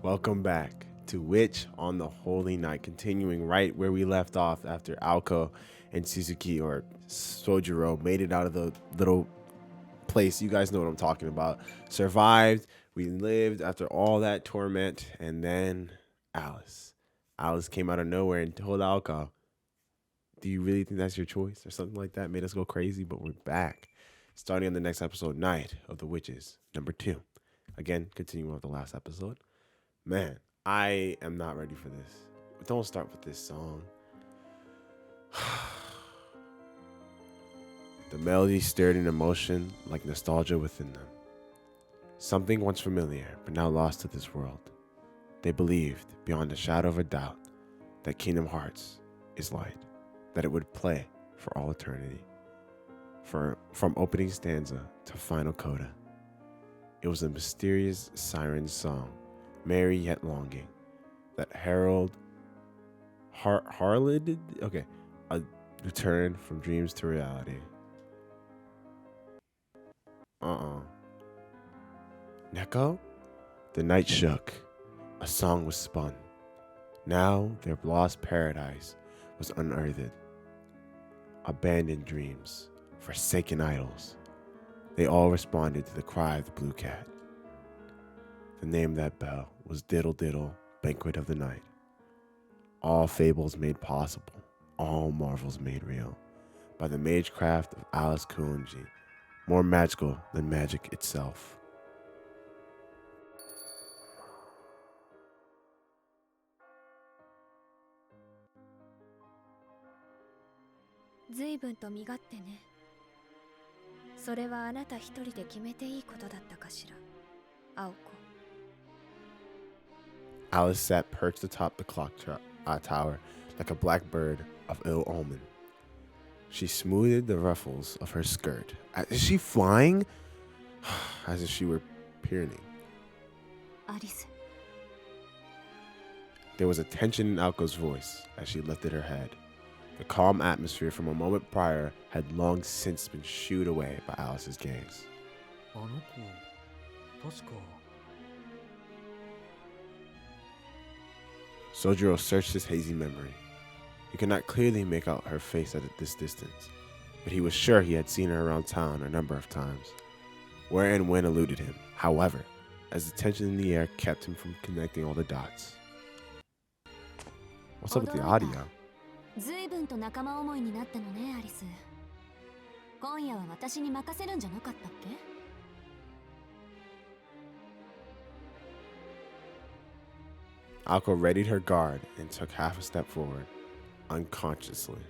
Welcome back to Witch on the Holy Night, continuing right where we left off after Aoko and Suzuki or Sojiro made it out of the little place. You guys know what I'm talking about. Survived. We lived after all that torment, and then Alice. Alice came out of nowhere and told Aoko, "Do you really think that's your choice?" or something like that. Made us go crazy, but we're back. Starting on the next episode, Night of the Witches, number 2. Again, continuing with the last episode. Man, I am not ready for this. Don't start with this song. The melody stirred an emotion like nostalgia within them. Something once familiar, but now lost to this world. They believed, beyond a shadow of a doubt, that Kingdom Hearts is light, that it would play for all eternity. From opening stanza to final coda. It was a mysterious siren song, merry yet longing, that heralded a return from dreams to reality. Neko? The night shook. A song was spun. Now their lost paradise was unearthed. Abandoned dreams, forsaken idols. They all responded to the cry of the blue cat. The name of that bell was Diddle Diddle, Banquet of the Night. All fables made possible, all marvels made real, by the magecraft of Alice Kuonji, more magical than magic itself. ずいぶんと身勝手ね。それはあなた一人で決めていいことだったかしら、青子。Alice sat perched atop the clock tower like a black bird of ill omen. She smoothed the ruffles of her skirt. Is she flying? As if she were peering. アリス。 There was a tension in Aoko's voice as she lifted her head. The calm atmosphere from a moment prior had long since been shooed away by Alice's gaze. あの子、確か。 Sojiro searched his hazy memory. He could not clearly make out her face at this distance, but he was sure he had seen her around town a number of times. Where and when eluded him, however, as the tension in the air kept him from connecting all the dots. What's up with the audio? ずいぶんと仲間思いになったのね、アリス。今夜は私に任せるんじゃなかったっけ？ Aoko readied her guard and took half a step forward, unconsciously.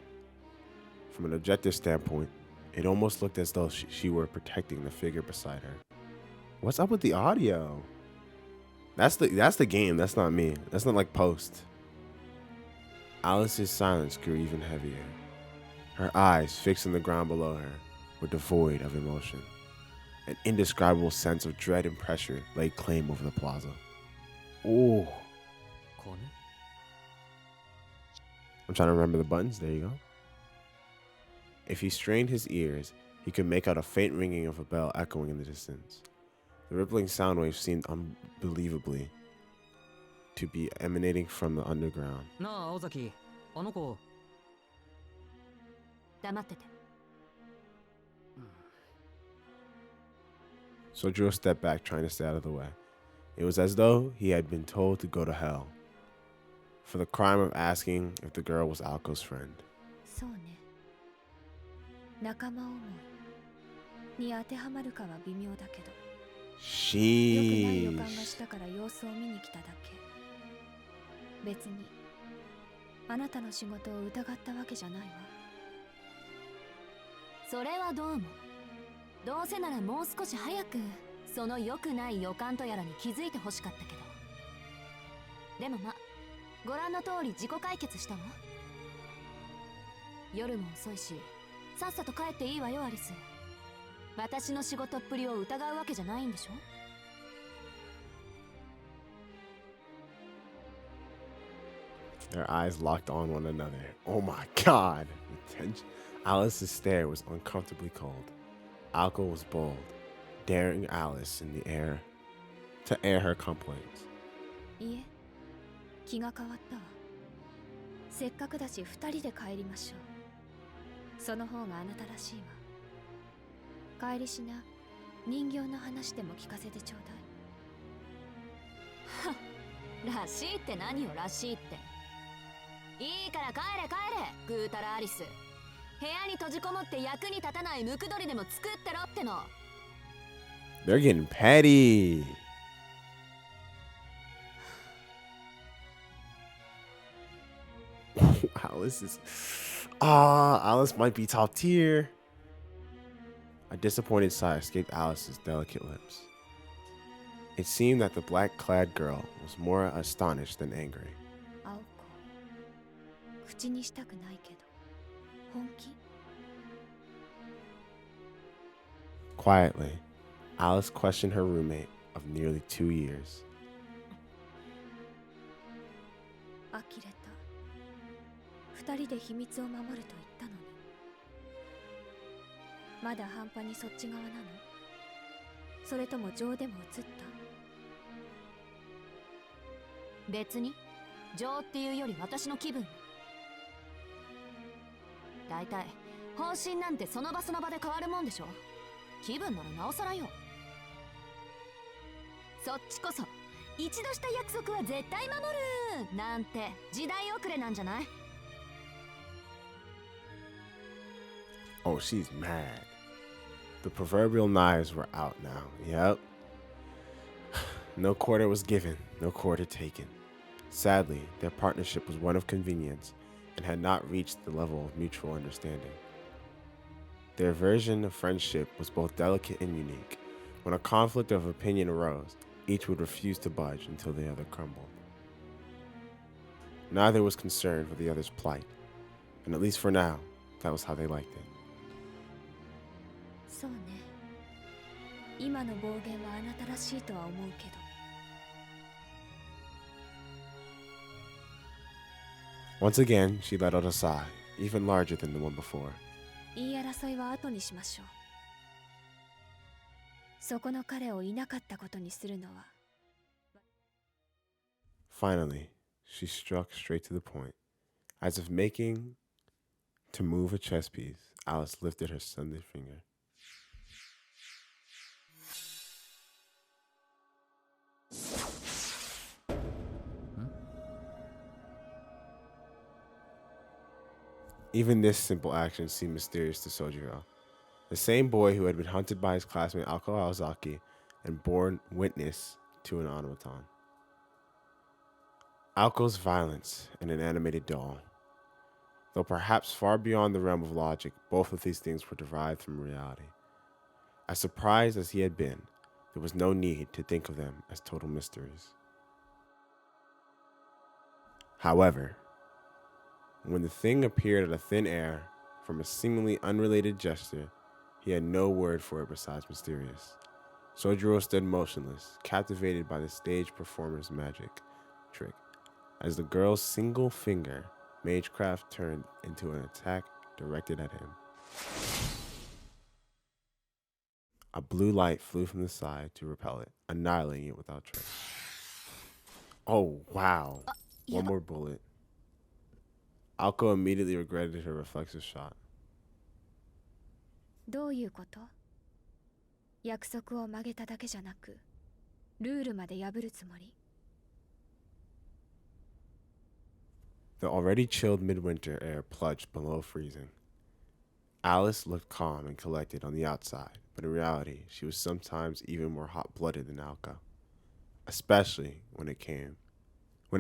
From an objective standpoint, it almost looked as though she were protecting the figure beside her. What's up with the audio? That's the game, that's not me. That's not like post. Alice's silence grew even heavier. Her eyes, fixed on the ground below her, were devoid of emotion. An indescribable sense of dread and pressure laid claim over the plaza. Ooh. こね I'm trying to remember the buttons. There you go. If he strained his ears, he could make out a faint ringing of a bell echoing in the distance. The rippling sound waves seemed unbelievably to be emanating from the underground. なあ、青崎、あの子。黙ってて。 Sojiro stepped back, trying to stay out of the way. It was as though he had been told to go to hell for the crime of asking if the girl was Aoko's friend. そうね。仲間思いに当てはまるかは微妙だけど。良くない予感が Sheesh. したから様子を見に来ただけ。別にあなたの仕事を疑ったわけじゃないわ。それはどうも。どうせならもう少し早くその良くない予感とやらに気づいてほしかったけど。でもま、ご覧の通り自己解決したわ。夜も遅いし、さっさと帰っていいわよ、アリス。私の仕事っぷりを疑うわけじゃないんでしょ？ Their eyes locked on one another. Oh my god. The tension. Alice's stare was uncomfortably cold. Aoko was bold, daring Alice in the air to air her complaints. いえ、気が変わったわ。せっかくだし二人で帰りましょう。その方があなたらしいわ。帰りしな、人形の話でも聞かせてちょうだい。はっ、らしいって何よらしいって。いいから帰れ帰れ、ぐうたらアリス。部屋に閉じこもって役に立たないムクドリでも作ってろっての。 They're getting petty. Alice is. Alice might be top tier. A disappointed sigh escaped Alice's delicate lips. It seemed that the black-clad girl was more astonished than angry. 青子、口にしたくないけど本気？ Quietly, Alice questioned her roommate of nearly 2 years. 呆れた。二人で秘密を守ると言ったのに。まだ半端にそっち側なの？それとも情でも移った？別に情っていうより私の気分。だいたい方針なんてその場その場で変わるもんでしょ。気分ならなおさらよ。そっちこそ一度した約束は絶対守るなんて時代遅れなんじゃない？ Oh, she's mad. The proverbial knives were out now. Yep. No quarter was given, no quarter taken. Sadly, their partnership was one of convenience and had not reached the level of mutual understanding. Their version of friendship was both delicate and unique. When a conflict of opinion arose, each would refuse to budge until the other crumbled. Neither was concerned for the other's plight, and at least for now, that was how they liked it. そうね。今の暴言はあなたらしいとは思うけど。Once again, she let out a sigh, even larger than the one before. 言い争いは後にしましょう。そこの彼をいなかったことにするのは。Finally, she struck straight to the point. As if making to move a chess piece, Alice lifted her Sunday finger. Even this simple action seemed mysterious to Sojiro, the same boy who had been hunted by his classmate Alko Aozaki and borne witness to an automaton. Alko's violence and an animated doll. Though perhaps far beyond the realm of logic, both of these things were derived from reality. As surprised as he had been, there was no need to think of them as total mysteries. However, when the thing appeared out of thin air from a seemingly unrelated gesture, he had no word for it besides mysterious. Sojiro stood motionless, captivated by the stage performer's magic trick, as the girl's single finger magecraft turned into an attack directed at him. A blue light flew from the side to repel it, annihilating it without trace. Oh, wow. One more bullet. Alko immediately regretted her reflexive shot. どういうこと？約束を曲げただけじゃなく、ルールまで破るつもり？ The already chilled midwinter air plunged below freezing. Alice looked calm and collected on the outside, but in reality, she was sometimes even more hot-blooded than Alko, especially when it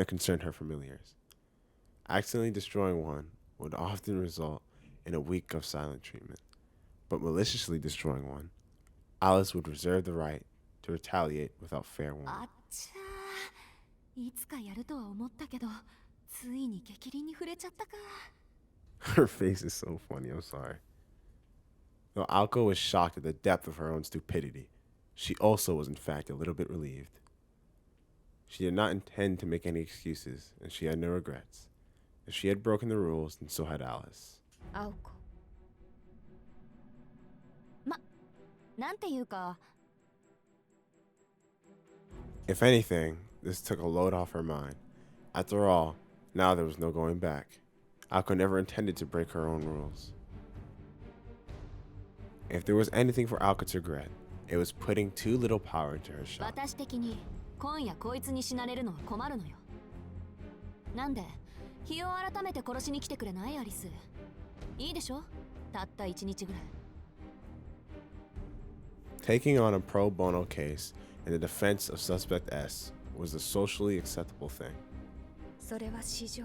concerned her familiars. Accidentally destroying one would often result in a week of silent treatment, but maliciously destroying one, Alice would reserve the right to retaliate without fair warning. あっちゃー、いつかやるとは思ったけど、ついに激鱗に触れちゃったか。 Her face is so funny, I'm sorry. Though Alko was shocked at the depth of her own stupidity, she also was in fact a little bit relieved. She did not intend to make any excuses, and she had no regrets. If she had broken the rules, then so had Alice. 青子。なんていうか。 If anything, This took a load off her mind. After all, now there was no going back. Akko never intended to break her own rules. If there was anything for Akko to regret, it was putting too little power into her shot. 私的に今夜こいつに死なれるのは困るのよ。なんで日を改めて殺しに来てくれないアリス。いいでしょ、たった1日ぐらい。Taking on a pro bono case in the defense of suspect S was a socially acceptable thing. それは市場？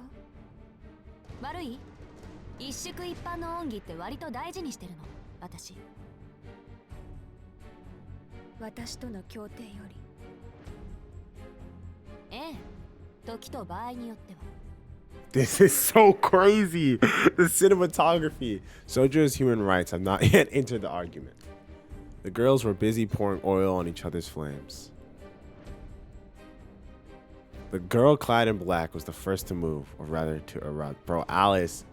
悪い？一宿一般の恩義って割と大事にしてるの、私。私との協定より。ええ、時と場合によっては。This is so crazy. The cinematography. Sojo's human rights have not yet entered the argument. The girls were busy pouring oil on each other's flames. The girl clad in black was the first to move, or rather to erupt. Bro, Alice,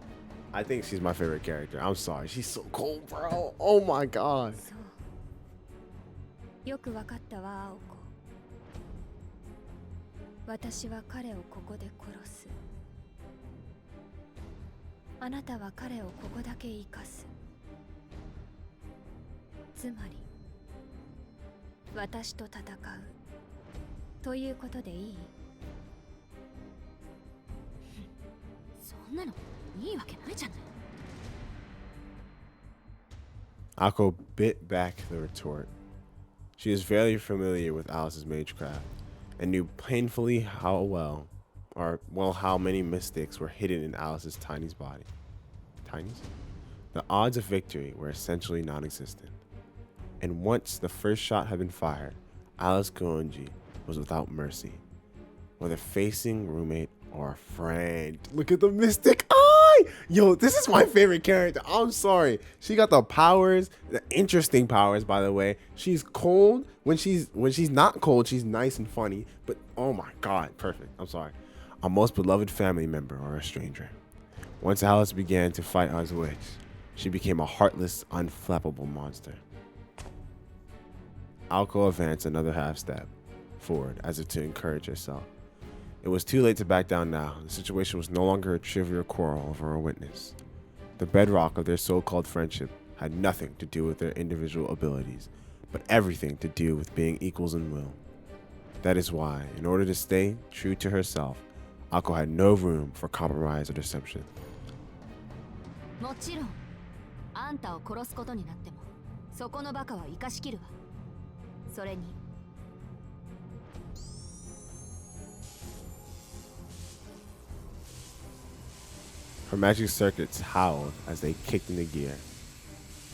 I think she's my favorite character. I'm sorry. She's so cool, bro. Oh my god. よくわかったわ、青子。私は彼をここで殺す。あなたは彼をここだけ生かす。つまり私と戦うということでいい？そんなのいいわけないじゃない。Akko bit back the retort. She was very familiar with Alice's magecraft and knew painfully how how many mystics were hidden in Alice's Tiny's body. Tiny's? The odds of victory were essentially non-existent. And once the first shot had been fired, Alice Goenji was without mercy, whether facing roommate or friend. Look at the mystic eye! Yo, this is my favorite character. I'm sorry. She got the powers, the interesting powers, by the way. She's cold. When she's not cold, she's nice and funny. But oh my god, perfect. I'm sorry. A most beloved family member or a stranger. Once Alice began to fight as a witch, she became a heartless, unflappable monster. Alko advanced another half step forward as if to encourage herself. It was too late to back down now. The situation was no longer a trivial quarrel over a witness. The bedrock of their so-called friendship had nothing to do with their individual abilities, but everything to do with being equals in will. That is why, in order to stay true to herself, Akko had no room for compromise or deception. もちろん、あんたを殺すことになっても、そこのバカは生かしきるわ。それに。Her magic circuits howled as they kicked into gear.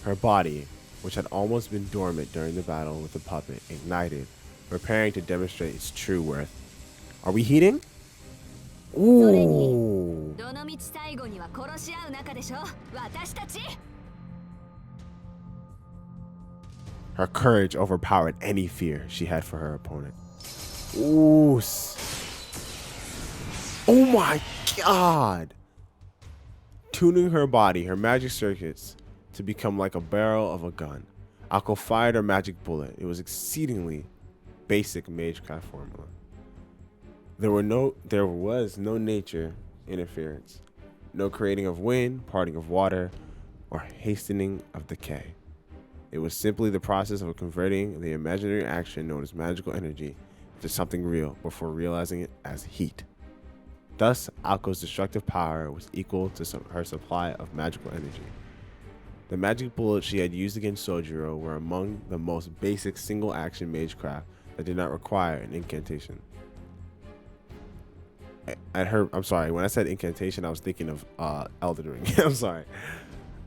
Her body, which had almost been dormant during the battle with the puppet, ignited, preparing to demonstrate its true worth. Are we heating? Ooh. どの道最後には殺し合う仲でしょ、私たち。Her courage overpowered any fear she had for her opponent. Ooh. Oh my god. Tuning her body, her magic circuits, to become like a barrel of a gun, Akko fired her magic bullet. It was exceedingly basic magecraft formula. There was no nature interference, no creating of wind, parting of water, or hastening of decay. It was simply the process of converting the imaginary action known as magical energy into something real before realizing it as heat. Thus, Alko's destructive power was equal to her supply of magical energy. The magic bullets she had used against Sojiro were among the most basic single-action magecraft that did not require an incantation. I'm sorry, when I said incantation, I was thinking of Elden Ring. I'm sorry.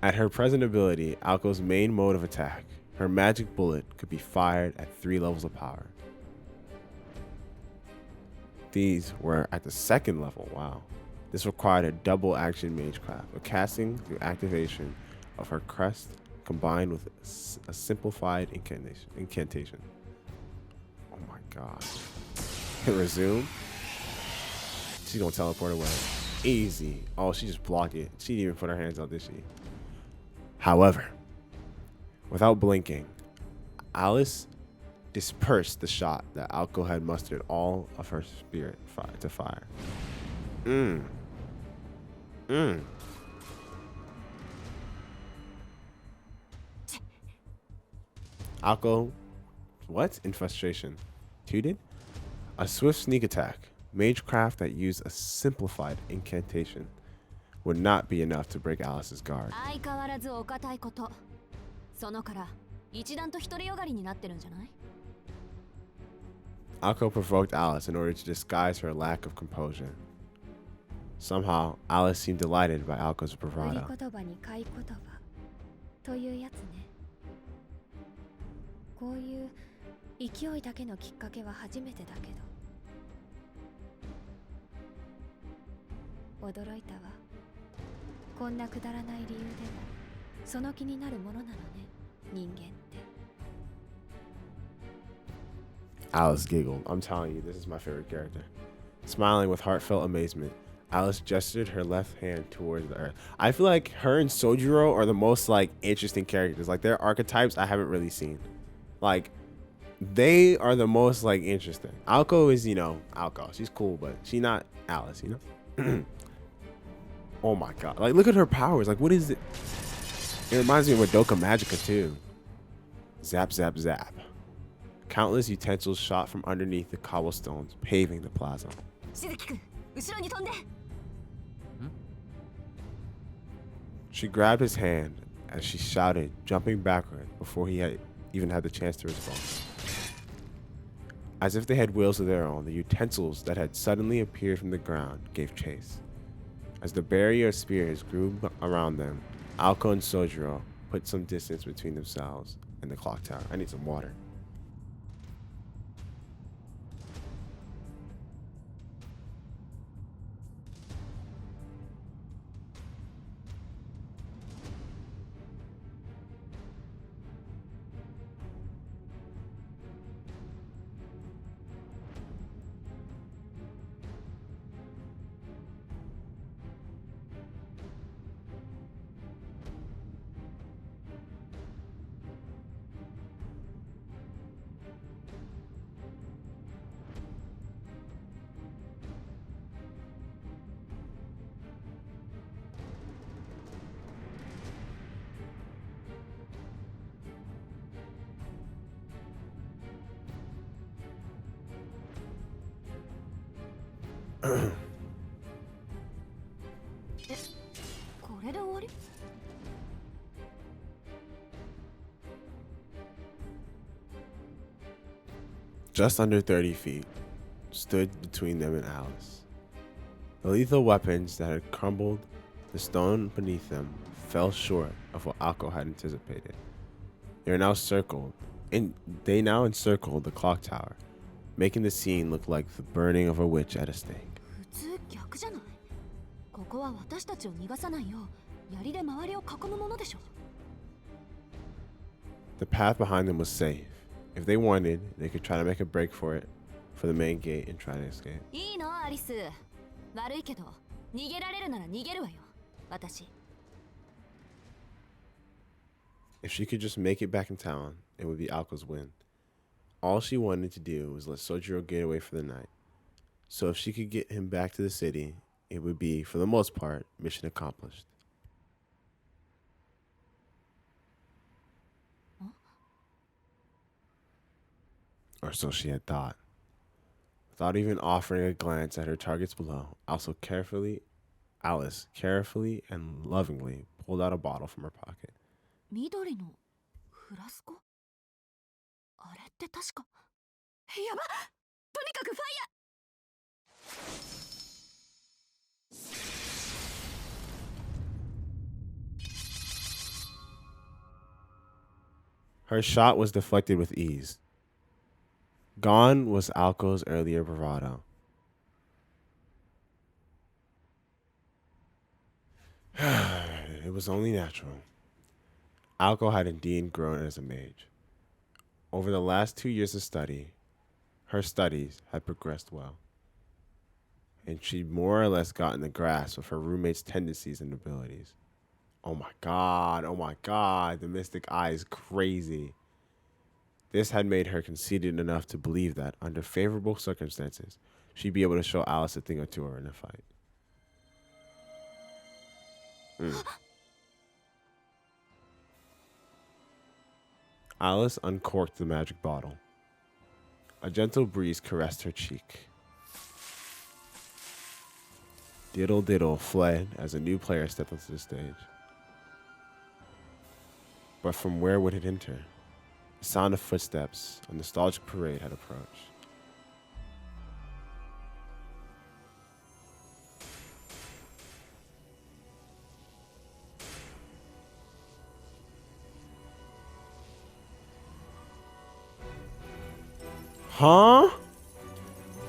At her present ability, Alko's main mode of attack, her magic bullet could be fired at 3 levels of power. These were at the 2nd level. Wow. This required a double action magecraft, a casting through activation of her crest combined with a simplified incantation. Oh my god. Resume. She's gonna teleport away. Easy. Oh, she just blocked it. She didn't even put her hands out, did she? However, without blinking, Alice dispersed the shot that Alco had mustered all of her spirit to fire. Alco, what? In frustration, tooted. A swift sneak attack, magecraft that used a simplified incantation, would not be enough to break Alice's guard. 相変わらずお堅いこと。そのから一段と独りよがりになってるんじゃない？ Alco provoked Alice in order to disguise her lack of composure. Somehow, Alice seemed delighted by Alco's 売り bravado. 言葉に買い言葉というやつね。こういう勢いだけのきっかけは初めてだけど。驚いたわ。こんなくだらない理由でもその気になるものなのね、人間って。Alice giggled. I'm telling you, this is my favorite character. Smiling with heartfelt amazement, Alice gestured her left hand towards the earth. I feel like her and Sojiro are the most like interesting characters. Like their archetypes I haven't really seen. Like they are the most like interesting. Alco is, Alco. She's cool, but she's not Alice, Oh my god. Like look at her powers. Like what is it? It reminds me of Madoka Magica too. Zap, zap, zap. Countless utensils shot from underneath the cobblestones, paving the plaza. She grabbed his hand as she shouted, jumping backward before he had even had the chance to respond. As if they had wills of their own, the utensils that had suddenly appeared from the ground gave chase. As the barrier of spears grew around them, Alco and Sojiro put some distance between themselves and the clock tower. I need some water. Just under 30 feet stood between them and Alice. The lethal weapons that had crumbled the stone beneath them fell short of what Alco had anticipated. They now encircled the clock tower, making the scene look like the burning of a witch at a stake. The path behind them was safe. If they wanted, they could try to make a break for it, for the main gate, and try to escape. If she could just make it back in town, it would be Alco's win. All she wanted to do was let Sojiro get away for the night. So if she could get him back to the city, it would be, for the most part, mission accomplished. Or so she had thought. Without even offering a glance at her targets below, Alice carefully and lovingly pulled out a bottle from her pocket. Her shot was deflected with ease. Gone was Alco's earlier bravado. It was only natural. Alco had indeed grown as a mage. Over the last 2 years of study, her studies had progressed well, and she'd more or less gotten the grasp of her roommate's tendencies and abilities. Oh my god, the mystic eye is crazy. This had made her conceited enough to believe that, under favorable circumstances, she'd be able to show Alice a thing or two in a fight. Alice uncorked the magic bottle. A gentle breeze caressed her cheek. Diddle Diddle fled as a new player stepped onto the stage. But from where would it enter? The sound of footsteps, a nostalgic parade had approached. Huh?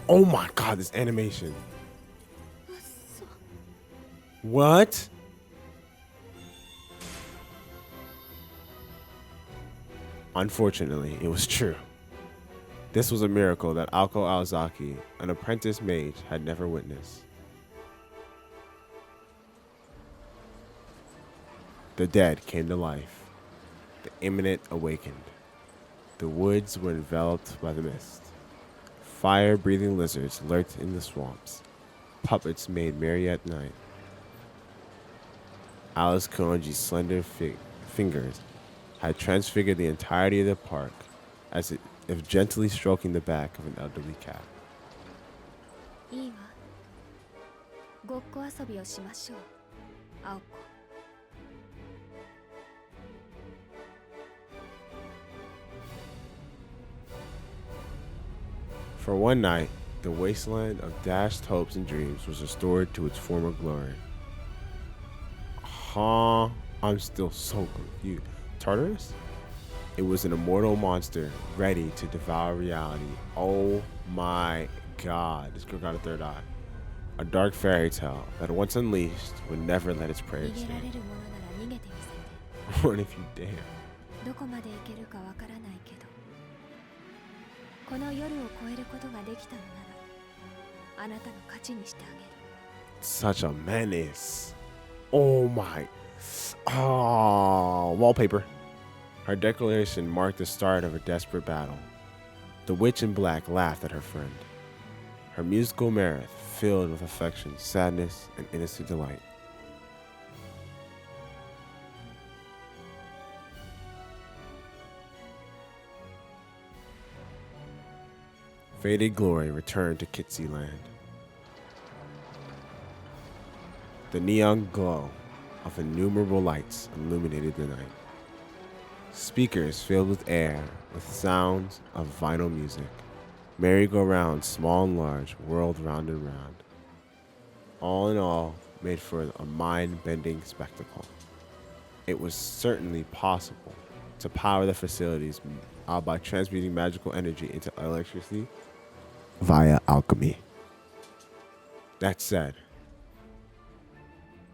Oh my god, this animation. What? Unfortunately, it was true. This was a miracle that Alko Aozaki, an apprentice mage, had never witnessed. The dead came to life. The imminent awakened. The woods were enveloped by the mist. Fire-breathing lizards lurked in the swamps. Puppets made merry at night. Alice Kuonji's slender fingers had transfigured the entirety of the park, as if gently stroking the back of an elderly cat. いいわ。ごっこ遊びをしましょう、青子。For one night, the wasteland of dashed hopes and dreams was restored to its former glory. Huh? I'm still so confused. Tartarus? It was an immortal monster ready to devour reality. Oh my god. This girl got a third eye. A dark fairy tale that once unleashed would never let its prey 逃げら escape. れるものなら逃げてみせて。 Run if you dare. どこまで行けるかわからないけど、この夜を越えることができたのなら、あなたの勝ちにしてあげる。 Such a menace. Oh my. Oh, wallpaper. Her declaration marked the start of a desperate battle. The witch in black laughed at her friend. Her musical mirth filled with affection, sadness, and innocent delight. Faded glory returned to Kitsy Land. The neon glow of innumerable lights illuminated the night. Speakers filled with air with sounds of vinyl music. Merry-go-rounds, small and large, whirled round and round. All in all, made for a mind-bending spectacle. It was certainly possible to power the facilities by transmuting magical energy into electricity via alchemy. That said,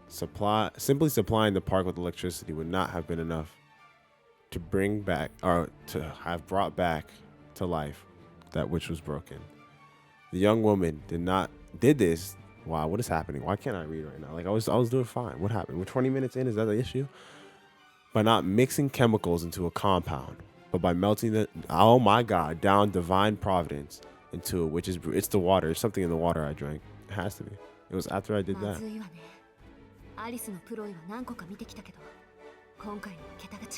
simply supplying the park with electricity would not have been enough to bring back, or to have brought back to life that which was broken. The young woman did this. Wow, what is happening? Why can't I read right now? Like I was doing fine. What happened? We're 20 minutes in. Is that the issue? By not mixing chemicals into a compound, but by melting oh my God, down divine providence into a witch's brew. It's the water. It's something in the water I drank. It has to be. It was after I did ま that. ずいわね。アリスのプロイは何個か見てきたけど、今回の桁が違う。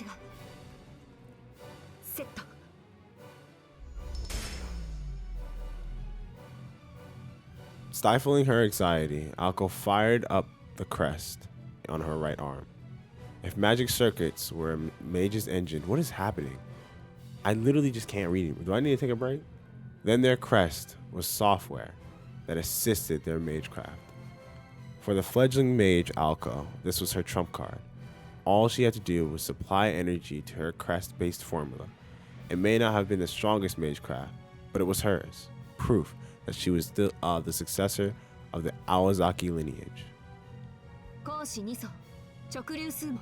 セット。 Stifling her anxiety, Alko fired up the crest on her right arm. If magic circuits were a mage's engine, what is happening? I literally just can't read it. Do I need to take a break? Then their crest was software that assisted their magecraft. For the fledgling mage Alko, this was her trump card. All she had to do was supply energy to her crest-based formula. It may not have been the strongest magecraft, but it was hers. Proof that she was still the successor of the Awazaki lineage. 講師2層、直流数も。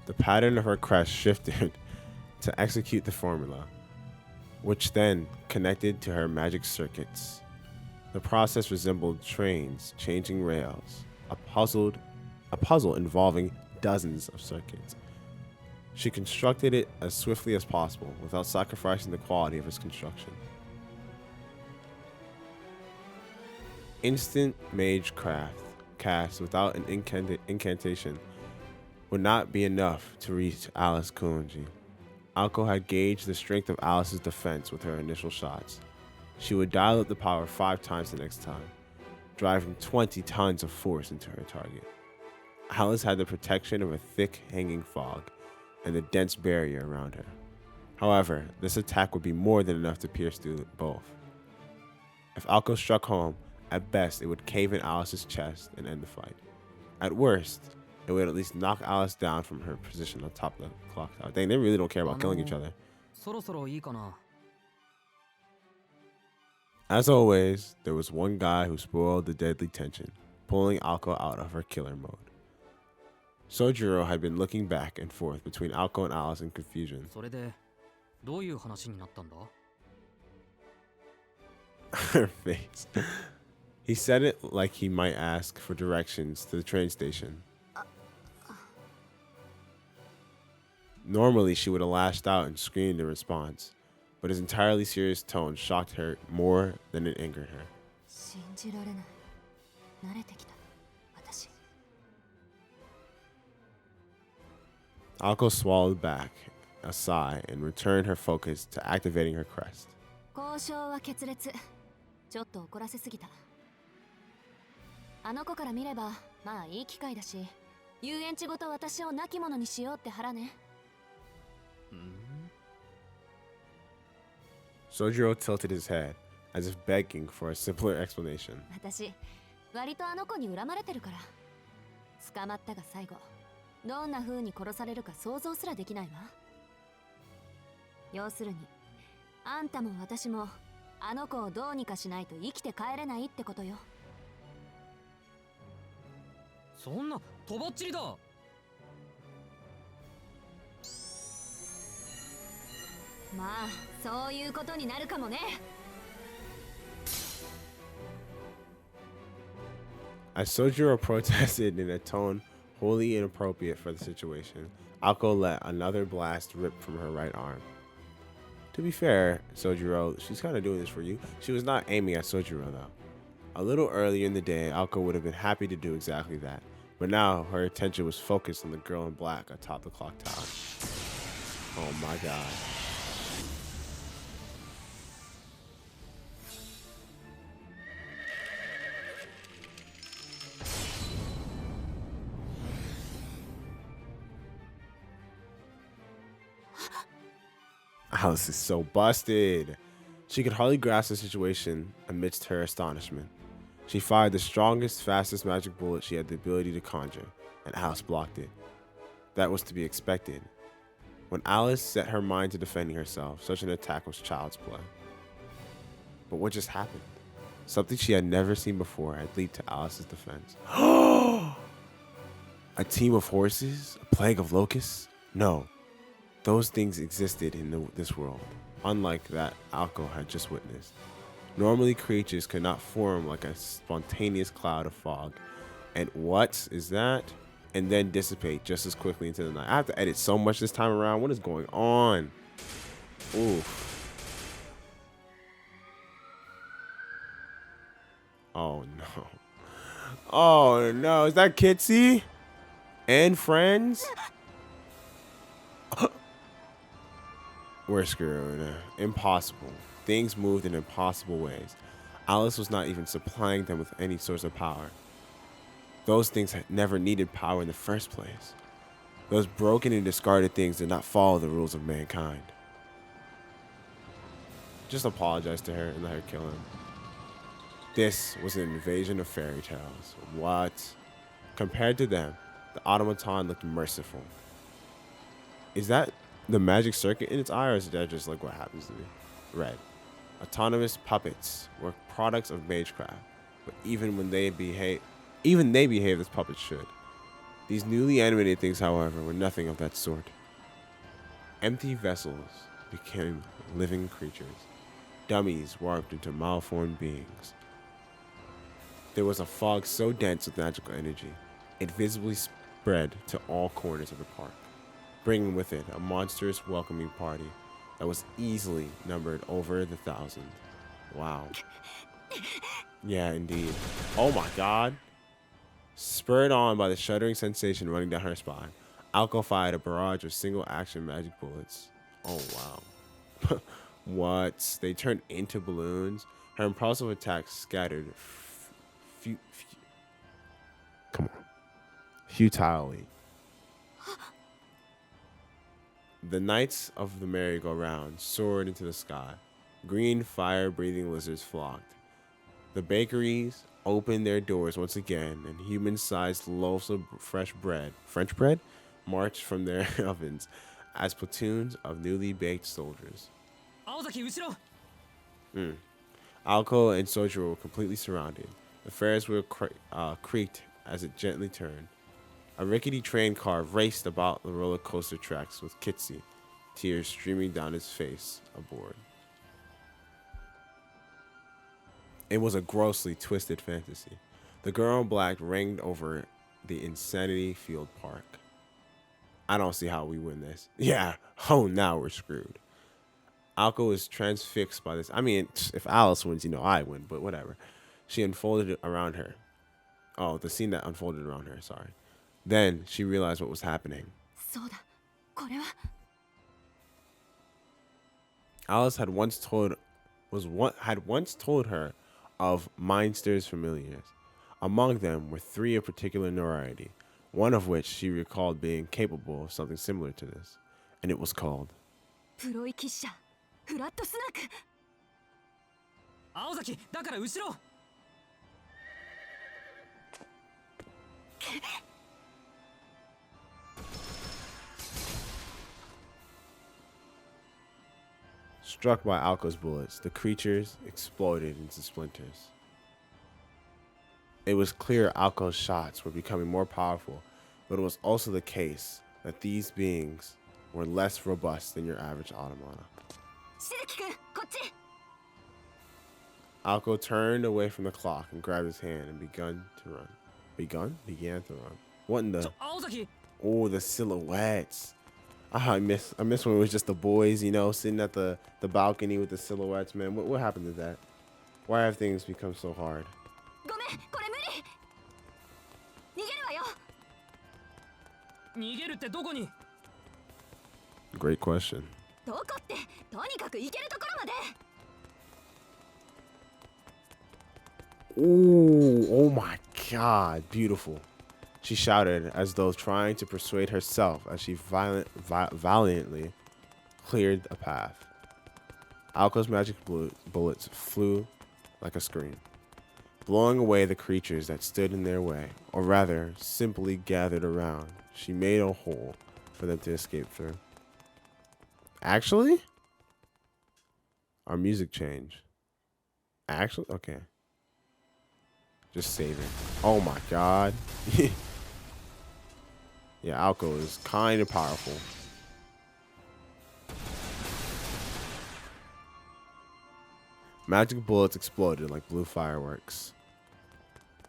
The pattern of her crest shifted to execute the formula, which then connected to her magic circuits. The process resembled trains changing rails, a puzzled a puzzle involving dozens of circuits. She constructed it as swiftly as possible without sacrificing the quality of its construction. Instant mage craft cast without an incantation would not be enough to reach Alice Kunji. Alko had gauged the strength of Alice's defense with her initial shots. She would dial up the power 5 times the next time, driving 20 tons of force into her target. Alice had the protection of a thick hanging fog and a dense barrier around her. However, this attack would be more than enough to pierce through both. If Alko struck home, at best it would cave in Alice's chest and end the fight. At worst, it would at least knock Alice down from her position on top of the clock tower. Dang, they really don't care about killing each other. そろそろいいかな。 As always, there was one guy who spoiled the deadly tension, pulling Alko out of her killer mode. Sojiro had been looking back and forth between Alko and Alice in confusion. それでどういう話になったんだ？ Her face. He said it like he might ask for directions to the train station. Normally, she would have lashed out and screamed in response, but his entirely serious tone shocked her more than it angered her. 信じられない。慣れてきた。私。 Alko swallowed back a sigh and returned her focus to activating her crest. 交渉は決裂。ちょっと怒らせすぎた。あの子から見れば、まあいい機会だし、遊園地ごと私を亡き者にしようって腹ね。Sojiro tilted his head, as if begging for a simpler explanation. 私、割とあの子に恨まれてるから。捕まったが最後、どんな風に殺されるか想像すらできないわ。要するに、あんたも私も、あの子をどうにかしないと生きて帰れないってことよ。そんなとばっちりだ。 まあ、そういうことになるかもね。As Sojiro protested in a tone wholly inappropriate for the situation, Alko let another blast rip from her right arm. To be fair, Sojiro, she's kind of doing this for you. She was not aiming at Sojiro, though. A little earlier in the day, Alko would have been happy to do exactly that, but now her attention was focused on the girl in black atop the clock tower. Oh my god. Alice is so busted. She could hardly grasp the situation amidst her astonishment. She fired the strongest, fastest magic bullet she had the ability to conjure, and Alice blocked it. That was to be expected. When Alice set her mind to defending herself, such an attack was child's play. But what just happened? Something she had never seen before had leaped to Alice's defense. A team of horses? A plague of locusts? No. Those things existed in this world, unlike that Alko had just witnessed. Normally, creatures could not form like a spontaneous cloud of fog. And what is that? And then dissipate just as quickly into the night. I have to edit so much this time around. What is going on? Ooh. Oh, no. Oh, no. Is that Kitsy? And friends? We're screwed. Impossible. Things moved in impossible ways. Alice was not even supplying them with any source of power. Those things had never needed power in the first place. Those broken and discarded things did not follow the rules of mankind. Just apologize to her and let her kill him. This was an invasion of fairy tales. What? Compared to them, the automaton looked merciful. Is that the magic circuit in its eye, or is that just like what happens to me? Red. Autonomous puppets were products of magecraft, but even they behave as puppets should. These newly animated things, however, were nothing of that sort. Empty vessels became living creatures, dummies warped into malformed beings. There was a fog so dense with magical energy, It visibly spread to all corners of the park, bringing with it a monstrous welcoming party that was easily numbered over the thousand. Wow. Yeah, indeed. Oh my god. Spurred on by the shuddering sensation running down her spine, Alco fired a barrage of single-action magic bullets. Oh, wow. What? They turned into balloons? Her impulsive attacks scattered come on. Futilely. The knights of the merry-go-round soared into the sky. Green fire-breathing lizards flocked. The bakeries opened their doors once again, and human-sized loaves of fresh bread, French bread, marched from their ovens as platoons of newly baked soldiers. 青崎後ろ Alco and Sojiro were completely surrounded. The Ferris wheel creaked as it gently turned. A rickety train car raced about the roller coaster tracks with Kitsy, tears streaming down his face aboard. It was a grossly twisted fantasy. The girl in black reigned over the insanity-filled park. I don't see how we win this. Yeah, oh, now we're screwed. Alco is transfixed by this. I mean, if Alice wins, I win, but whatever. She unfolded it around her. Oh, the scene that unfolded around her, sorry. Then she realized what was happening. そうだこれは Alice had once told her of Meinster's familiars. Among them were 3 of particular notoriety, one of which she recalled being capable of something similar to this, and it was called プロイキッシャフラットスナーク 青崎だから後ろ Struck by Alco's bullets, the creatures exploded into splinters. It was clear Alco's shots were becoming more powerful, but it was also the case that these beings were less robust than your average automata. しずきくんこっち Alco turned away from the clock and grabbed his hand and began to run. Began to run. What in the? 青崎 Oh, the silhouettes. I miss when it was just the boys, sitting at the balcony with the silhouettes, man. What happened to that? Why have things become so hard? ごめんこれ無理逃げるわよ逃げるってどこに Great question. どこってとにかく行けるところまで Ooh, oh my god, beautiful. She shouted as though trying to persuade herself as she valiantly cleared a path. Alco's magic bullets flew like a scream, blowing away the creatures that stood in their way, or rather, simply gathered around. She made a hole for them to escape through. Actually? Our music changed. Actually? Okay. Just saving. Oh my god. Yeah, Alco is kind of powerful. Magic bullets exploded like blue fireworks.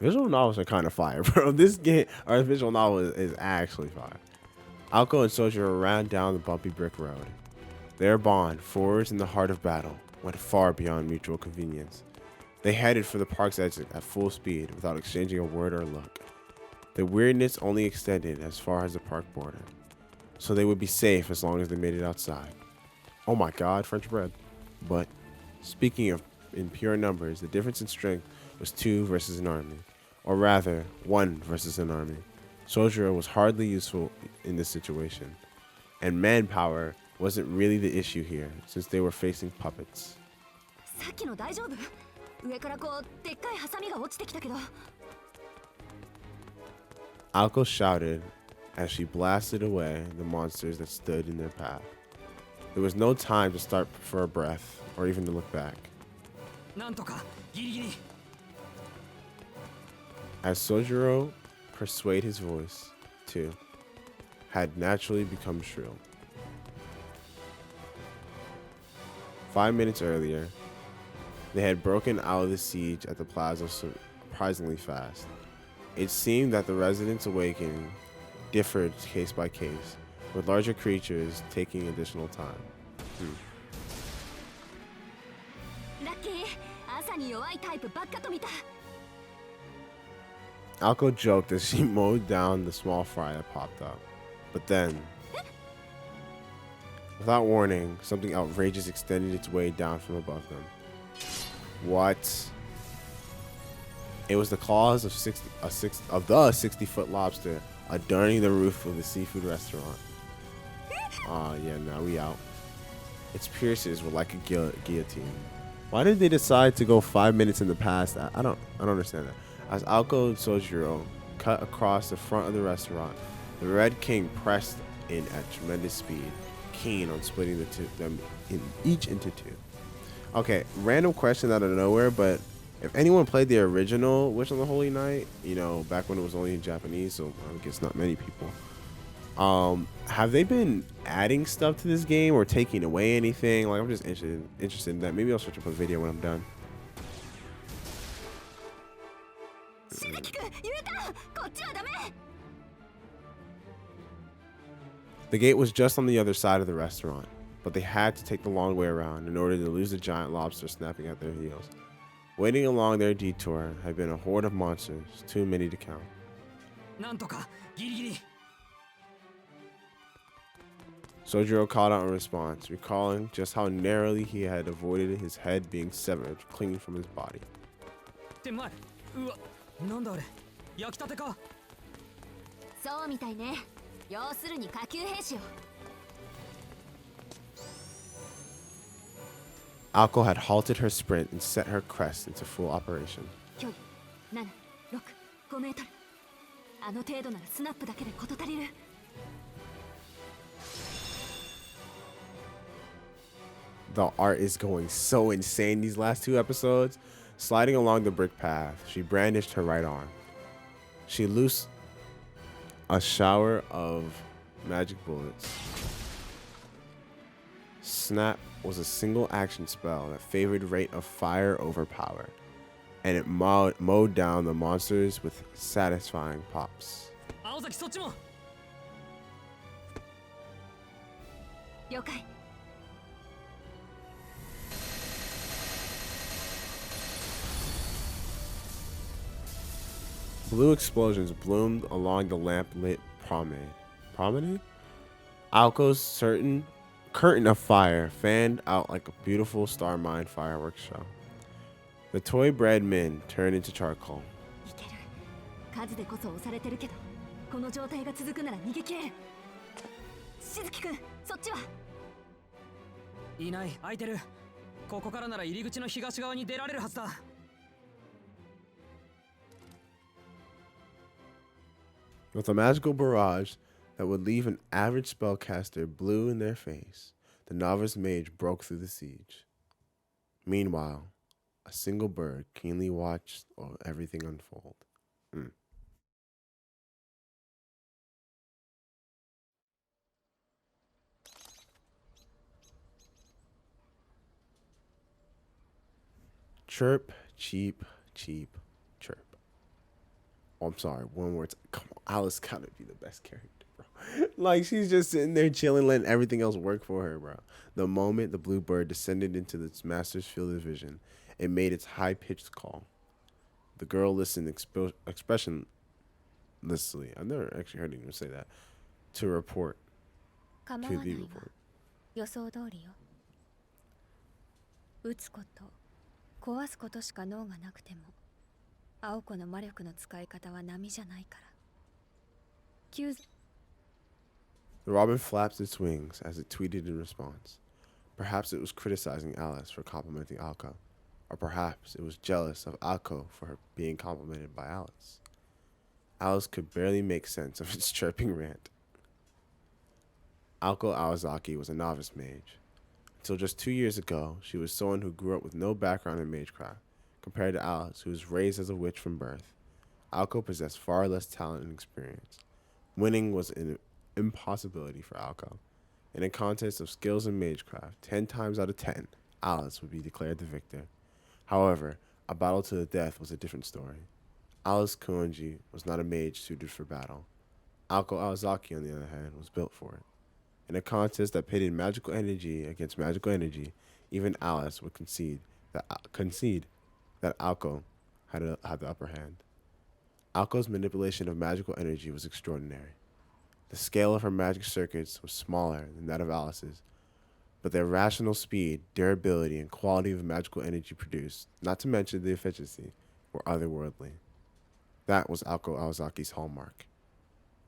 Visual novels are kind of fire, bro. This game, or visual novel is actually fire. Alco and Sojiro ran down the bumpy brick road. Their bond, forged in the heart of battle, went far beyond mutual convenience. They headed for the park's exit at full speed without exchanging a word or look. The weirdness only extended as far as the park border, so they would be safe as long as they made it outside. Oh my god, French bread. But, speaking of in pure numbers, the difference in strength was 2 versus an army, or rather, 1 versus an army. Sojiro was hardly useful in this situation, and manpower wasn't really the issue here, since they were facing puppets. さっきの大丈夫上からこうでっかいハサミが落ちてきたけど Alco shouted as she blasted away the monsters that stood in their path. There was no time to start for a breath or even to look back. なんとかギリギリ As Sojiro persuaded his voice, too, had naturally become shrill. 5 minutes earlier, they had broken out of the siege at the plaza surprisingly fast. It seemed that the residents' awakening differed case by case, with larger creatures taking additional time. ラッキー、朝に弱いタイプばっかと見た。 Alko joked as she mowed down the small fry that popped up. But then, without warning, something outrageous extended its way down from above them. What? It was the claws of the 60-foot lobster adorning the roof of the seafood restaurant. Yeah, now we out. Its pierces were like a guillotine. Why did they decide to go 5 minutes in the past? I don't understand that. As Alko and Sojiro cut across the front of the restaurant, the Red King pressed in at tremendous speed, keen on splitting them each into two. Okay, random question out of nowhere, but if anyone played the original Witch on the Holy Night, you know, back when it was only in Japanese, so I guess not many people, have they been adding stuff to this game or taking away anything? Like, I'm just interested in that. Maybe I'll search up a video when I'm done. The gate was just on the other side of the restaurant, but they had to take the long way around in order to lose the giant lobster snapping at their heels. Waiting along their detour had been a horde of monsters, too many to count. なんとかギリギリ。 Sojiro called out in response, recalling just how narrowly he had avoided his head being severed, clinging from his body. 手前。うわ、なんだあれ。焼きたてか。そうみたいね。要するに下級兵士よ。 Alko had halted her sprint and set her crest into full operation. 距離7、6、5メートル。あの程度ならスナップだけで事足りる。 The art is going so insane these last two episodes. Sliding along the brick path, she brandished her right arm. She loosed a shower of magic bullets. Snap was a single action spell that favored rate of fire over power, and it mowed down the monsters with satisfying pops. 青崎そっちも。了解。 Blue explosions bloomed along the lamp-lit promenade. Promenade? Alko's curtain of fire fanned out like a beautiful star mine fireworks show. The toy bread men turned into charcoal. いける。数でこそ押されてるけど、この状態が続くなら逃げ切れる。しずきくん、そっちは。いない、空いてる。ここからなら入り口の東側に出られるはずだ。 With a magical barrage that would leave an average spellcaster blue in their face, the novice mage broke through the siege. Meanwhile, a single bird keenly watched everything unfold. Chirp, cheep, cheep, chirp. Oh, I'm sorry. One more time. Come on, Alice gotta be the best character, bro. Like, she's just sitting there chilling, letting everything else work for her, bro. The moment the blue bird descended into its master's field of vision, it made its high-pitched call. The girl listened expressionlessly. I've never actually heard anyone say that. To report. To the report. 予想通りよ。撃つこと、壊すことしか脳がなくても。 青子の魔力の使い方は波じゃないから。The robin flapped its wings as it tweeted in response. Perhaps it was criticizing Alice for complimenting Alko, or perhaps it was jealous of Alko for her being complimented by Alice. Alice could barely make sense of its chirping rant. Alko Awazaki was a novice mage. Until just 2 years ago, she was someone who grew up with no background in magecraft. Compared to Alice, who was raised as a witch from birth, Alko possessed far less talent and experience. Winning was an impossibility for Alko. In a contest of skills in magecraft, 10 times out of 10, Alice would be declared the victor. However, a battle to the death was a different story. Alice Kuonji was not a mage suited for battle. Alko Awazaki, on the other hand, was built for it. In a contest that pitted magical energy against magical energy, even Alice would concede that Alko had the upper hand. Alko's manipulation of magical energy was extraordinary. The scale of her magic circuits was smaller than that of Alice's, but their rational speed, durability, and quality of magical energy produced, not to mention the efficiency, were otherworldly. That was Alko Awazaki's hallmark.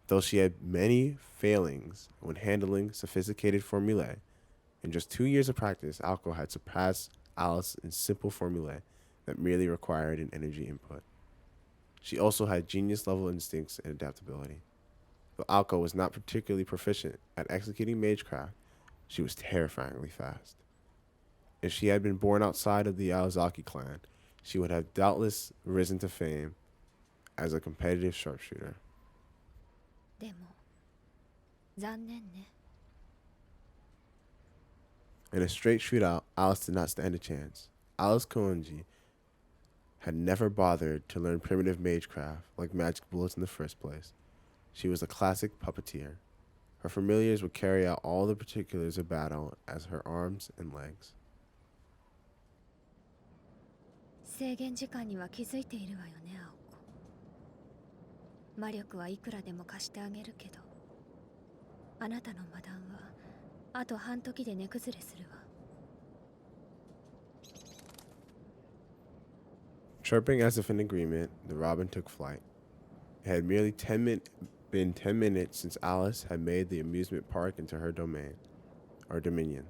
Though she had many failings when handling sophisticated formulae, in just 2 years of practice, Alko had surpassed Alice in simple formulae that merely required an energy input. She also had genius-level instincts and adaptability. Though Alko was not particularly proficient at executing magecraft, she was terrifyingly fast. If she had been born outside of the Awazaki clan, she would have doubtless risen to fame as a competitive sharpshooter. でも残念ね。 In a straight shootout, Alice did not stand a chance. Alice Koenji had never bothered to learn primitive magecraft like magic bullets in the first place. She was a classic puppeteer. Her familiars would carry out all the particulars of battle as her arms and legs. 制限時間には気づいているわよね、青子。魔力はいくらでも貸してあげるけど、あなたの魔弾はあと半時で値崩れするわ。Chirping as if in agreement, the robin took flight. It had merely been 10 minutes since Alice had made the amusement park into her domain, or dominion.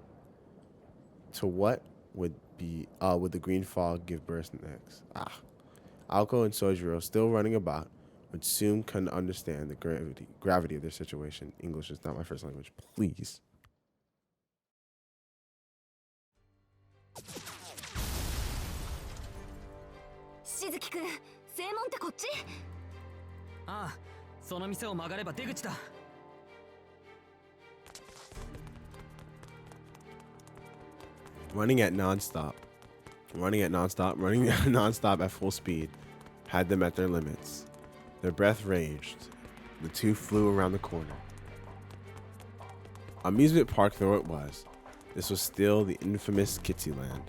To what would the green fog give birth next? Alko and Sojiro, still running about, would soon come to understand the gravity of their situation. English is not my first language, please. Shizuki-kun, 正門ってこっち？ああ、その店を曲がれば出口だ。Running nonstop, running nonstop at full speed, had them at their limits. Their breath raged. The two flew around the corner. Amusement park though it was, this was still the infamous Kitsyland.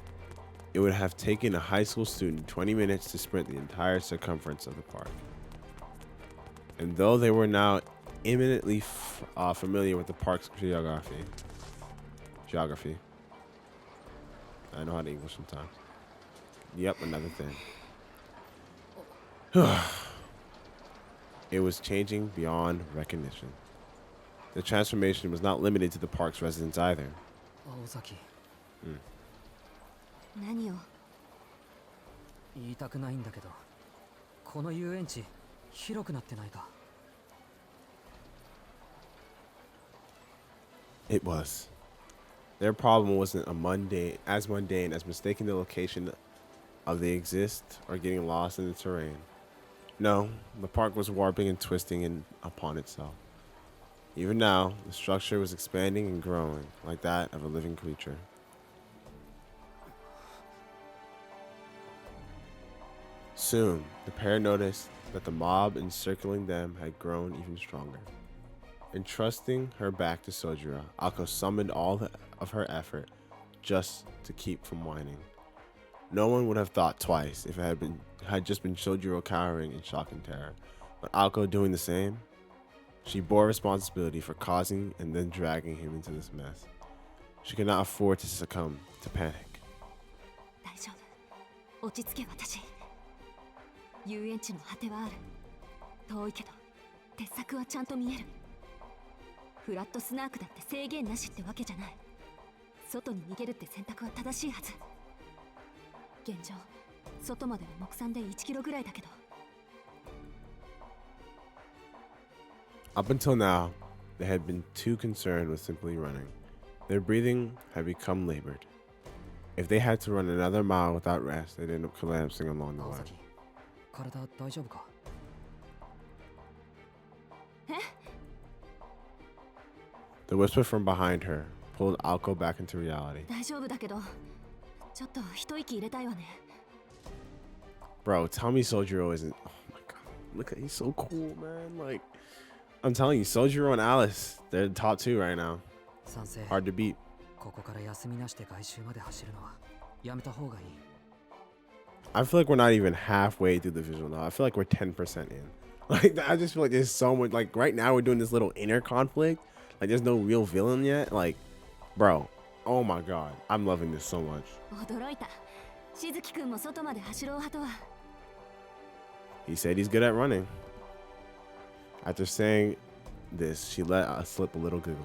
It would have taken a high school student 20 minutes to sprint the entire circumference of the park. And though they were now eminently familiar with the park's geography, I know how to English sometimes. Yep, another thing. It was changing beyond recognition. The transformation was not limited to the park's residents either. 青崎。何を？言いたくないんだけど、この遊園地広くなってないか。It was. Their problem wasn't as mundane as mistaking the location of the exist or getting lost in the terrain. No, the park was warping and twisting upon itself. Even now, the structure was expanding and growing like that of a living creature. Soon, the pair noticed that the mob encircling them had grown even stronger. Entrusting her back to Sojiro, Ako summoned all of her effort just to keep from whining. No one would have thought twice if it had just been Sojiro cowering in shock and terror, but Ako doing the same. She bore responsibility for causing and then dragging him into this mess. She could not afford to succumb to panic. 大丈夫。落ち着け私。遊園地の果てはある。遠いけど、鉄柵はちゃんと見える。フラットスナークだって制限なしってわけじゃない。外に逃げるって選択は正しいはず。現状、外までは目算で1キロぐらいだけど。Up until now, they had been too concerned with simply running. Their breathing had become labored. If they had to run another mile without rest, they'd end up collapsing along the 青 way. 崎、体大丈夫か？え？ The whisper from behind her pulled Alko back into reality. 大丈夫だけど、ちょっと一息入れたいわね。 Bro, tell me Sojiro isn't. Oh my god. Look at he's so cool, man. Like I'm telling you, Sojiro and Alice, they're the top two right now. 賛成 Hard to beat. ここから休みなしで外周まで走るのはやめた方がいい I feel like we're not even halfway through the visual now. I feel like we're 10% in. Like I just feel like there's so much. Like right now we're doing this little inner conflict. Like there's no real villain yet. Like, bro, oh my god, I'm loving this so much. 驚いた。しずきくんも外まで走ろう派とは。He said he's good at running. After saying this, she let slip a little giggle.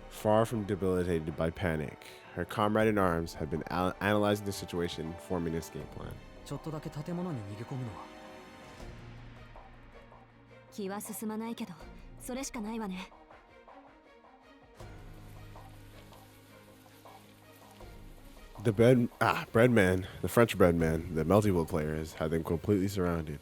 Far from debilitated by panic, her comrade in arms had been analyzing the situation, forming his game plan. ちょっとだけ建物に逃げ込むのは気は進まないけど、それしかないわね。The breadman, the French breadman, the multiple players had them completely surrounded.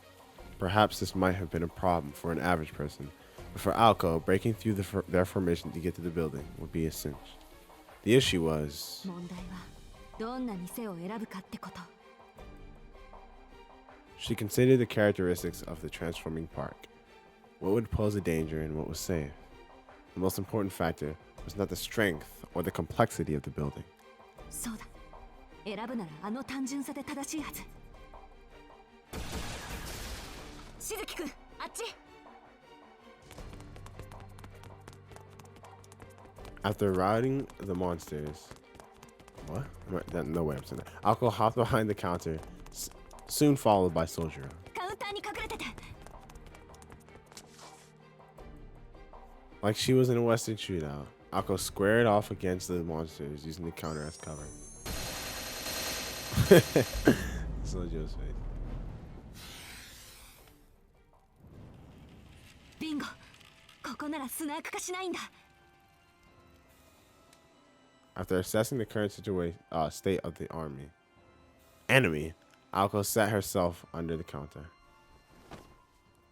Perhaps this might have been a problem for an average person, but for Alco, breaking through their formation to get to the building would be a cinch. The issue was... 問題はどんな店を選ぶかってこと。 She considered the characteristics of the transforming park. What would pose a danger and what was safe? The most important factor was not the strength or the complexity of the building. そうだ。選ぶならあの単純さで正しいはず。しずきくん、あっち。After routing the monsters... What? No way I'm saying that. Alco hopped behind the counter, soon followed by Sojiro. カウンターに隠れてて。 Like she was in a Western shootout, Alco squared off against the monsters using the counter as cover. Sojiro's face. ビンゴ。ここならスナーク化しないんだ。 After assessing the current state of the enemy, Alco sat herself under the counter.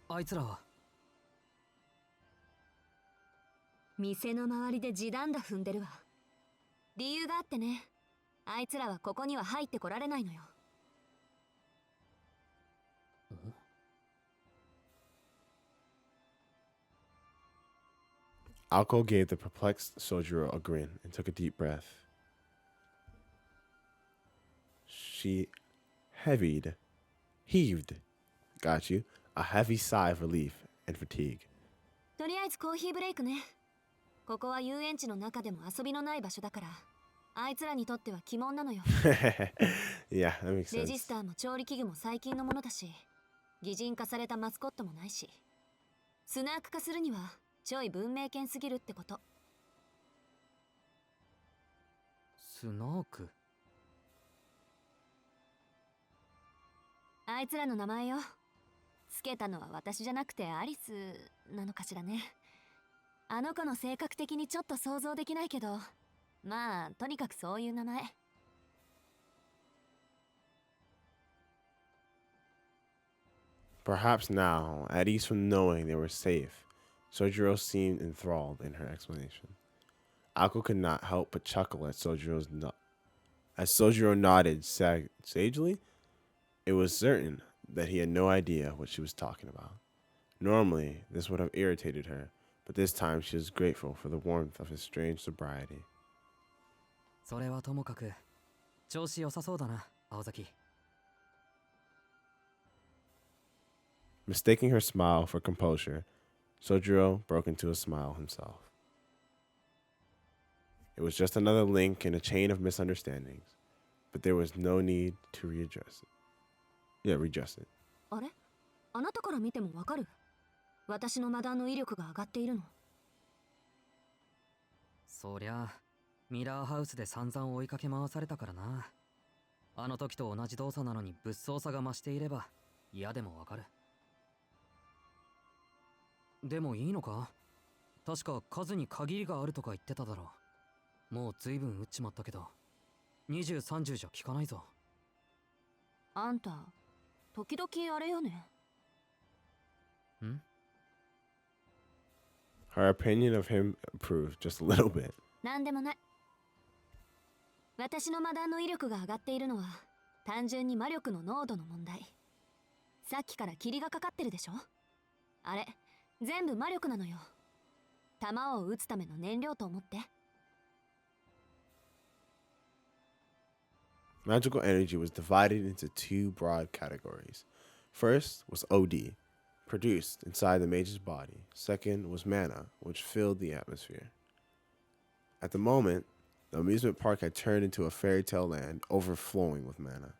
あいつらは店の周りで地団打踏んでるわ。理由があってね。あいつらはここには入ってこられないのよ。Alco gave the perplexed Sojiro a grin and took a deep breath. She heaved, got you, a heavy sigh of relief and fatigue. とりあえずコーヒーブレイクね。ここは遊園地の中でも遊びのない場所だから、あいつらにとっては鬼門なのよ。Yeah, that makes レジ sense. スターも調理器具も最近のものだし、擬人化されたマスコットもないし、スナーク化するにはちょい文明犬すぎるってこと。スナークあいつらの名前よ。つけたのは私じゃなくてアリスなのかしらね。あの子の性格的にちょっと想像できないけど、まあとにかくそういう名前。Perhaps now, at ease from knowing they were safe, Sojiro seemed enthralled in her explanation. Alco could not help but chuckle at as Sojiro nodded sagely. It was certain that he had no idea what she was talking about. Normally, this would have irritated her, but this time she was grateful for the warmth of his strange sobriety. それはともかく調子良さそうだな、青崎。Mistaking her smile for composure, Sojiro broke into a smile himself. It was just another link in a chain of misunderstandings, but there was no need to readjust it. あれ？あなたから見てもわかる？私の魔弾の威力が上がっているの。そりゃミラーハウスで散々追いかけ回されたからな。あの時と同じ動作なのに物騒さが増していれば嫌でもわかる。でもいいのか？確か数に限りがあるとか言ってただろう。もう随分撃っちまったけど20、30じゃ効かないぞ。あんた時々あれよね。ん？ Her opinion of him improved just a little bit. なんでもない。私の魔弾の威力が上がっているのは単純に魔力の濃度の問題。さっきから霧がかかってるでしょ。あれ全部魔力なのよ。弾を撃つための燃料と思って。 Magical energy was divided into two broad categories. First was OD, produced inside the mage's body. Second was mana, which filled the atmosphere. At the moment, the amusement park had turned into a fairy tale land overflowing with mana.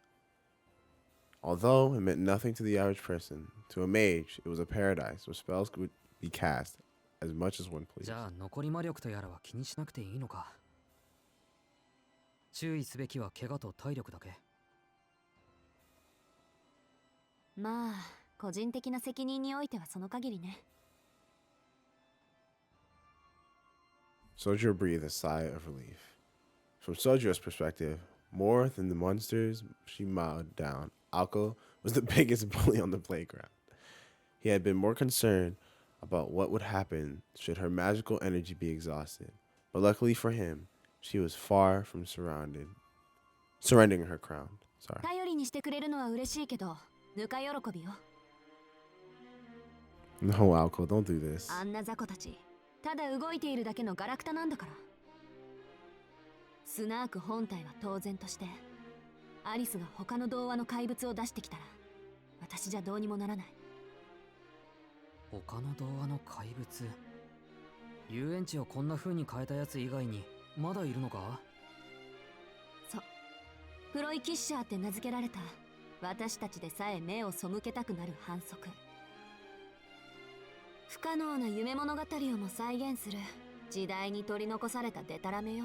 Although it meant nothing to the average person, to a mage, it was a paradise where spells could be cast as much as one pleased. じゃあ残り魔力とやらは気にしなくていいのか。注意すべきは怪我と体力だけ。まあ個人的な責任においてはその限りね。 Sojiro breathed a sigh of relief. From Sojiro's perspective, more than the monsters she mowed down, Alko was the biggest bully on the playground. He had been more concerned about what would happen should her magical energy be exhausted, but luckily for him, she was far from surrendering her crown. Sorry. 頼りにしてくれるのは嬉しいけど、ぬか喜びよ。 No, Alko, don't do this. あんな雑魚たち、ただ動いているだけのガラクタなんだから。スナーク本体は当然として、アリスが他の童話の怪物を出してきたら、私じゃどうにもならない。他の童話の怪物。遊園地をこんな風に変えたやつ以外にまだいるのか。そう、プロイキッシャーって名付けられた私たちでさえ目を背けたくなる反則。不可能な夢物語をも再現する時代に取り残されたデタラメよ。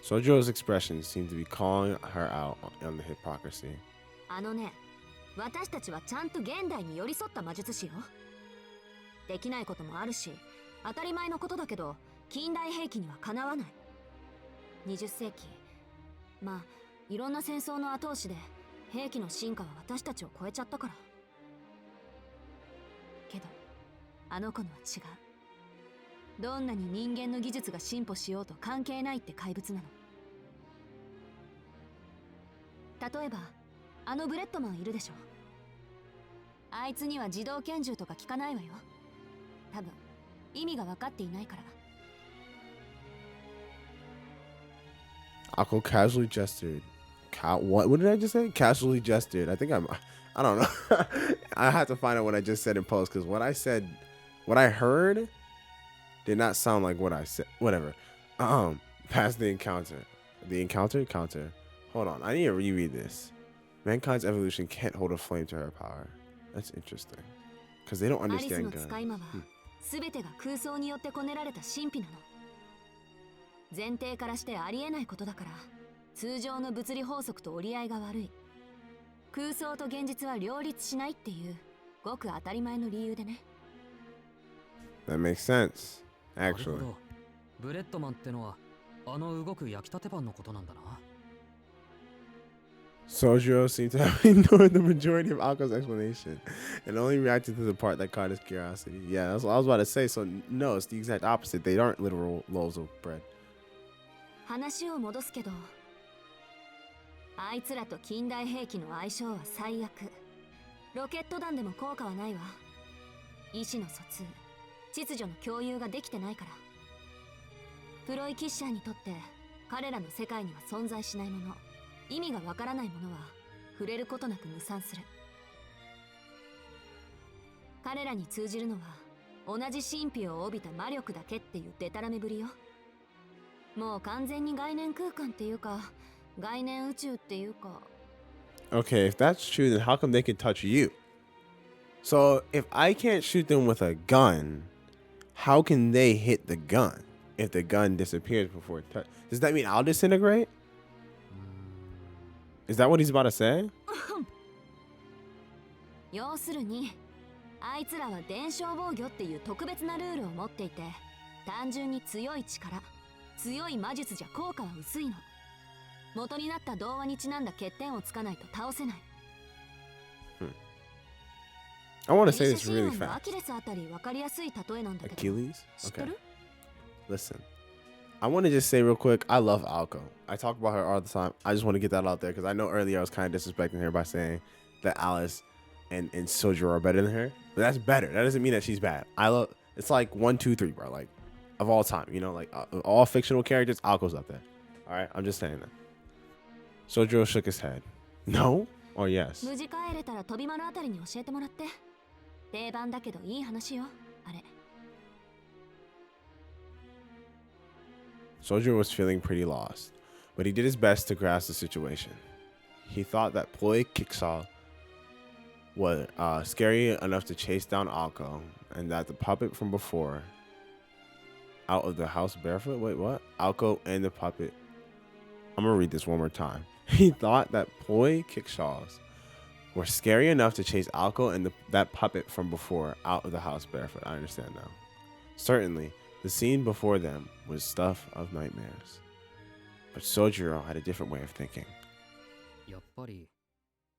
Sojiro's expression seemed to be calling her out on the hypocrisy. あのね、私たちはちゃんと現代に寄り添った魔術師よ。できないこともあるし、当たり前のことだけど、近代兵器にはかなわない。20世紀、まあいろんな戦争の後押しで兵器の進化は私たちを超えちゃったから。けどあの子のは違う。どんなに人間の技術が進歩しようと関係ないって怪物なの。例えばあのブレッドマンいるでしょ。あいつには自動拳銃とか効かないわよ。多分意味が分かっていないから。 Akko casually gestured. What did I just say? Casually gestured. I don't know. I have to find out what I just said in post, because what I heard did not sound like what I said. Whatever. Past the encounter. Counter. Hold on. I need to reread this. Mankind's evolution can't hold a flame to her power. That's interesting. Because they don't アリス understand の使い魔は全てが空想によってこねられた神秘なの。前提からしてありえないことだから、通常の物理法則と折り合いが悪い。空想と現実は両立しないっていうごく当たり前の理由でね。 That makes sense. なる Actually. ほど。ブレッドマンってのはあの動く焼きたてパンのことなんだな。Sojiro seemed to have ignored the majority of Akko's explanation and only reacted to the part that caught his curiosity. Yeah, that's what I was about to say. So, no, it's the exact opposite. They aren't literal loaves of bread. 話を戻すけど、あいつらと近代兵器の相性は最悪。ロケット弾でも効果はないわ。意思の疎通、秩序の共有ができてないから。プロイキッシャーにとって彼らの世界には存在しないもの、意味がわからないものは触れることなく無賛する。彼らに通じるのは同じ神秘を帯びた魔力だけっていうデタラメぶりよ。もう完全に概念空間っていうか概念宇宙っていうか。 Okay, if that's true, then how come they can touch you? So, if I can't shoot them with a gun, how can they hit the gun if the gun disappears before it touch? Does that mean I'll disintegrate? Is that what he's about to say? 要するにあいつらは伝承防御っていう特別なルールを持っていて、単純に強い力、強い魔術じゃ効果は薄いの。元になった童話にちなんだ欠点をつかないと倒せない。 I want to say ギリ this シャ really 神話のア fast. キレスあたり分かりやすい例えなんだけど。 Achilles? 知ってる？ Listen, I want to just say real quick, I love Alko. I talk about her all the time. I just want to get that out there because I know earlier I was kind of disrespecting her by saying that Alice and Sojiro are better than her. But that's better. That doesn't mean that she's bad. I love. It's like 1, 2, 3, bro. Like of all time, you know, like all fictional characters, Alko's up there. All right, I'm just saying that. Sojiro shook his head. No or yes. 無事帰れたら飛び丸あたりに教えてもらって。定番だけどいい話よ、あれ。Sojiro was feeling pretty lost, but he did his best to grasp the situation. He thought that Ploy Kicksaw was scary enough to chase down Alko, and that the puppet from before, out of the house barefoot? Wait, what? Alko and the puppet. I'm gonna read this one more time. He thought that Ploy Kickshaws were scary enough to chase Alko and that puppet from before out of the house barefoot. I understand now. Certainly, the scene before them was stuff of nightmares. But Sojiro had a different way of thinking. やっぱり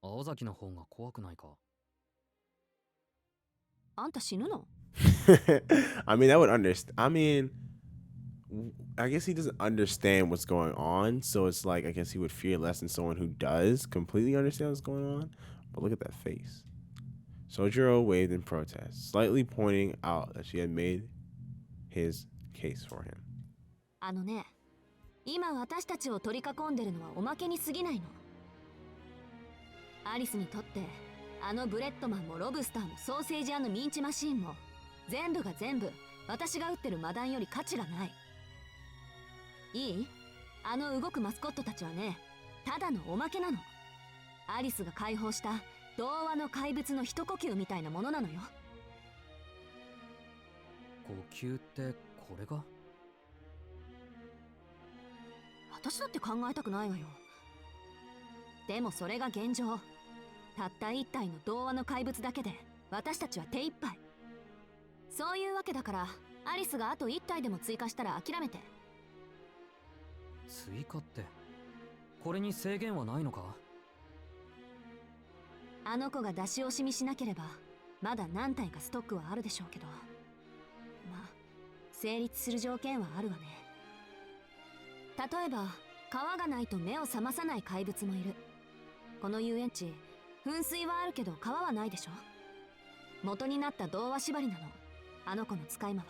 青崎の方が怖くないか。あんた死ぬの？ I mean, I would understand. I mean, I guess he doesn't understand what's going on. So it's like, I guess he would fear less than someone who does completely understand what's going on. But look at that face. Sojiro waved in protest, slightly pointing out that she had made his case for him. あのね、今私たちを取り囲んでるのはおまけに過ぎないの。アリスにとってあのブレッドマンもロブスターもソーセージ屋のミンチマシーンも全部が全部私が撃ってるマダンより価値がない。いい？あの動くマスコットたちはね、ただのおまけなの。アリスが解放した童話の怪物の一呼吸みたいなものなのよ。呼吸ってこれが？私だって考えたくないわよ。でもそれが現状。たった一体の童話の怪物だけで私たちは手一杯。そういうわけだからアリスがあと一体でも追加したら諦めて。追加ってこれに制限はないのか？あの子が出し惜しみしなければまだ何体かストックはあるでしょうけど、まあ成立する条件はあるわね。例えば川がないと目を覚まさない怪物もいる。この遊園地噴水はあるけど川はないでしょ。元になった童話縛りなの、あの子の使い魔は。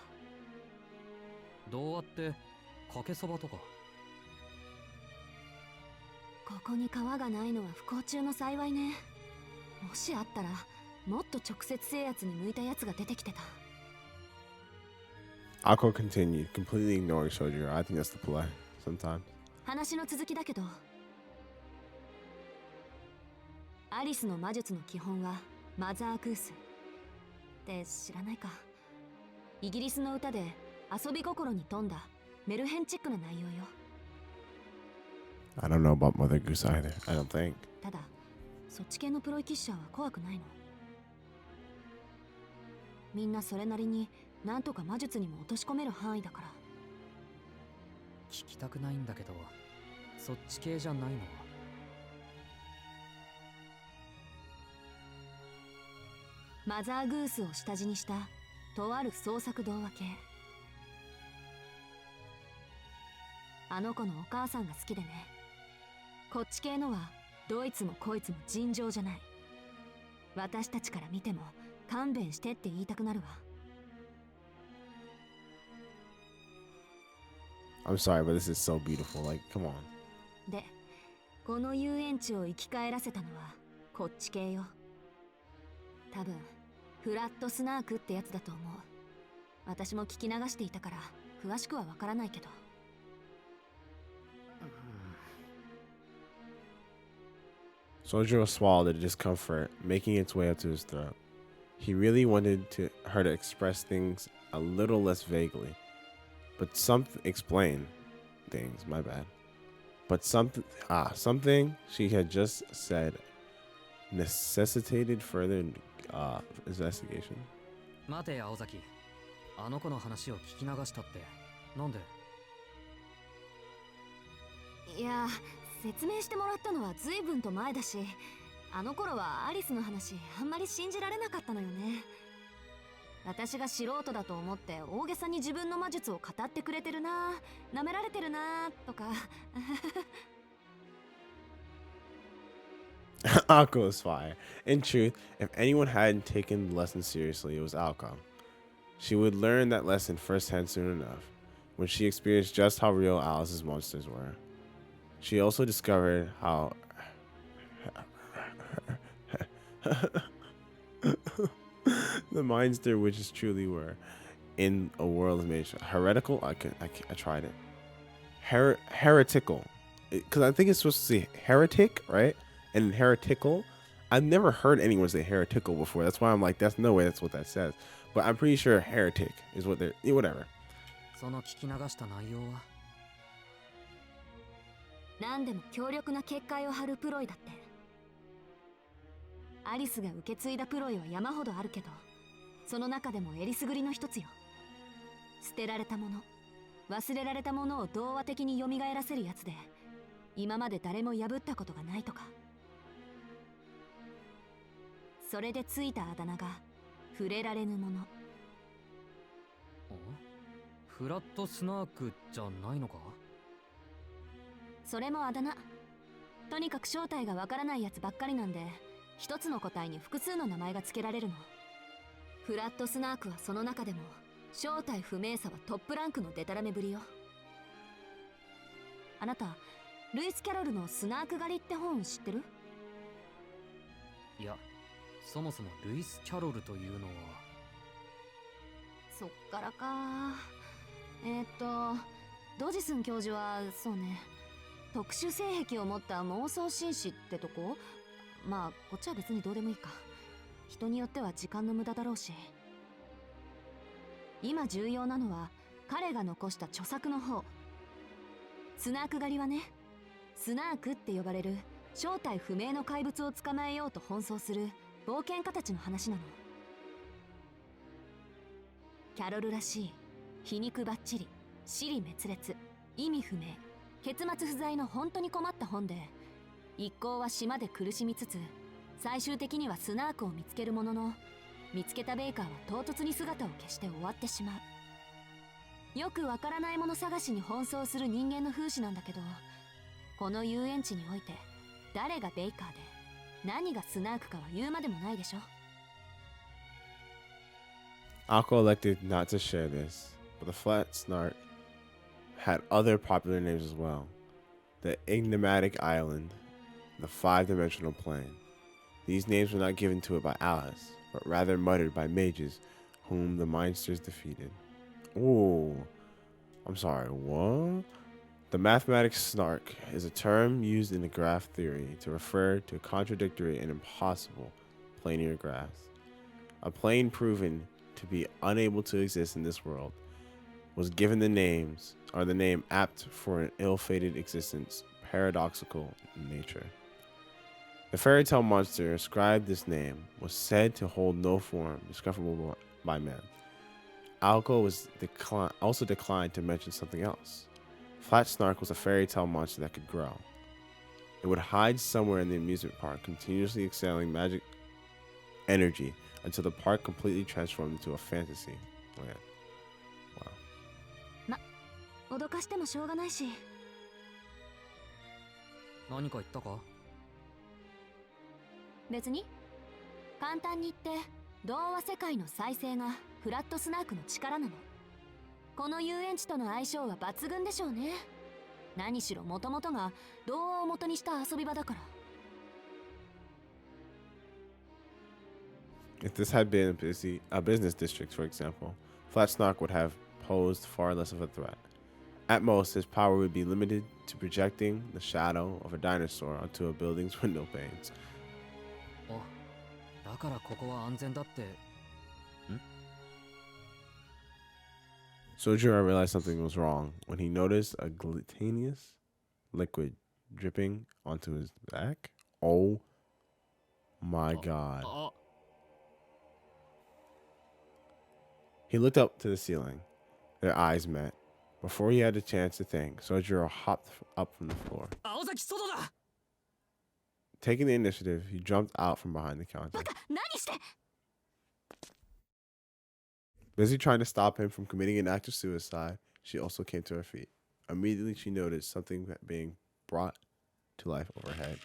童話ってかけそばとか？ここに川がないのは不幸中の幸いね。もしあったらもっと直接制圧に向いたやつが出てきてた。Akko continued, completely ignoring Sojiro. I think that's the play sometimes. 話の続きだけど、アリスの魔術の基本はマザーグースって知らないか？イギリスの歌で遊び心に富んだメルヘンチックな内容よ。I don't know about Mother Goose either. I don't think. ただそっち系のプロイキッシャーは怖くないの。みんなそれなりになんとか魔術にも落とし込める範囲だから。聞きたくないんだけど、そっち系じゃないのは？マザーグースを下地にしたとある創作童話系。あの子のお母さんが好きでね。こっち系のはどいつもこいつも尋常じゃない。私たちから見ても勘弁してって言いたくなるわ。I'm sorry, but this is so beautiful. Like, come on. で、この遊園地を生き返らせたのはこっち系よ。多分フラットスナークってやつだと思う。私も聞き流していたから詳しくはわからないけど。Sojiro swallowed in discomfort, making its way up to his throat. He really wanted her to express things a little less vaguely. But explain things, my bad. But something she had just said necessitated further investigation. 待て青崎、あの子の話を聞き流したってなんで？いや、説明してもらったのは随分と前だし、あの頃はアリスの話あんまり信じられなかったのよね。私が素人だと思って大げさに自分の魔術を語ってくれてるな、舐められてるなとか。Alco is fire. In truth, if anyone hadn't taken the lesson seriously, it was Alco. She would learn that lesson firsthand soon enough, when she experienced just how real Alice's monsters were. She also discovered how the monster witches truly were in a world of nature. Heretical? I tried it. Heretical. Because I think it's supposed to say heretic, right? And heretical. I've never heard anyone say heretical before. That's why I'm like, that's no way that's what that says. But I'm pretty sure heretic is what they're... whatever. その聞き流した内容は何でも強力な結界を張るプロイだって。アリスが受け継いだプロイは山ほどあるけど、その中でもえりすぐりの一つよ。捨てられたもの、忘れられたものを童話的に蘇らせるやつで、今まで誰も破ったことがないとか。それでついたあだ名が触れられぬもの。フラットスナークじゃないのか？それもあだ名。とにかく正体がわからないやつばっかりなんで、一つの個体に複数の名前が付けられるの。フラットスナークはその中でも正体不明さはトップランクのデタラメぶりよ。あなたルイス・キャロルのスナーク狩りって本知ってる？いや、そもそもルイス・キャロルというのは。そっからか。ドジスン教授はそうね、特殊性癖を持った妄想紳士ってとこ。まあこっちは別にどうでもいいか。人によっては時間の無駄だろうし。今重要なのは彼が残した著作の方。スナーク狩りはね、スナークって呼ばれる正体不明の怪物を捕まえようと奔走する冒険家たちの話なの。キャロルらしい皮肉ばっちり、支離滅裂、意味不明、結末不在の本当に困った本で、一行は島で苦しみつつ最終的にはスナークを見つけるものの、見つけたベイカーは唐突に姿を消して終わってしまう。よくわからないもの探しに奔走する人間の風刺なんだけど、この遊園地において誰がベイカーで何がスナークかは言うまでもないでしょ。Alco elected not to share this, but the Flat Snark had other popular names as well. The Enigmatic Island, the Five-Dimensional Plane. These names were not given to it by Alice, but rather muttered by mages whom the monsters defeated. Ooh, I'm sorry, what? The mathematics snark is a term used in the graph theory to refer to a contradictory and impossible planar graphs. A plane proven to be unable to exist in this world was given the name apt for an ill-fated existence, paradoxical in nature. The fairy tale monster ascribed this name was said to hold no form discoverable by man. Alco also declined to mention something else. Flat Snark was a fairy tale monster that could grow. It would hide somewhere in the amusement park, continuously exhaling magic energy until the park completely transformed into a fantasy land. Wow. 脅かしてもしょうがないし。何か言ったか？別に。簡単に言って童話世界の再生がフラットスナークの力なの。この遊園地との相性は抜群でしょうね。何しろもともとが童話を元にした遊び場だから。If this had been a business district, for example, Flat Snark would have posed far less of a threat. At most, his power would be limited to projecting the shadow of a dinosaur onto a building's window panes. だからここは安全だって。ん？ Sojiro realized something was wrong when he noticed a glutinous liquid dripping onto his back. Oh my god. He looked up to the ceiling. Their eyes met. Before he had a chance to think, Sojiro hopped up from the floor. Taking the initiative, he jumped out from behind the counter. Busy trying to stop him from committing an act of suicide, she also came to her feet. Immediately, she noticed something being brought to life overhead.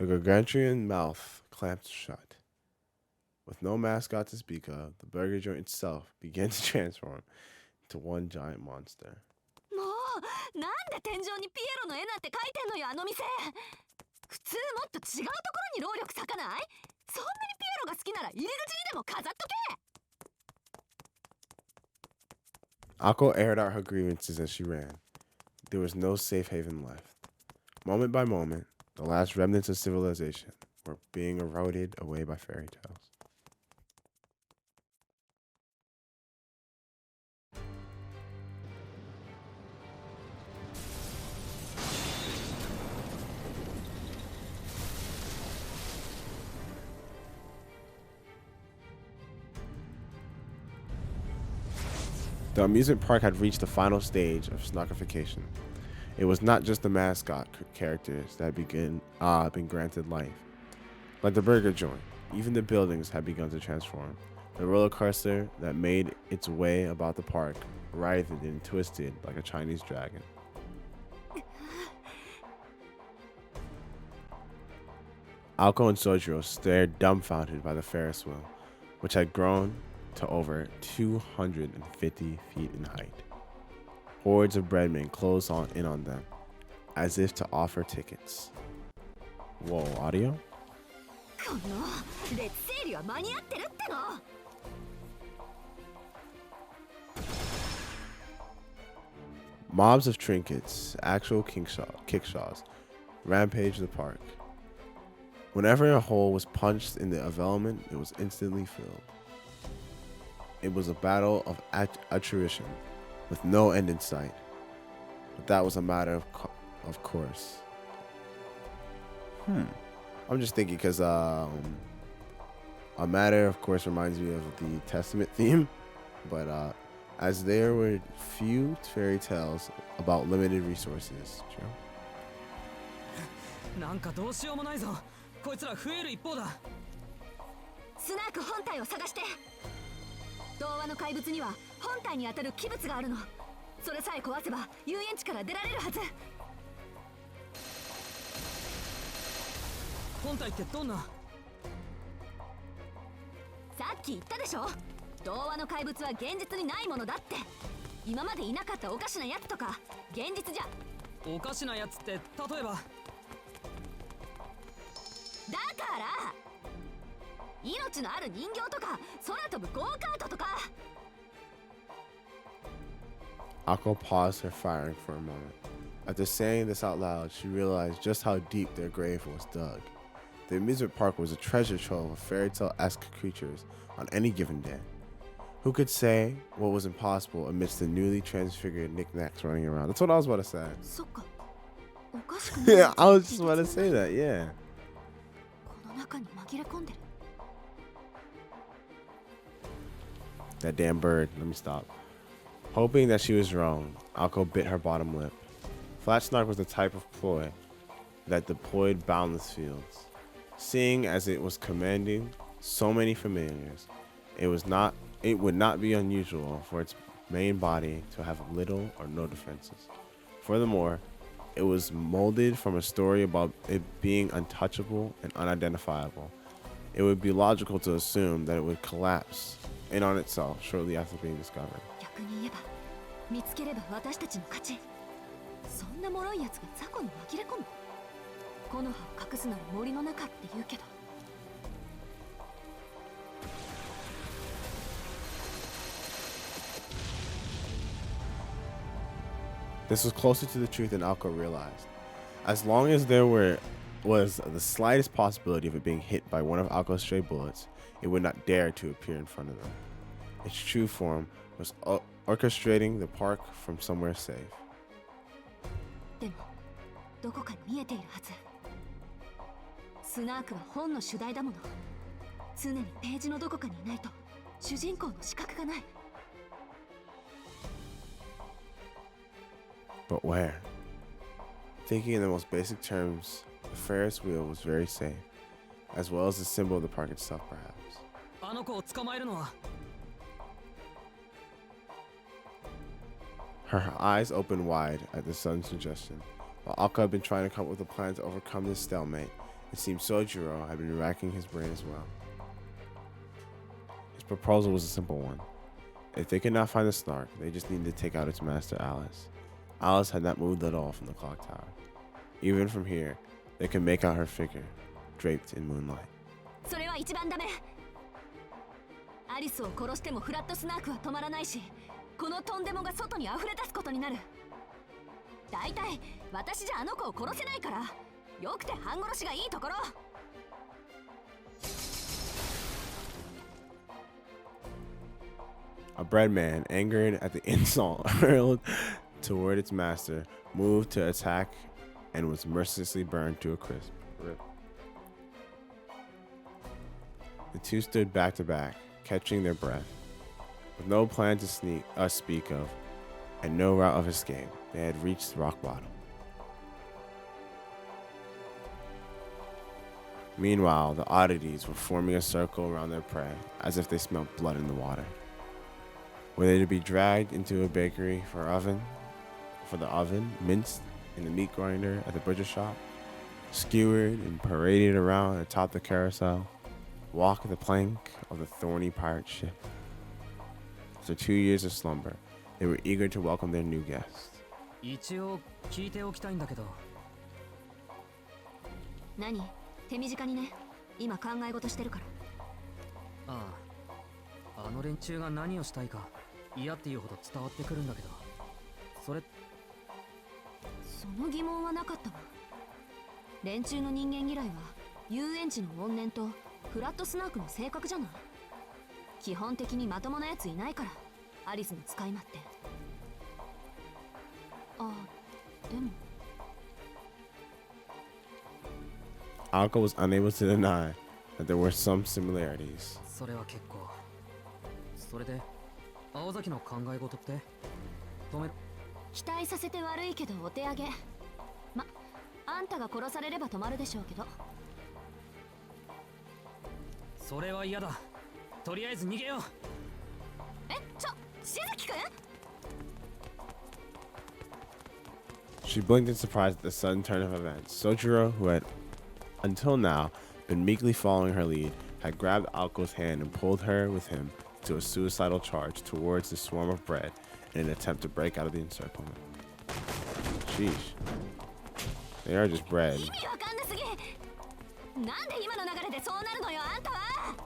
The gargantuan mouth clamped shut. With no mascot to speak of, the burger joint itself began to transform into one giant monster. もうなんで天井にピエロの絵なんて描いてんのよあの店。普通もっと違うところに労力割かない？そんなにピエロが好きなら入り口にでも飾っとけ。 Akko aired out her grievances as she ran. There was no safe haven left. Moment by moment, the last remnants of civilization were being eroded away by fairy tales. The amusement park had reached the final stage of snarkification. It was not just the mascot characters that had been granted life. Like the burger joint, even the buildings had begun to transform. The roller coaster that made its way about the park writhed and twisted like a Chinese dragon. Alko and Sojiro stared dumbfounded by the Ferris wheel, which had grown to over 250 feet in height. Hordes of breadmen closed in on them, as if to offer tickets. Whoa, audio? この列整理は間に合ってるっての。Mobs of trinkets, actual kickshaws, rampaged the park. Whenever a hole was punched in the envelopment, it was instantly filled. It was a battle of attrition, with no end in sight. But that was a matter of course. I'm just thinking because a matter of course reminds me of the Testament theme, but as there were few fairy tales about limited resources. Joe? なんかどうしようもないぞ。こいつら増える一方だ。スナーク本体を探して。童話の怪物には本体に当たる器物があるの。それさえ壊せば遊園地から出られるはず。本体ってどんな？さっき言ったでしょ。童話の怪物は現実にないものだって。今までいなかったおかしなやつとか現実じゃ。おかしなやつって例えば？だから命のある人形とか空飛ぶゴーカートとか。 Akko paused her firing for a moment. After saying this out loud, she realized just how deep their grave was dug. The amusement park was a treasure trove of fairy tale-esque creatures on any given day. Who could say what was impossible amidst the newly transfigured knickknacks running around? That's what I was about to say. そっか。おかしくない。 Yeah, I was just about to say that, yeah. この中に紛れ込んでる。 That damn bird. Let me stop. Hoping that she was wrong, Alko bit her bottom lip. Flat Snark was the type of ploy that deployed boundless fields. Seeing as it was commanding so many familiars, it would not be unusual for its main body to have little or no defenses. Furthermore, it was molded from a story about it being untouchable and unidentifiable. It would be logical to assume that it would collapse in on itself shortly after being discovered. 逆に言えば見つければ私たちの勝ち。そんな脆いやつが雑魚に紛れ込む。木の葉を隠すなら森の中って言うけど。 This was closer to the truth than Alko realized. As long as there was the slightest possibility of it being hit by one of Alko's stray bullets, it would not dare to appear in front of them. Its true form was orchestrating the park from somewhere safe. でもどこかに見えているはず。スナークは本の主題だもの。常にページのどこかにいないと主人公の資格がない。 But where? Thinking in the most basic terms, the Ferris wheel was very safe, as well as the symbol of the park itself, perhaps. あの子を捕まえるのは Her eyes opened wide at the son's suggestion. While Alka had been trying to come up with a plan to overcome this stalemate, it seemed Sojiro had been racking his brain as well. His proposal was a simple one. If they could not find the Snark, they just needed to take out its master, Alice. Alice had not moved at all from the clock tower. Even from here, they could make out her figure, draped in moonlight. それは一番ダメ。アリスを殺してもフラットスナークは止まらないし、このトンデモが外に溢れ出すことになる。だいたい私じゃあの子を殺せないから、よくて半殺しがいいところ。A breadman, angered at the insult hurled toward its master, moved to attack and was mercilessly burned to a crisp. Rip. The two stood back to back, catching their breath. With no plan to speak of, and no route of escape, they had reached rock bottom. Meanwhile, the oddities were forming a circle around their prey, as if they smelled blood in the water. Were they to be dragged into a bakery for the oven, minced in the meat grinder at the butcher shop, skewered and paraded around atop the carousel, walk the plank of the thorny pirate ship? After 2 years of slumber, they were eager to welcome their new guest. 一応聞いておきたいんだけど。何？手短にね。今考え事してるから。ああ、あの連中が何をしたいか嫌っていうほど伝わってくるんだけど、それその疑問はなかったわ。連中の人間嫌いは遊園地の怨念とフラットスナークの性格じゃない。基本的にまともなやついないから、アリスの使い魔って。あ、でも Alka was unable to deny that there were some similarities. それは結構。それで青崎の考え事って止め期待させて悪いけどお手上げ。ま、あんたが殺されれば止まるでしょうけど。それは嫌だ。とりあえず逃げよう。え、しずきくん？ She blinked in surprise at the sudden turn of events. Sojiro, who had until now been meekly following her lead, had grabbed Alko's hand and pulled her with him to a suicidal charge towards the swarm of bread in an attempt to break out of the encirclement. Sheesh. They are just bread.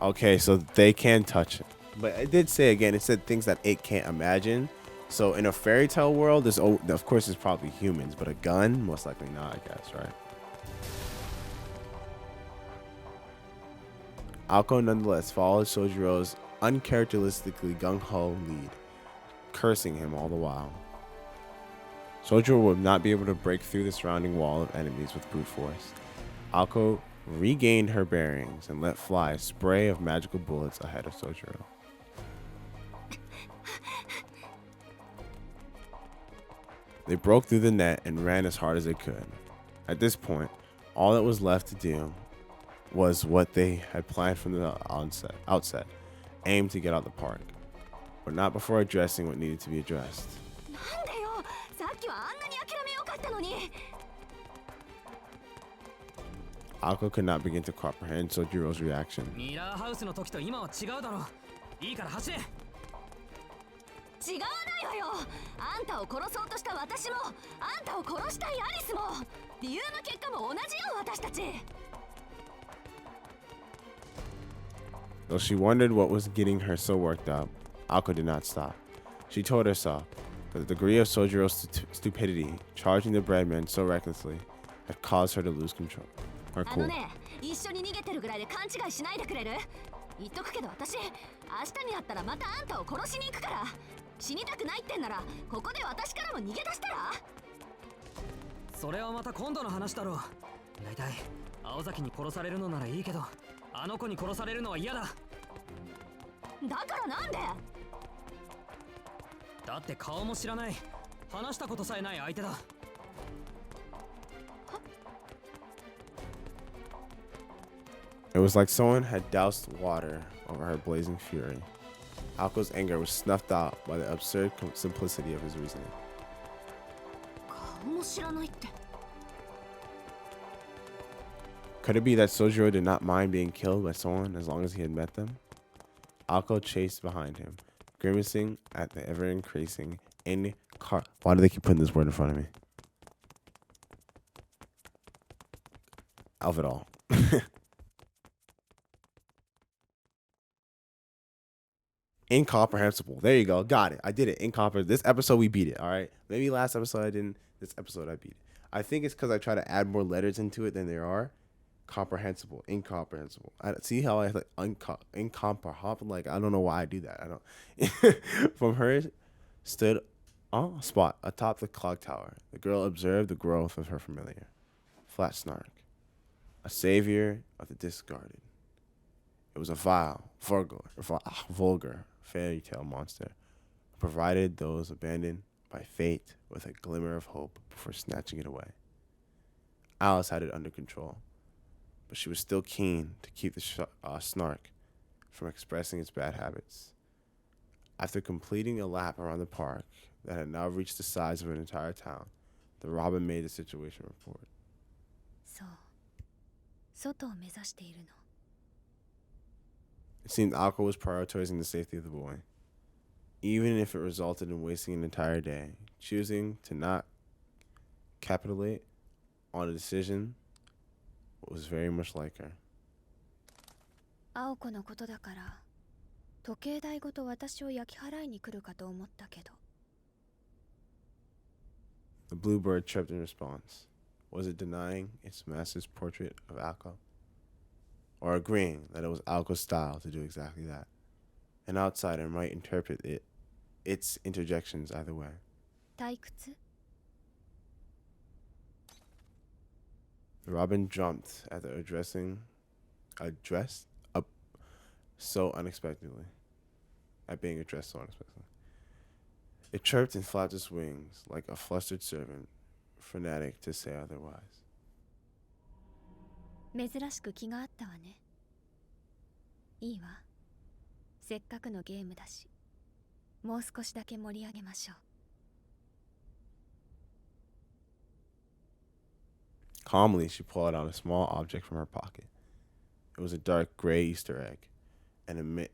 Okay, so they can touch it. But it did say again, it said things that it can't imagine. So in a fairy tale world, there's of course there's probably humans, but a gun, most likely not, I guess, right? Alko nonetheless followed Sojiro's uncharacteristically gung-ho lead, cursing him all the while. Sojiro would not be able to break through the surrounding wall of enemies with brute force. Alko regained her bearings and let fly a spray of magical bullets ahead of Sojiro. They broke through the net and ran as hard as they could. At this point, all that was left to do was what they had planned from the outset, aim to get out the park, but not before addressing what needed to be addressed. Alko could not begin to comprehend Sojiro's reaction. ミラーハウスの時と今は違うだろ。いいから走れ。違わないわよ。あんたを殺そうとした私も、あんたを殺したいアリスも、理由の結果も同じよ、私たち。Though she wondered what was getting her so worked up, Alko did not stop. She told herself that the degree of Sojiro's stupidity, charging the breadman so recklessly, had caused her to lose control. Her cool. 一緒に逃げてるぐらいで勘違いしないでくれる？言っとくけど私、明日に会ったらまたあんたを殺しに行くから。死にたくないってんなら、ここで私からも逃げ出したら？それはまた今度の話だろう。だいたい青崎に殺されるのならいいけど、あの子に殺されるのは嫌だ。だからなんで？だって顔も知らない、話したことさえない相手だ。It was like someone had doused water over her blazing fury. Alco's anger was snuffed out by the absurd simplicity of his reasoning. 顔も知らないって。Could it be that Sojiro did not mind being killed by someone as long as he had met them? Alco chased behind him, grimacing at the ever-increasing Why do they keep putting this word in front of me? Alvidal. Incomprehensible. There you go. Got it. I did it. Incomprehensible. This episode we beat it. All right. Maybe last episode I didn't. This episode I beat it. I think it's because I try to add more letters into it than there are. Comprehensible. Incomprehensible. See how I like incomprehensible? Like I don't know why I do that. I don't. From her stood on a spot atop the clock tower. The girl observed the growth of her familiar. Flat Snark. A savior of the discarded. It was a vile, vulgar fairy tale monster who provided those abandoned by fate with a glimmer of hope before snatching it away. Alice had it under control, but she was still keen to keep the snark from expressing its bad habits. After completing a lap around the park that had now reached the size of an entire town, the Robin made the situation report. そう。外を目指しているの。It seemed Alco was prioritizing the safety of the boy, even if it resulted in wasting an entire day, choosing to not capitulate on a decision was very much like her. 青子のことだから、時計台ごと私を焼き払いに来るかと思ったけど。The bluebird chirped in response. Was it denying its master's portrait of Alco? Or agreeing that it was Alco's style to do exactly that? An outsider might interpret its interjections either way. 退屈？ The robin jumped at the addressed up so unexpectedly. At being addressed so unexpectedly. It chirped and flapped its wings like a flustered servant, fanatic to say otherwise. 珍しく気があったわね。いいわ。せっかくのゲームだし、もう少しだけ盛り上げましょう。Calmly, she pulled out a small object from her pocket. It was a dark gray Easter egg, and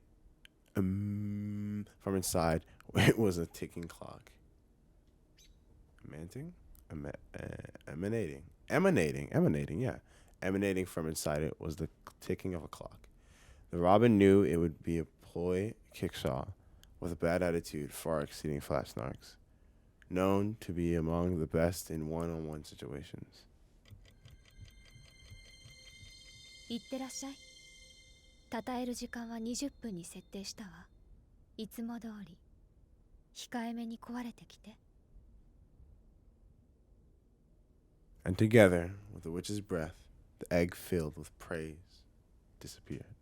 from inside, it was a ticking clock. Emanating, yeah. Emanating from inside it was the ticking of a clock. The robin knew it would be a ploy kickshaw with a bad attitude far exceeding Flat Snark's, known to be among the best in one-on-one situations. いってらっしゃい。称える時間は20分に設定したわ。いつも通り控えめに壊れてきて。And together, with the witch's breath, the egg filled with praise disappeared.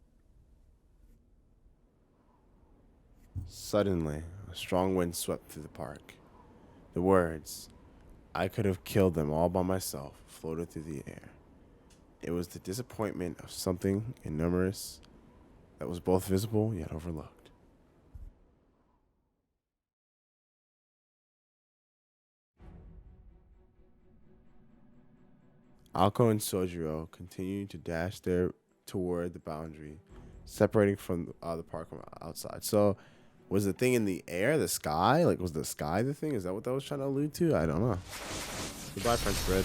Suddenly, a strong wind swept through the park. The words, "I could have killed them all by myself," floated through the air. It was the disappointment of something enormous that was both visible yet overlooked. Alco and Sojiro continued to dash toward the boundary, separating from the park from outside. So, was the thing in the air, the sky? Like, was the sky the thing? Is that what that was trying to allude to? I don't know. Goodbye, French bread.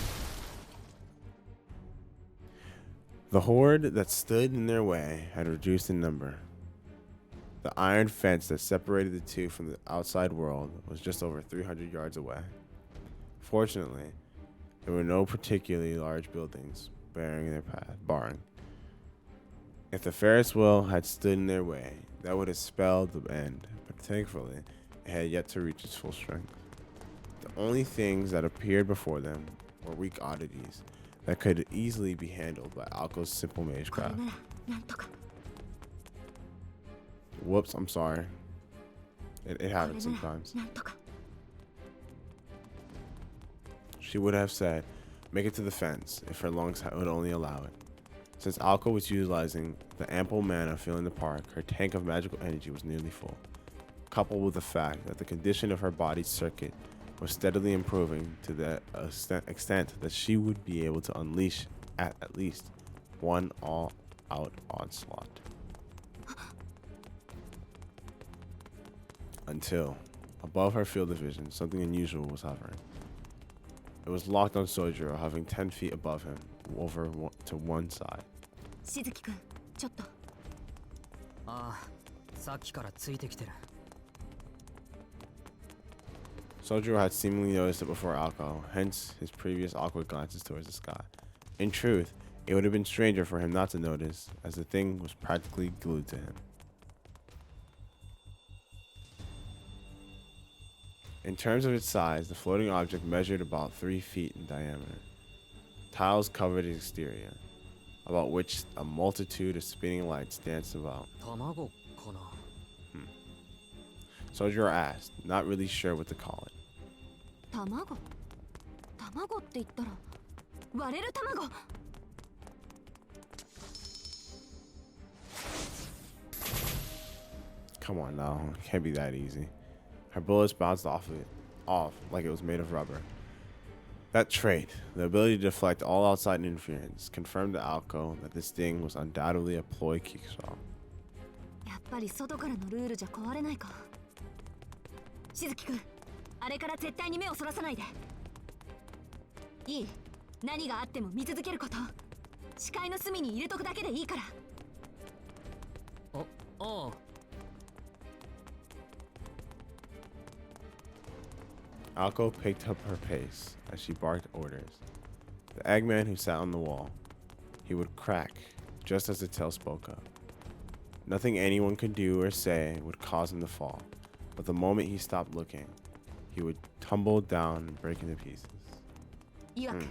The horde that stood in their way had reduced in number. The iron fence that separated the two from the outside world was just over 300 yards away. Fortunately, there were no particularly large buildings barring their path, barring. If the Ferris wheel had stood in their way, that would have spelled the end, but thankfully, it had yet to reach its full strength. The only things that appeared before them were weak oddities that could easily be handled by Alco's simple magecraft. Whoops, I'm sorry. It happens sometimes. She would have said, make it to the fence, if her lungs would only allow it. Since Alco was utilizing the ample mana filling the park, her tank of magical energy was nearly full. Coupled with the fact that the condition of her body's circuit was steadily improving to the extent that she would be able to unleash at least one all-out onslaught. Until, above her field of vision, something unusual was hovering. It was locked on Sojiro, hovering 10 feet above him, over to one side. しずきくん、ちょっと。ああ、さっきからついてきてる。Sojiro had seemingly noticed it before Alco, hence his previous awkward glances towards the sky. In truth, it would have been stranger for him not to notice, as the thing was practically glued to him. In terms of its size, the floating object measured about 3 feet in diameter. Tiles covered its exterior, about which a multitude of spinning lights danced about. 卵かな。Sojiro asked, not really sure what to call it. 卵？卵って言ったら割れる卵。Come on now, it can't be that easy. Her bullets bounced off like it was made of rubber. That trait, the ability to deflect all outside interference, confirmed to Alco that this thing was undoubtedly a ploy kicksaw. やっぱり外からのルールじゃ壊れないか。しずきくん、あれから絶対に目をそらさないで。いい、何があっても見続けること。視界の隅に入れとくだけでいいから。ああ。Alco picked up her pace as she barked orders. The Eggman who sat on the wall, he would crack just as the tail spoke up. Nothing anyone could do or say would cause him to fall, but the moment he stopped looking, he would tumble down and break into pieces. いわく、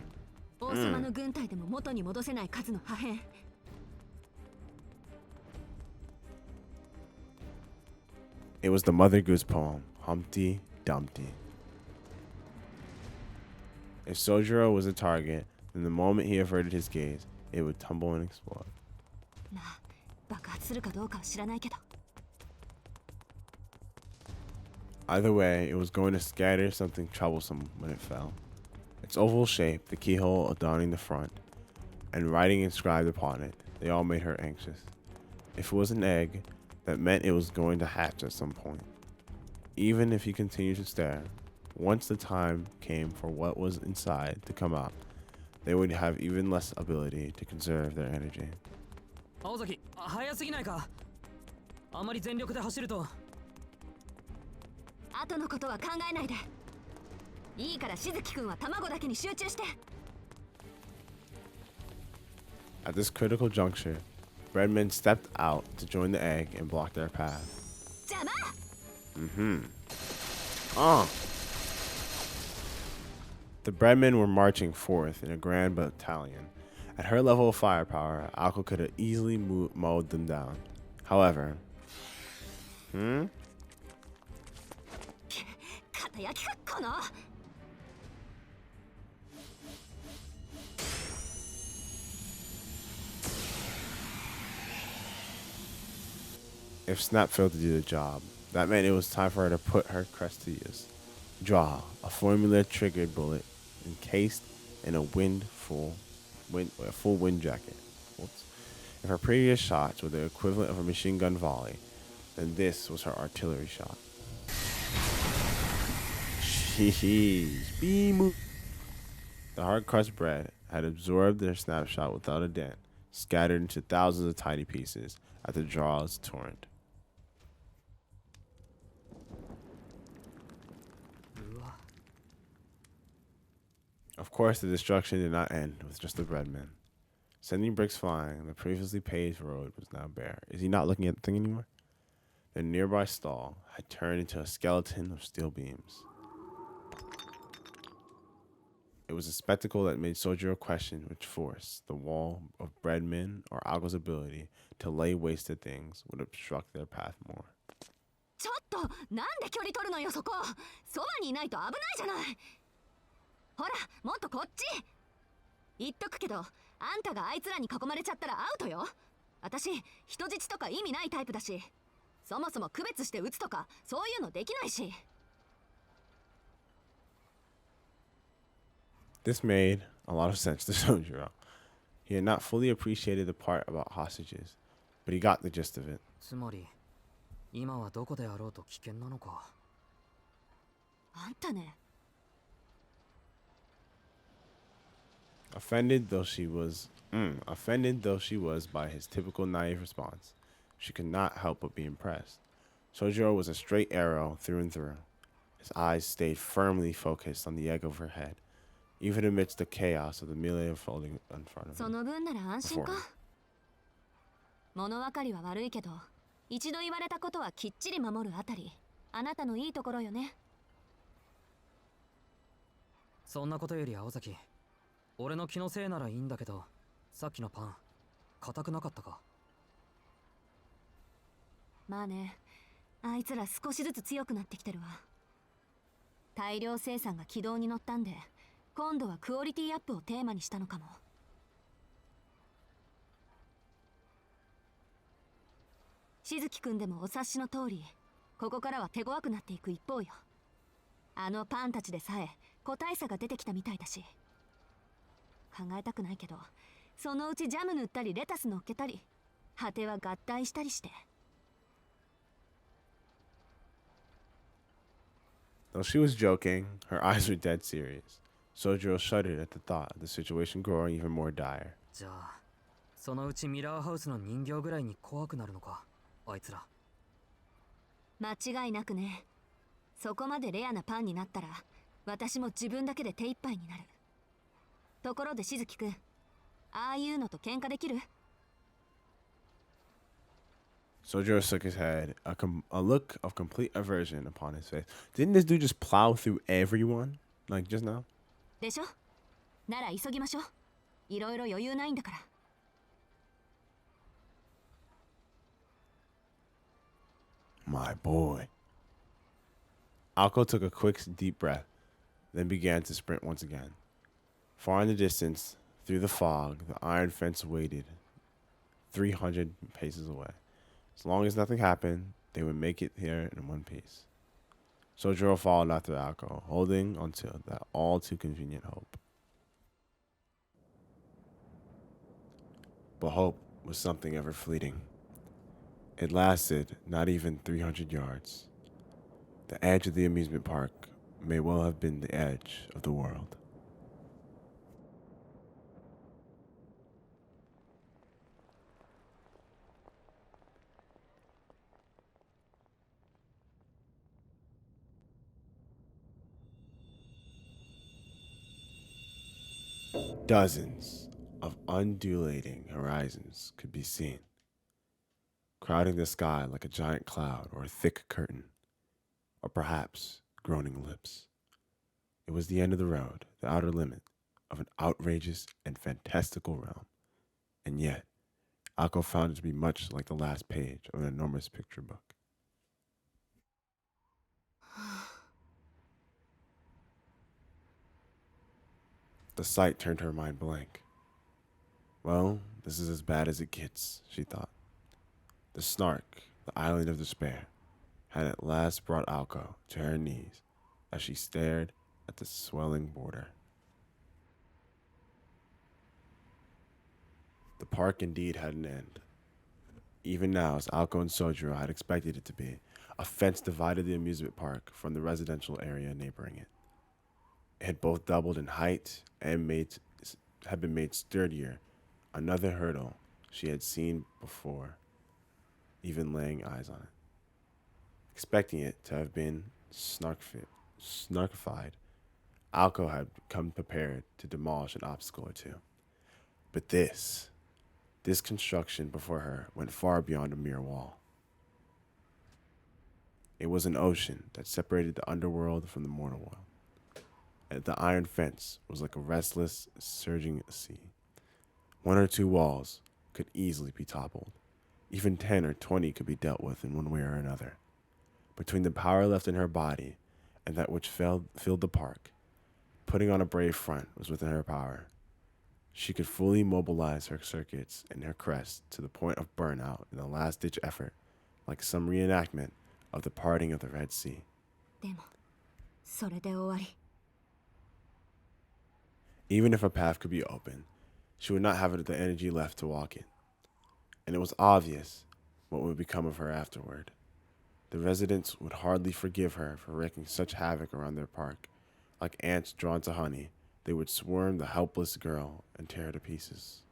王様の軍隊でも元に戻せない数の破片。It was the Mother Goose poem, Humpty Dumpty. If Sojiro was a target, then the moment he averted his gaze, it would tumble and explode. まあ、爆発するかどうかは知らないけど。Either way, it was going to scatter something troublesome when it fell. Its oval shape, the keyhole adorning the front, and writing inscribed upon it, they all made her anxious. If it was an egg, that meant it was going to hatch at some point. Even if he continued to stare, once the time came for what was inside to come out, they would have even less ability to conserve their energy. 青崎、早すぎないか。あまり全力で走ると。後のことは考えないで。いいからしずきくんは卵だけに集中して。At this critical juncture, Breadman stepped out to join the egg and block their path. 邪魔！ The Breadmen were marching forth in a grand battalion. At her level of firepower, Alco could have easily mowed them down. However, 肩焼きかこの。if Snap failed to do the job, that meant it was time for her to put her crest to use. Draw a formula-triggered bullet encased in a full wind jacket. Whoops. If her previous shots were the equivalent of a machine gun volley, then this was her artillery shot. Sheesh. Beam. The hard-crust bread had absorbed their snapshot without a dent, scattered into thousands of tiny pieces at the draw's torrent. Of course, the destruction did not end with just the breadmen. Sending bricks flying, the previously paved road was now bare. Is he not looking at the thing anymore? The nearby stall had turned into a skeleton of steel beams. It was a spectacle that made Sojiro question which force, the wall of Breadman or Algo's ability to lay waste to things, would obstruct their path more. ちょっとなんで距離取るのよそこ。そばにいないと危ないじゃない。ほらもっとこっち。言っとくけどあんたがあいつらに囲まれちゃったらアウトよ。私人質とか意味ないタイプだし、そもそも区別して撃つとかそういうのできないし。This made a lot of sense to Sojiro. He had not fully appreciated the part about hostages, but he got the gist of it. つまり今はどこであろうと危険なのか。あんたね。Offended though she was by his typical naive response, she could not help but be impressed. Sojiro was a straight arrow through and through. His eyes stayed firmly focused on the egg over her head, even amidst the chaos of the melee unfolding in front of そ him. の分なら安心か。 Before him. 物分かりは悪いけど、一度言われたことはきっちり守るあたり、あなたのいいところよね。そんなことより青崎、俺の気のせいならいいんだけど、さっきのパン硬くなかったか。まあね、あいつら少しずつ強くなってきてるわ。大量生産が軌道に乗ったんで、今度はクオリティアップをテーマにしたのかも。しずきくんでもお察しの通り、ここからは手強くなっていく一方よ。あのパンたちでさえ個体差が出てきたみたいだし。考えたくないけど、そのうちジャム塗ったりレタス乗っけたり、果ては合体したりして。Though she was joking, her eyes were dead serious. Sojiro shuddered at the thought of the situation growing even more dire. じゃあそのうちミラーハウスの人形ぐらいに怖くなるのか、あいつら。間違いなくね。そこまでレアなパンになったら、私も自分だけで手一杯になる。ところでしずきくん、ああいうのと喧嘩できる？ Sojiro shook his head, a look of complete aversion upon his face. Didn't this dude just plow through everyone? Like just now? でしょ？なら急ぎましょう。いろいろ余裕ないんだから。My boy. Alko took a quick, deep breath, then began to sprint once again. Far in the distance, through the fog, the iron fence waited, 300 paces away. As long as nothing happened, they would make it here in one piece. Sojiro followed after Alko, holding onto that all too convenient hope. But hope was something ever fleeting. It lasted not even 300 yards. The edge of the amusement park may well have been the edge of the world. Dozens of undulating horizons could be seen, crowding the sky like a giant cloud or a thick curtain, or perhaps groaning lips. It was the end of the road, the outer limit of an outrageous and fantastical realm, and yet Alko found it to be much like the last page of an enormous picture book. The sight turned her mind blank. Well, this is as bad as it gets, she thought. The Snark, the island of despair, had at last brought Alko to her knees as she stared at the swelling border. The park indeed had an end. Even now, as Alko and Sojiro had expected it to be, a fence divided the amusement park from the residential area neighboring it. It had both doubled in height and had been made sturdier, another hurdle she had seen before, even laying eyes on it. Expecting it to have been snarkified, Alko had come prepared to demolish an obstacle or two. But this construction before her went far beyond a mere wall. It was an ocean that separated the underworld from the mortal world. and the iron fence was like a restless, surging sea. One or two walls could easily be toppled. Even 10 or 20 could be dealt with in one way or another. Between the power left in her body and that which filled the park, putting on a brave front was within her power. She could fully mobilize her circuits and her crest to the point of burnout in a last-ditch effort, like some reenactment of the parting of the Red Sea. でもそれで終わり。 Even if a path could be open, she would not have the energy left to walk it. And it was obvious what would become of her afterward. The residents would hardly forgive her for wreaking such havoc around their park. Like ants drawn to honey, they would swarm the helpless girl and tear her to pieces.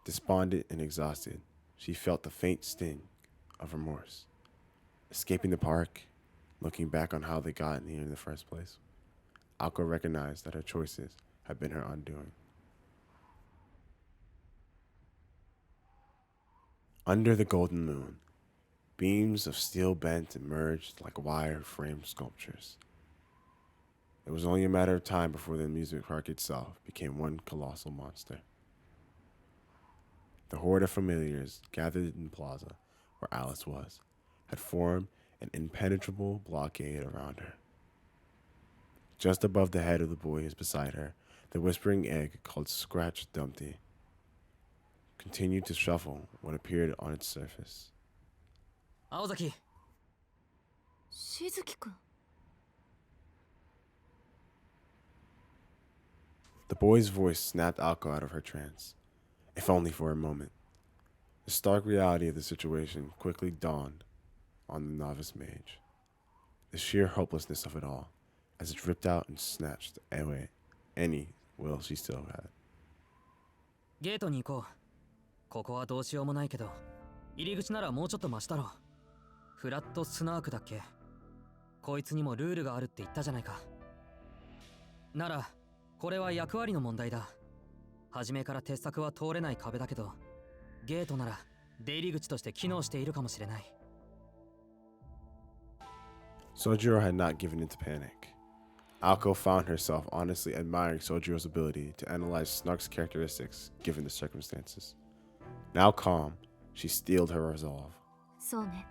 Despondent and exhausted, she felt the faint sting of remorse. Escaping the park, looking back on how they got here in the first place, Alko recognized that her choices had been her undoing. Under the golden moon, beams of steel bent and merged like wire-framed sculptures. It was only a matter of time before the amusement park itself became one colossal monster. The horde of familiars gathered in the plaza where Alice was had formed an impenetrable blockade around her. Just above the head of the boy beside her, the whispering egg called Scratch Dumpty continued to shuffle what appeared on its surface. 青崎 しずきくん。 The boy's voice snapped Alko out of her trance, if only for a moment. The stark reality of the situation quickly dawned on the novice mage. The sheer hopelessness of it all, as it ripped out and snatched away any will she still had. ゲートに行こう。ここはどうしようもないけど、入り口ならもうちょっとマシだろ。フラットスナークだっけ。こいつにもルールがあるって言ったじゃないか。なら、これは役割の問題だ。初めから鉄柵は通れない壁だけど、ゲートなら出入り口として機能しているかもしれない。Sojiro had not given in to panic. Alko found herself honestly admiring Sojiro's ability to analyze Snark's characteristics given the circumstances. Now calm, she steeled her resolve. そうね。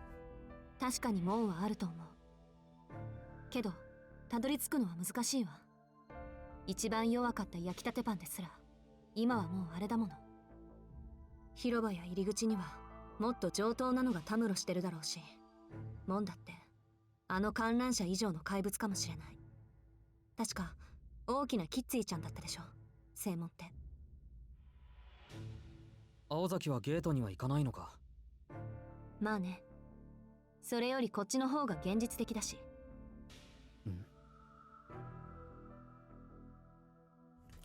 確かに門はあると思う。けど、たどり着くのは難しいわ。一番弱かった焼きたてパンですら、今はもうあれだもの。広場や入り口には、もっと上等なのがたむろしてるだろうし、門だって、あの観覧車以上の怪物かもしれない。確か、大きなキッツィちゃんだったでしょ、正門って。青崎はゲートには行かないのか。まあね。それよりこっちの方が現実的だし。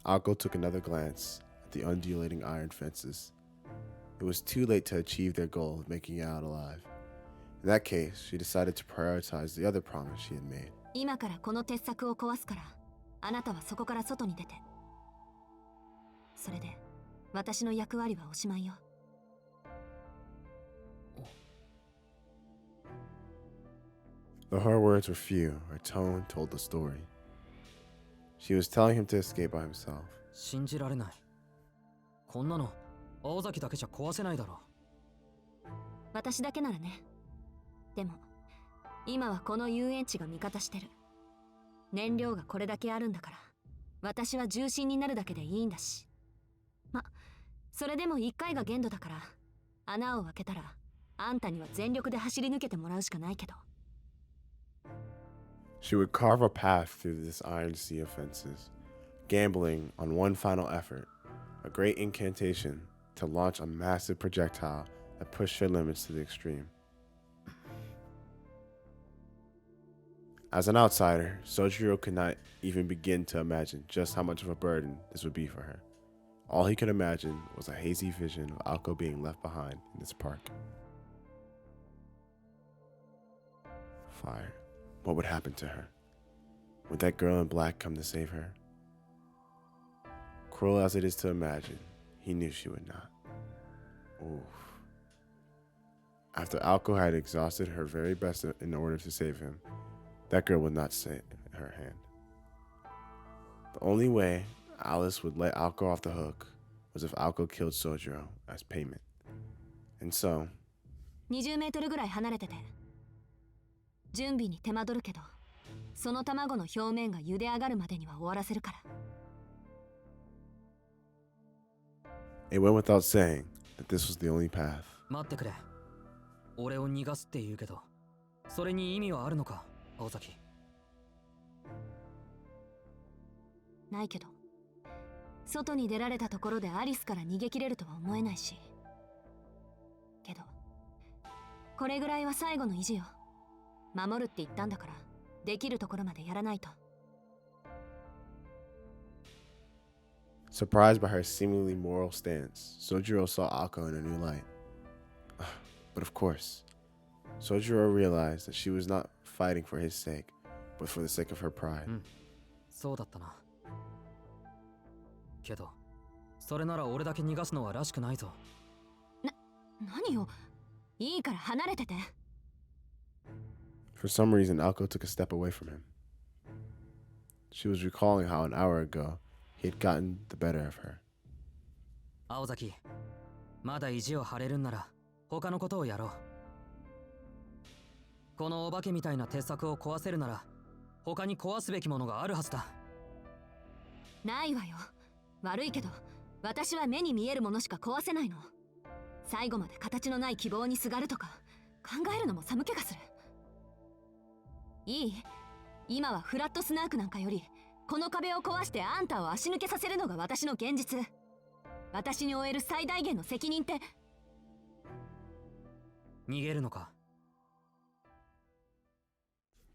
Alko took another glance at the undulating iron fences. It was too late to achieve their goal of making it out alive. In that case, she decided to prioritize the other promise she had made. 今からこの鉄柵を壊すから、あなたはそこから外に出て。それで、私の役割はおしまいよ。Though her words were few, her tone told the story. She was telling him to escape by himself. 信じられない。こんなの青崎だけじゃ壊せないだろ。私だけならね。でも、今はこの遊園地が味方してる。燃料がこれだけあるんだから、私は重心になるだけでいいんだし。ま、それでも一回が限度だから、穴を開けたら、あんたには全力で走り抜けてもらうしかないけど。She would carve a path through this iron sea of fences, gambling on one final effort, a great incantation to launch a massive projectile that pushed her limits to the extreme. As an outsider, Sojiro could not even begin to imagine just how much of a burden this would be for her. All he could imagine was a hazy vision of Alko being left behind in this park. Fire. What would happen to her? Would that girl in black come to save her? Cruel as it is to imagine, he knew she would not. Oof. After Alko had exhausted her very best in order to save him, That girl would not say her hand. The only way Alice would let Alco off the hook was if Alco killed Sojiro as payment. And so, 20メートルぐらい離れてて。準備に手間取るけど、その卵の表面が茹で上がるまでには終わらせるから。it went without saying that this was the only path. 待ってくれ。俺を逃がすって言うけど、それに意味はあるのか、青崎。ないけど、外に出られたところでアリスから逃げ切れるとは思えないし。けど、これぐらいは最後の意地よ。守るって言ったんだから、できるところまでやらないと。Surprised by her seemingly moral stance, Sojiro saw Alco in a new light. But of course, Sojiro realized that she was not fighting for his sake, but for the sake of her pride. そうだったな。けど、それなら俺だけ逃がすのはらしくないぞ。何よ。いいから離れてて。For some reason, Alco took a step away from him. She was recalling how an hour ago he had gotten the better of her. 青崎、まだ意地を張れるんなら他のことをやろう。このお化けみたいな鉄柵を壊せるなら他に壊すべきものがあるはずだ。ないわよ。悪いけど、私は目に見えるものしか壊せないの。最後まで形のない希望にすがるとか考えるのも寒気がする。いい？今はフラットスナークなんかよりこの壁を壊してあんたを足抜けさせるのが私の現実。私に負える最大限の責任って。逃げるのか。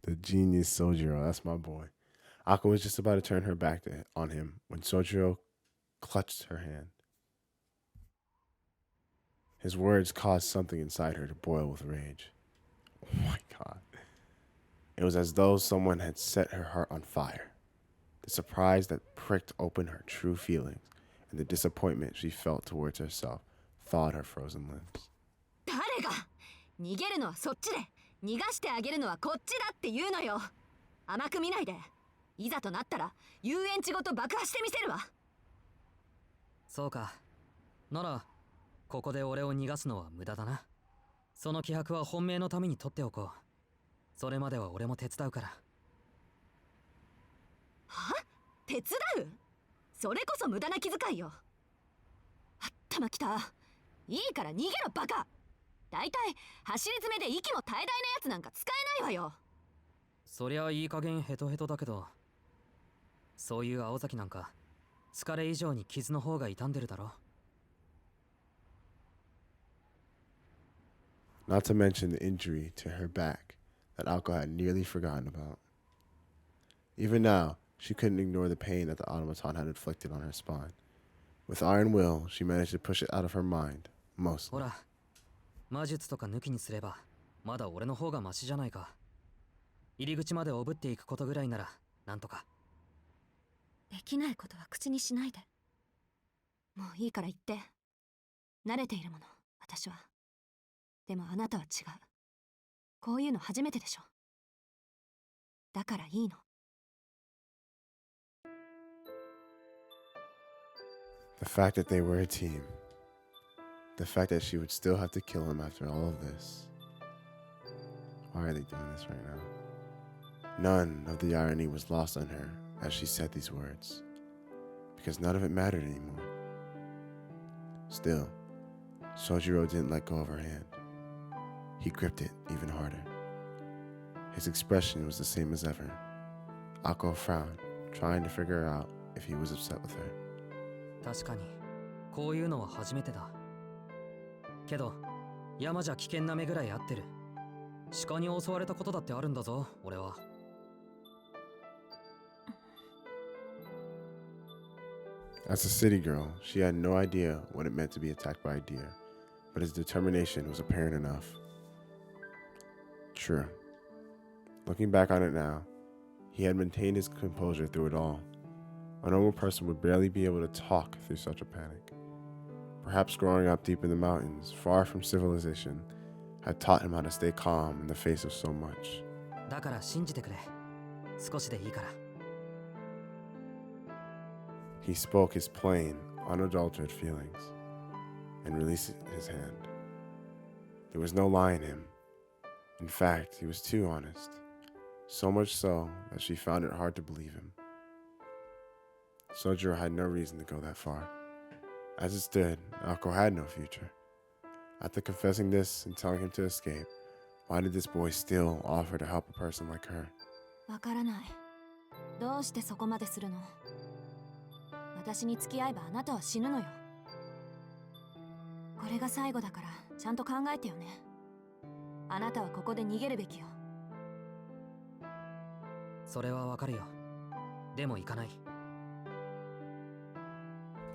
The genius Sojiro, that's my boy. Akko was just about to turn her back on him when Sojiro clutched her hand. His words caused something inside her to boil with rage. Oh my god. It was as though someone had set her heart on fire. The surprise that pricked open her true feelings and the disappointment she felt towards herself thawed her frozen lips. 誰が逃げるのはそっちで、逃がしてあげるのはこっちだって言うのよ。甘く見ないで。いざとなったら遊園地ごと爆破してみせるわ。そうか。ならここで俺を逃がすのは無駄だな。その気迫は本命のために取っておこう。それまでは俺も手伝うから。は？手伝う？それこそ無駄な気遣いよ。あったまきた。いいから逃げろバカ。だいたい走り詰めで息も絶え絶えなやつなんか使えないわよ。そりゃいい加減ヘトヘトだけど、そういう青崎なんか疲れ以上に傷の方が傷んでるだろ。Not to mention the injury to her back that Alco had nearly forgotten about. Even now, she couldn't ignore the pain that the automaton had inflicted on her spine. With iron will, she managed to push it out of her mind, mostly. ほら、魔術とか抜きにすればまだ俺の方がマシじゃないか。入り口までおぶっていくことぐらいならなんとか。できないことは口にしないで。もういいから言って。慣れているもの、私は。でもあなたは違う。こういうの初めてでしょ。だからいいの。The fact that they were a team. The fact that she would still have to kill him after all of this. Why are they doing this right now? None of the irony was lost on her as she said these words, because none of it mattered anymore. Still, Sojiro didn't let go of her hand. He gripped it even harder. His expression was the same as ever. Akko frowned, trying to figure out if he was upset with her. 確かにこういうのは初めてだ。けど山じゃ危険な目ぐらい合ってる。鹿に襲われたことだってあるんだぞ、俺は。As a city girl, she had no idea what it meant to be attacked by a deer, but his determination was apparent enough. True. Looking back on it now, he had maintained his composure through it all. A normal person would barely be able to talk through such a panic. Perhaps growing up deep in the mountains, far from civilization, had taught him how to stay calm in the face of so much. だから信じてくれ。少しでいいから。He spoke his plain, unadulterated feelings and released his hand. There was no lie in him. In fact, he was too honest. So much so that she found it hard to believe him. Sojiro had no reason to go that far. As it stood, Naoko had no future. After confessing this and telling him to escape, why did this boy still offer to help a person like her? わからない。どうしてそこまでするの？私に付き合えばあなたは死ぬのよ。これが最後だからちゃんと考えてよね。あなたはここで逃げるべきよ。それはわかるよ。でも行かない。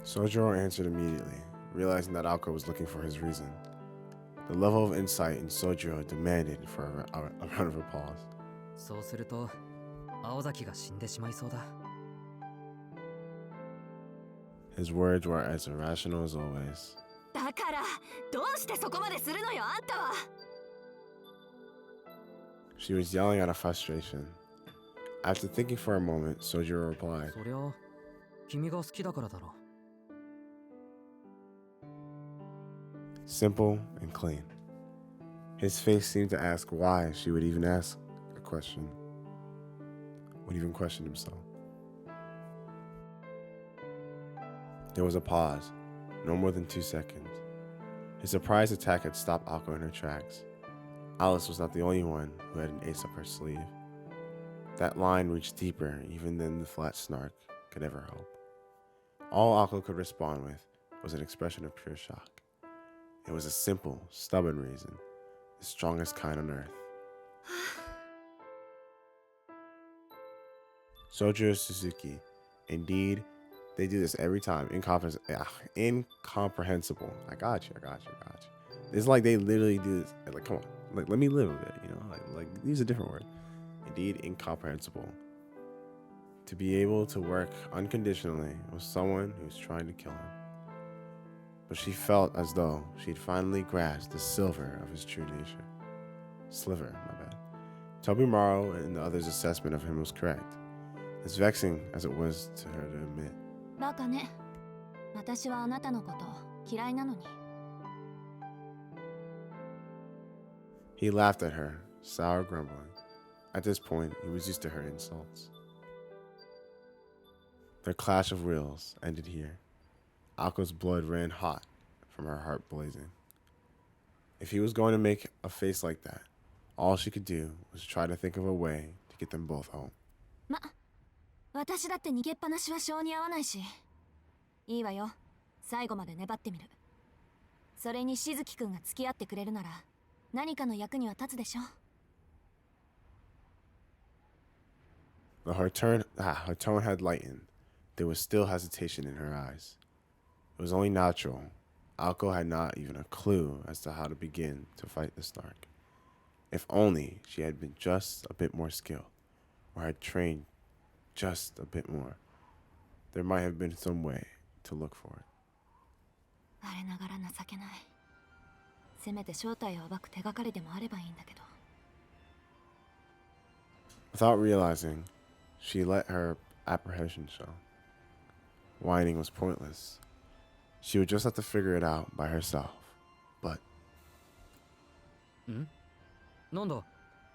Sojiro answered immediately, realizing that Aoko was looking for his reason. The level of insight in Sojiro demanded for a round of applause. そうすると、青崎が死んでしまいそうだ。His words were as irrational as always. だからどうしてそこまでするのよ、あんたは。She was yelling out of frustration. After thinking for a moment, Sojiro replied, そりゃ、君が好きだからだろ。simple and clean. His face seemed to ask why she would even ask a question, would even question himself. There was a pause, no more than 2 seconds. His surprise attack had stopped Aoko in her tracks. Alice was not the only one who had an ace up her sleeve. That line reached deeper even than the flat snark could ever hope. All Aoko could respond with was an expression of pure shock. It was a simple, stubborn reason, the strongest kind on earth. Sojiro Suzuki. Indeed, they do this every time. Incomprehensible. I got you. It's like they literally do this. Like, come on. Like, let me live a bit, you know? Like use a different word. Indeed, incomprehensible. To be able to work unconditionally with someone who's trying to kill him. But she felt as though she'd finally grasped the silver of his true nature. Sliver, my bad. Tobimaru and the others' assessment of him was correct, as vexing as it was to her to admit. バカね。私はあなたのこと嫌いなのに。He laughed at her, sour grumbling. At this point, he was used to her insults. Their clash of wills ended here. Ako's blood ran hot from her heart blazing. If he was going to make a face like that, all she could do was try to think of a way to get them both home. 私だって逃げっぱなしは性に合わないし。いいわよ。最後まで粘ってみる。それにしずきくんが付き合ってくれるなら、何かの役には立つでしょ。Though her tone had lightened, there was still hesitation in her eyes. It was only natural. Aoko had not even a clue as to how to begin to fight the snark. If only she had been just a bit more skilled, or had trained just a bit more, there might have been some way to look for it. 我ながら情けない。せめて正体を暴く手がかりでもあればいいんだけど。Without realizing, she let her apprehension show. Whining was pointless. She would just have to figure it out by herself. But なんだ、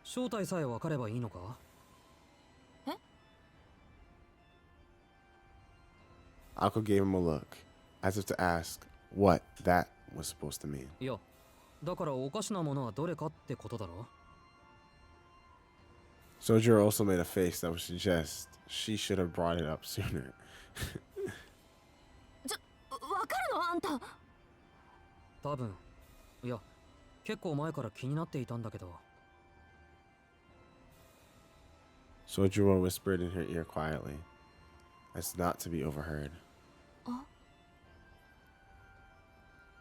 正体さえ分かればいいのか？え？ Ako gave him a look, as if to ask what that was supposed to mean. いや、だからおかしなものはどれかってことだろ。Sojiro also made a face that would suggest she should have brought it up sooner. わかるのあんた。多分、いや、結構前から気になっていたんだけど。Sojiro whispered in her ear quietly, as not to be overheard.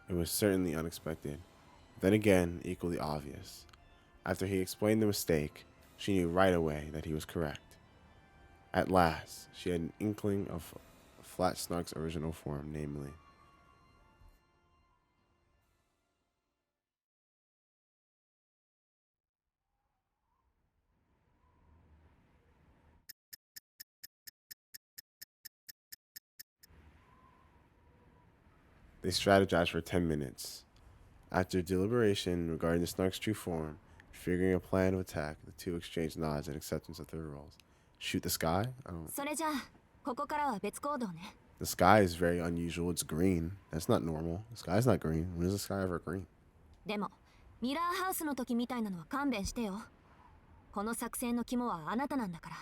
It was certainly unexpected, then again equally obvious. After he explained the mistake, she knew right away that he was correct. At last, she had an inkling of Flat Snark's original form, namely. They strategized for 10 minutes. After deliberation regarding the Snark's true form, figuring a plan of attack, the two exchanged nods and acceptance of their roles. Shoot the sky? I don't. それじゃあここからは別行動ね。 The sky is very unusual. It's green. That's not normal. The sky's not green. When is the sky ever green? でもミラーハウスの時みたいなのは勘弁してよ。この作戦の肝はあなたなんだから。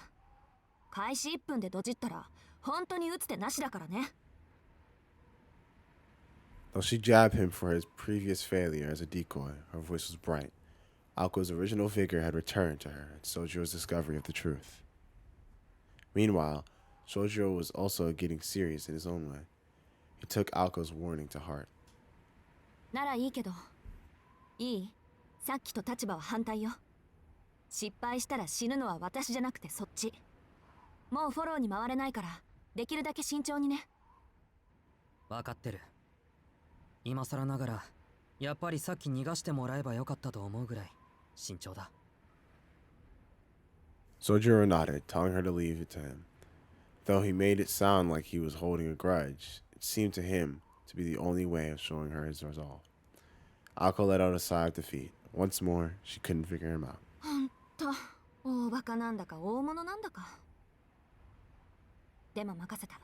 開始1分でドジったら本当に打つ手なしだからね。 Though she jabbed him for his previous failure as a decoy, her voice was bright. Aoko's original vigor had returned to her at Sojiro's discovery of the truth. Meanwhile, Sojiro was also getting serious in his own way. He took Aoko's warning to heart. ならいいけど。いい？さっきと立場は反対よ。失敗したら死ぬのは私じゃなくてそっち。もうフォローに回れないからできるだけ慎重にね。分かってる。今更ながらやっぱりさっき逃がしてもらえばよかったと思うぐらい慎重だ。 Sojiro nodded, telling her to leave it to him. Though he made it sound like he was holding a grudge, it seemed to him to be the only way of showing her his resolve. Aoko let out a sigh of defeat. Once more, she couldn't figure him out. ほんと大バカなんだか大物なんだか。でも任せた。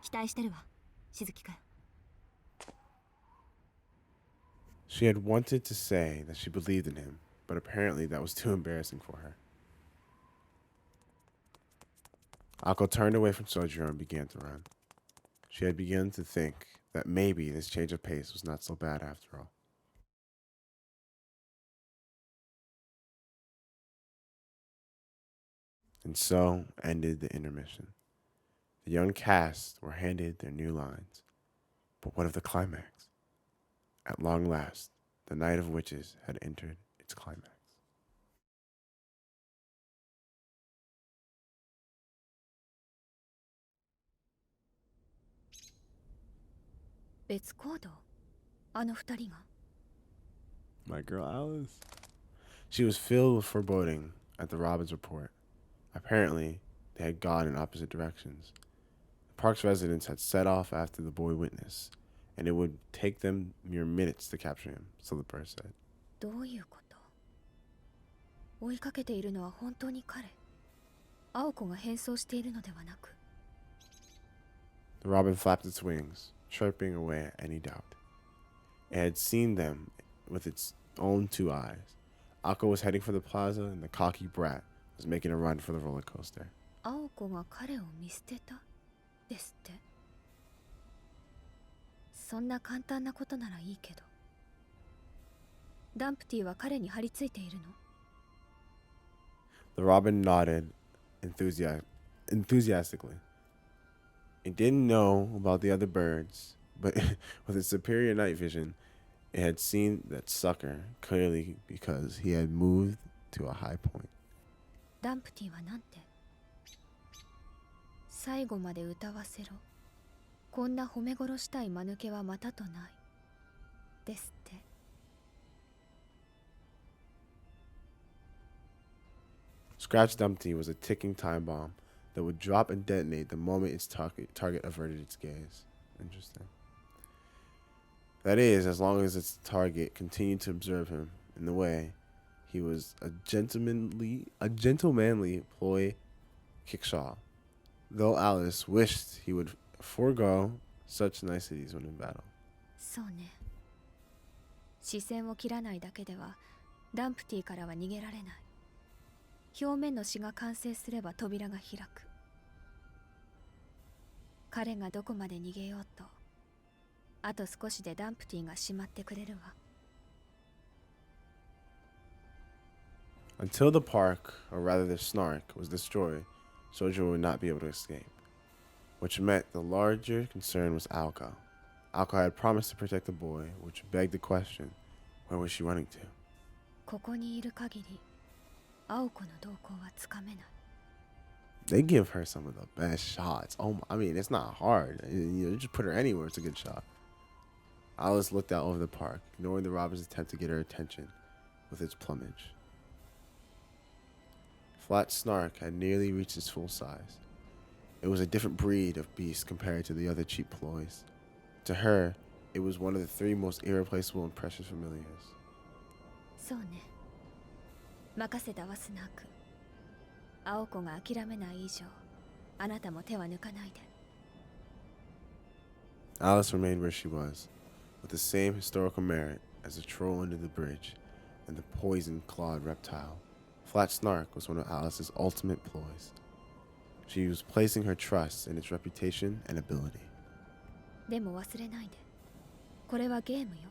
期待してるわ、しずきくん。 She had wanted to say that she believed in him, but apparently that was too embarrassing for her. Ako turned away from Sojiro and began to run. She had begun to think that maybe this change of pace was not so bad after all. And so ended the intermission. The young cast were handed their new lines. But what of the climax? At long last, the Night of Witches had entered its climax. My girl Alice. She was filled with foreboding at the Robin's report. Apparently, they had gone in opposite directions. The park's residents had set off after the boy witness, and it would take them mere minutes to capture him, so the bird said. どういうこと？追いかけているのは本当に彼？青子が変装しているのではなく。 The robin flapped its wings, chirping away at any doubt. It had seen them with its own two eyes. Ako was heading for the plaza, and the cocky brat was making a run for the roller coaster. 青子が彼を見捨てた？ですって。そんな簡単なことならいいけど。ダンプティは彼に張り付いているの？ The robin nodded enthusiastically. It didn't know about the other birds, but with its superior night vision, it had seen that sucker clearly because he had moved to a high point. ダンプティはなんて？最後まで歌わせろ。こんな褒め殺したい間抜けはまたとない。ですって。 Scratch Dumpty was a ticking time bomb that would drop and detonate the moment its target averted its gaze. Interesting. That is, as long as its target continued to observe him in the way he was a gentlemanly ploy kickshaw, though Alice wished he would forego such niceties when in battle. そうね。視線を切らないだけではダンプティからは逃げられない。表面の詩が完成すれば扉が開く。彼がどこまで逃げようと、あと少しでダンプティがしまってくれるわ。Until the park, or rather the Snark, was destroyed, Sojiro would not be able to escape. Which meant the larger concern was Aoko. Aoko had promised to protect the boy, which begged the question, where was she running to? ここにいる限り、青子の動向はつかめない。 They give her some of the best shots. I mean, it's not hard. You just put her anywhere, it's a good shot. Alice looked out over the park, ignoring the robin's attempt to get her attention with its plumage. Flat Snark had nearly reached its full size. It was a different breed of beast compared to the other cheap ploys. To her, It was one of the 3 most irreplaceable and precious familiars. そうね。任せたわスナーク。青子が諦めない以上、あなたも手は抜かないで。Alice remained where she was, with the same historical merit as the troll under the bridge and the poison-clawed reptile. Flat Snark was one of Alice's ultimate ploys. She was placing her trust in its reputation and ability. でも忘れないで。これはゲームよ。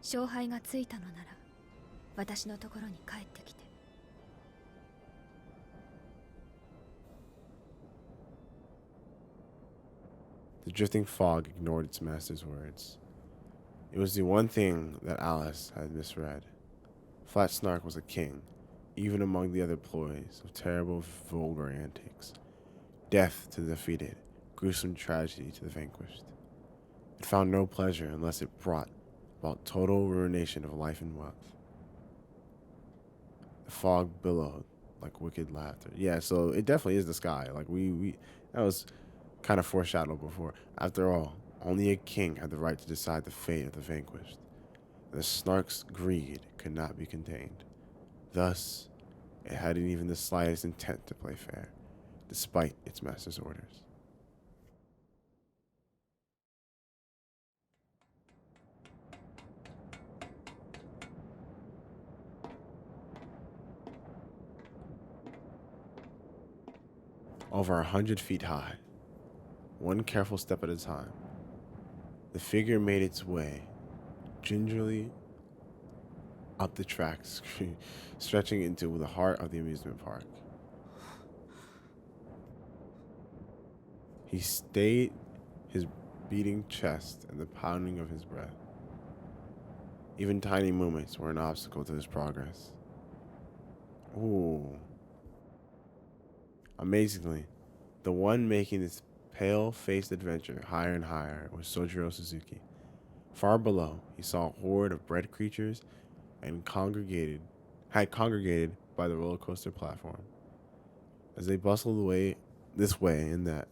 勝敗がついたのなら、私のところに帰ってきて。The drifting fog ignored its master's words. It was the one thing that Alice had misread. Flat Snark was a king, even among the other ploys of terrible, vulgar antics. Death to the defeated, gruesome tragedy to the vanquished. It found no pleasure unless it brought about total ruination of life and wealth. The fog billowed like wicked laughter. Yeah, so it definitely is the sky. Like we that was kind of foreshadowed before. After all, only a king had the right to decide the fate of the vanquished. The Snark's greed could not be contained. Thus, it hadn't even the slightest intent to play fair, despite its master's orders. Over 100 feet high, one careful step at a time, the figure made its way gingerly up the tracks, stretching into the heart of the amusement park. He stayed his beating chest and the pounding of his breath. Even tiny movements were an obstacle to his progress. Ooh. Amazingly, the one making this pale-faced adventure higher and higher was Sojiro Suzuki. Far below, he saw a horde of bread creatures and had congregated by the roller coaster platform. As they bustled away this way and that,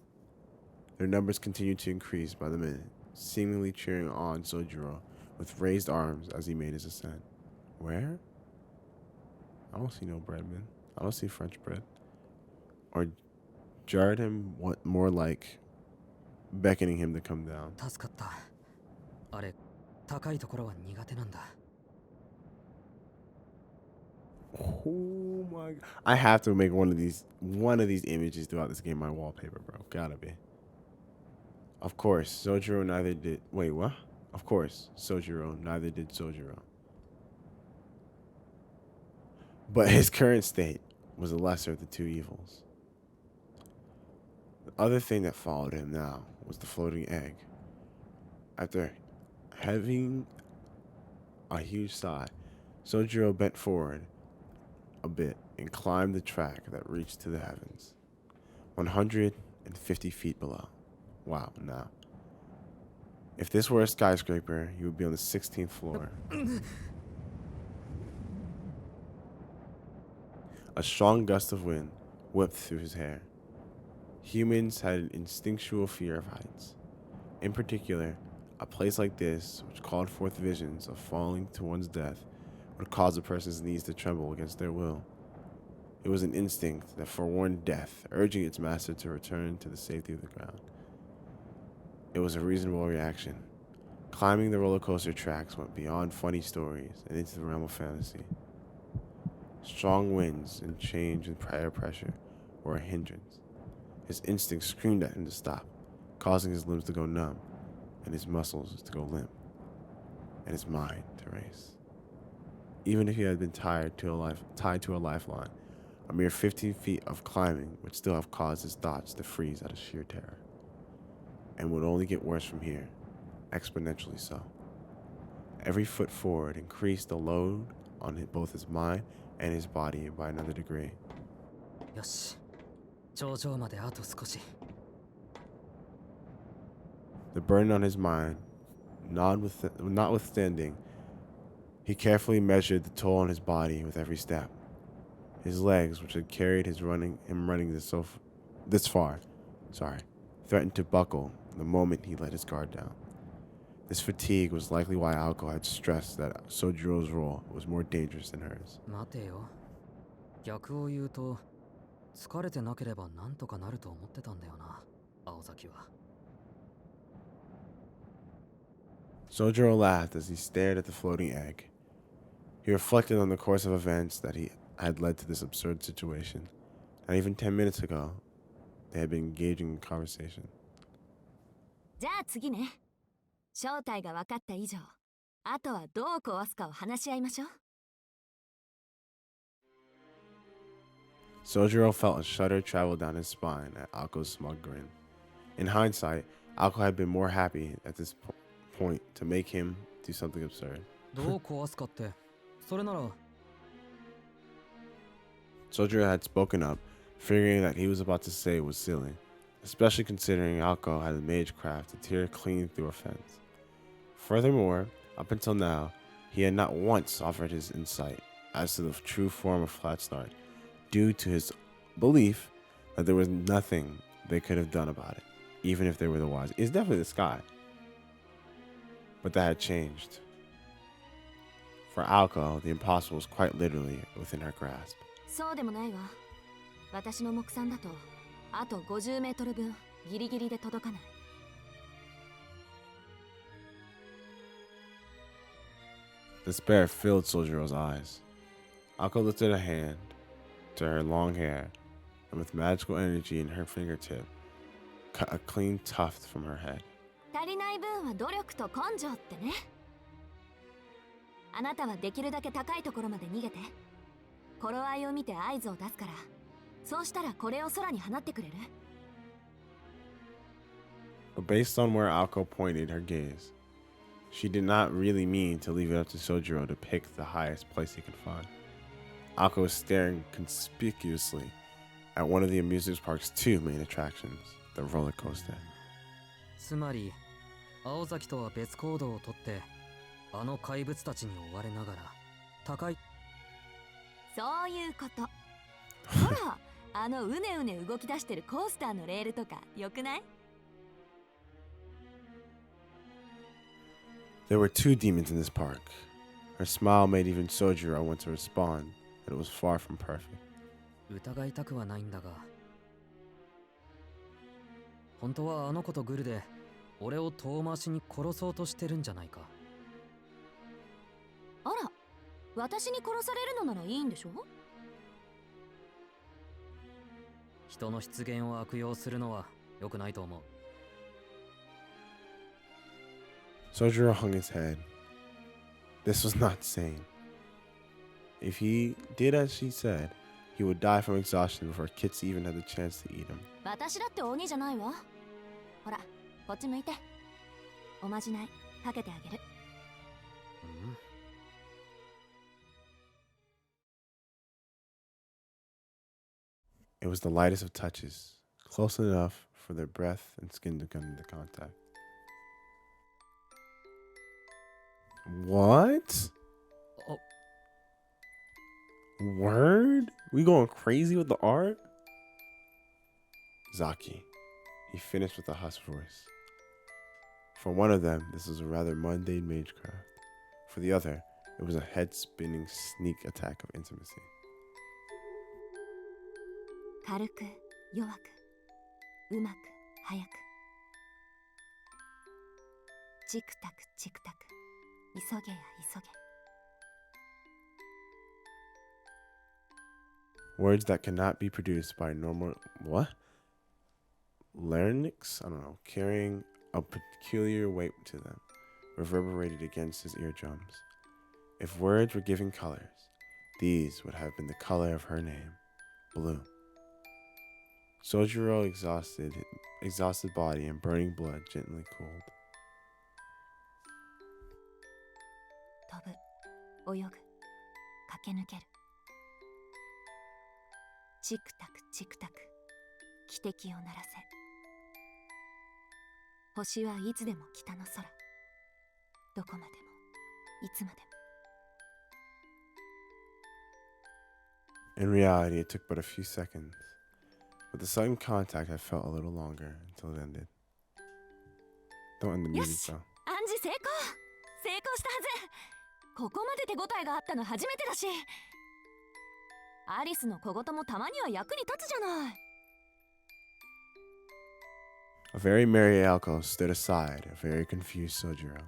their numbers continued to increase by the minute, seemingly cheering on Sojiro with raised arms as he made his ascent. Where? I don't see no breadman. I don't see French bread. Or jarred him what more like beckoning him to come down. 助かった。あれ、高いところは苦手なんだ。Oh my god. I have to make one of these images throughout this game my wallpaper, bro. Gotta be. Of course, Sojiro neither did wait, what? Of course, Sojiro neither did Sojiro. But his current state was the lesser of the two evils. The other thing that followed him now was the floating egg. After having a huge sigh, Sojiro bent forward a bit and climbed the track that reached to the heavens. 150 feet below. Wow, now. If this were a skyscraper, he would be on the 16th floor. A strong gust of wind whipped through his hair. Humans had an instinctual fear of heights. In particular, a place like this, which called forth visions of falling to one's death, would cause a person's knees to tremble against their will. It was an instinct that forewarned death, urging its master to return to the safety of the ground. It was a reasonable reaction. Climbing the roller coaster tracks went beyond funny stories and into the realm of fantasy. Strong winds and change in air pressure were a hindrance. His instinct screamed at him to stop, causing his limbs to go numb and his muscles to go limp, and his mind to race. Even if he had been tied to a lifeline, a mere 15 feet of climbing would still have caused his thoughts to freeze out of sheer terror, and would only get worse from here, exponentially so. Every foot forward increased the load on both his mind and his body by another degree. よし、頂上まであと少し。The burden on his mind, notwithstanding, he carefully measured the toll on his body with every step. His legs, which had carried him running this far, threatened to buckle the moment he let his guard down. This fatigue was likely why Aoko had stressed that Sojiro's role was more dangerous than hers. 待てよ。逆を言うと、疲れてなければなんとかなると思ってたんだよな、青崎は。Sojiro laughed as he stared at the floating egg. He reflected on the course of events that had led to this absurd situation. Not even 10 minutes ago, they had been engaging in conversation. じゃあ次ね。正体が分かった以上、あとはどう壊すかを話し合いましょう。Sojiro felt a shudder travel down his spine at Ako's smug grin. In hindsight, Ako had been more happy at this point to make him do something absurd. どう壊すかって、それなら。Sojiro had spoken up, figuring that he was about to say was silly, especially considering Ako had a magecraft to tear clean through a fence. Furthermore, up until now, he had not once offered his insight as to the true form of Flat Start, due to his belief that there was nothing they could have done about it, even if they were the wise. It's definitely the sky. But that had changed. For Aoko, the impossible was quite literally within her grasp. そうでもないわ。私の目算だと、あと50メートル分、ギリギリで届かない。Despair filled Sojiro's eyes. Ako lifted a hand to her long hair, and with magical energy in her fingertip, cut a clean tuft from her head. 足りない分は努力と根性ってね。あなたはできるだけ高いところまで逃げて。頃合いを見て合図を出すから。そうしたらこれを空に放ってくれる？ But based on where Ako pointed her gaze, she did not really mean to leave it up to Sojiro to pick the highest place he could find. Ako was staring conspicuously at one of the amusement park's two main attractions, the roller coaster. つまり、青崎とは別行動をとって、あの怪物たちに追われながら、高い。そういうこと。ほら、あのうねうね動き出してるコースターのレールとか、よくない？ There were two demons in this park. Her smile made even Sojiro want to respond, but it was far from perfect. 疑いたくはないんだが、本当はあの子とグルで俺を遠回しに殺そうとしてるんじゃないか。あら、私に殺されるのならいいんでしょ？人の出現を悪用するのは良くないと思う。Sojiro hung his head. This was not sane. If he did as she said, he would die from exhaustion before Kitsu even had the chance to eat him. 私だって鬼じゃないわ。ほら、こっち向いて。おまじないかけてあげる。It was the lightest of touches, close enough for their breath and skin to come into contact. What? Oh. Word? We going crazy with the art? Zaki. He finished with a hushed voice. For one of them, this was a rather mundane magecraft. For the other, it was a head-spinning sneak attack of intimacy. 軽く、弱く、うまく、早く。チクタクチクタク、急げや急げ。Words that cannot be produced by normal... What? Larynx? I don't know. Carrying a peculiar weight to them, reverberated against his eardrums. If words were given colors, these would have been the color of her name, blue. Sojiro exhausted body and burning blood gently cooled. 飛ぶ、泳ぐ、駆け抜ける。チクタクチクタク、汽笛を鳴らせ。星はいつでも北の空。どこまでも、いつまでも。In reality, it took but a few seconds, but the sudden contact had felt a little longer until it ended. Don't end the music, though. 暗示成功したはず。ここまで手応えがあったの初めてだし、アリスの小言もたまには役に立つじゃない。A very merry Alco stood aside, a very confused Sojiro.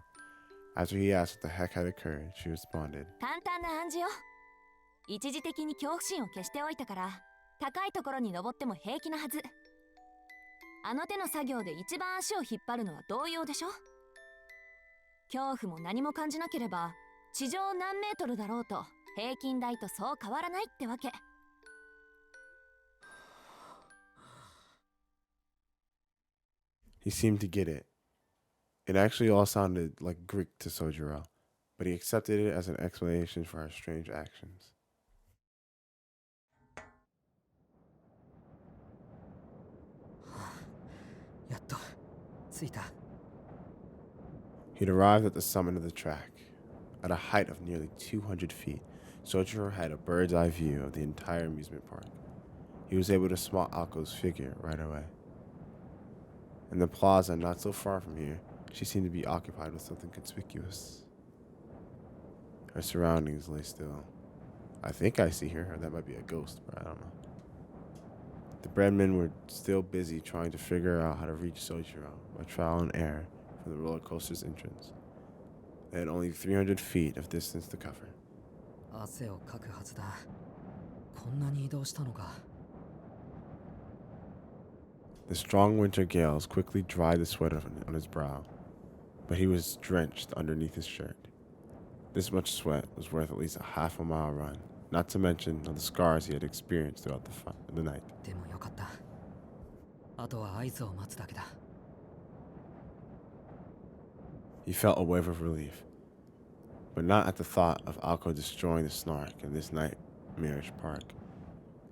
After he asked what the heck had occurred, she responded, 簡単な暗示よ。一時的に恐怖心を消しておいたから、高いところに登っても平気なはず。あの手の作業で一番足を引っ張るのは同様でしょ。恐怖も何も感じなければ、地上何メートルだろうと平均台とそう変わらないってわけ。He seemed to get it. It actually all sounded like Greek to Sojiro, but he accepted it as an explanation for her strange actions. やっと着いた。 He'd arrived at the summit of the track. At a height of nearly 200 feet, Sojiro had a bird's eye view of the entire amusement park. He was able to spot Ako's figure right away. In the plaza not so far from here, she seemed to be occupied with something conspicuous. Her surroundings lay still. I think I see her, or that might be a ghost, but I don't know. The breadmen were still busy trying to figure out how to reach Sojiro by trial and error from the roller coaster's entrance. They had only 300 feet of distance to cover. 汗をかくはずだ。こんなに移動したのか。 The strong winter gales quickly dried the sweat on his brow, but he was drenched underneath his shirt. This much sweat was worth at least a half-a-mile run, not to mention the scars he had experienced throughout the night. でもよかった。あとは合図を待つだけだ。 He felt a wave of relief, but not at the thought of Alco destroying the Snark in this nightmarish park.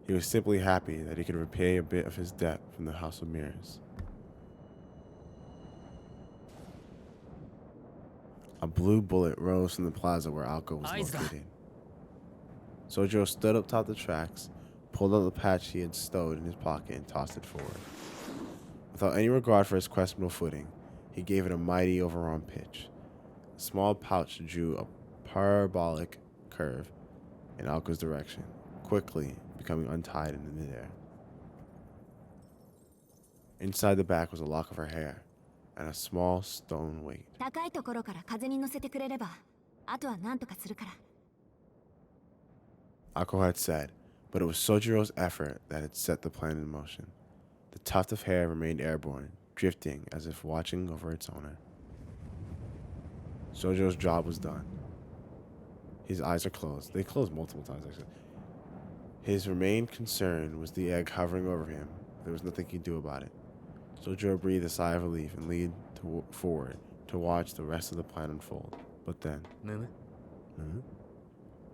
He was simply happy that he could repay a bit of his debt from the House of Mirrors. A blue bullet rose from the plaza where Alco was located. Sojiro stood up top the tracks, pulled out the patch he had stowed in his pocket, and tossed it forward. Without any regard for his questionable footing, he gave it a mighty overarm pitch. The small pouch drew a parabolic curve in Alco's direction, quickly becoming untied in midair. Inside the back was a lock of her hair and a small stone weight. 高いところから風に乗せてくれれば、あとは何とかするから。 Ako had said, but it was Sojiro's effort that had set the plan in motion. The tuft of hair remained airborne, drifting as if watching over its owner. Sojiro's job was done. His eyes are closed. They closed multiple times, actually. His remaining concern was the egg hovering over him. There was nothing he could do about it. Sojiro breathed a sigh of relief and leaned forward to watch the rest of the plan unfold. But then,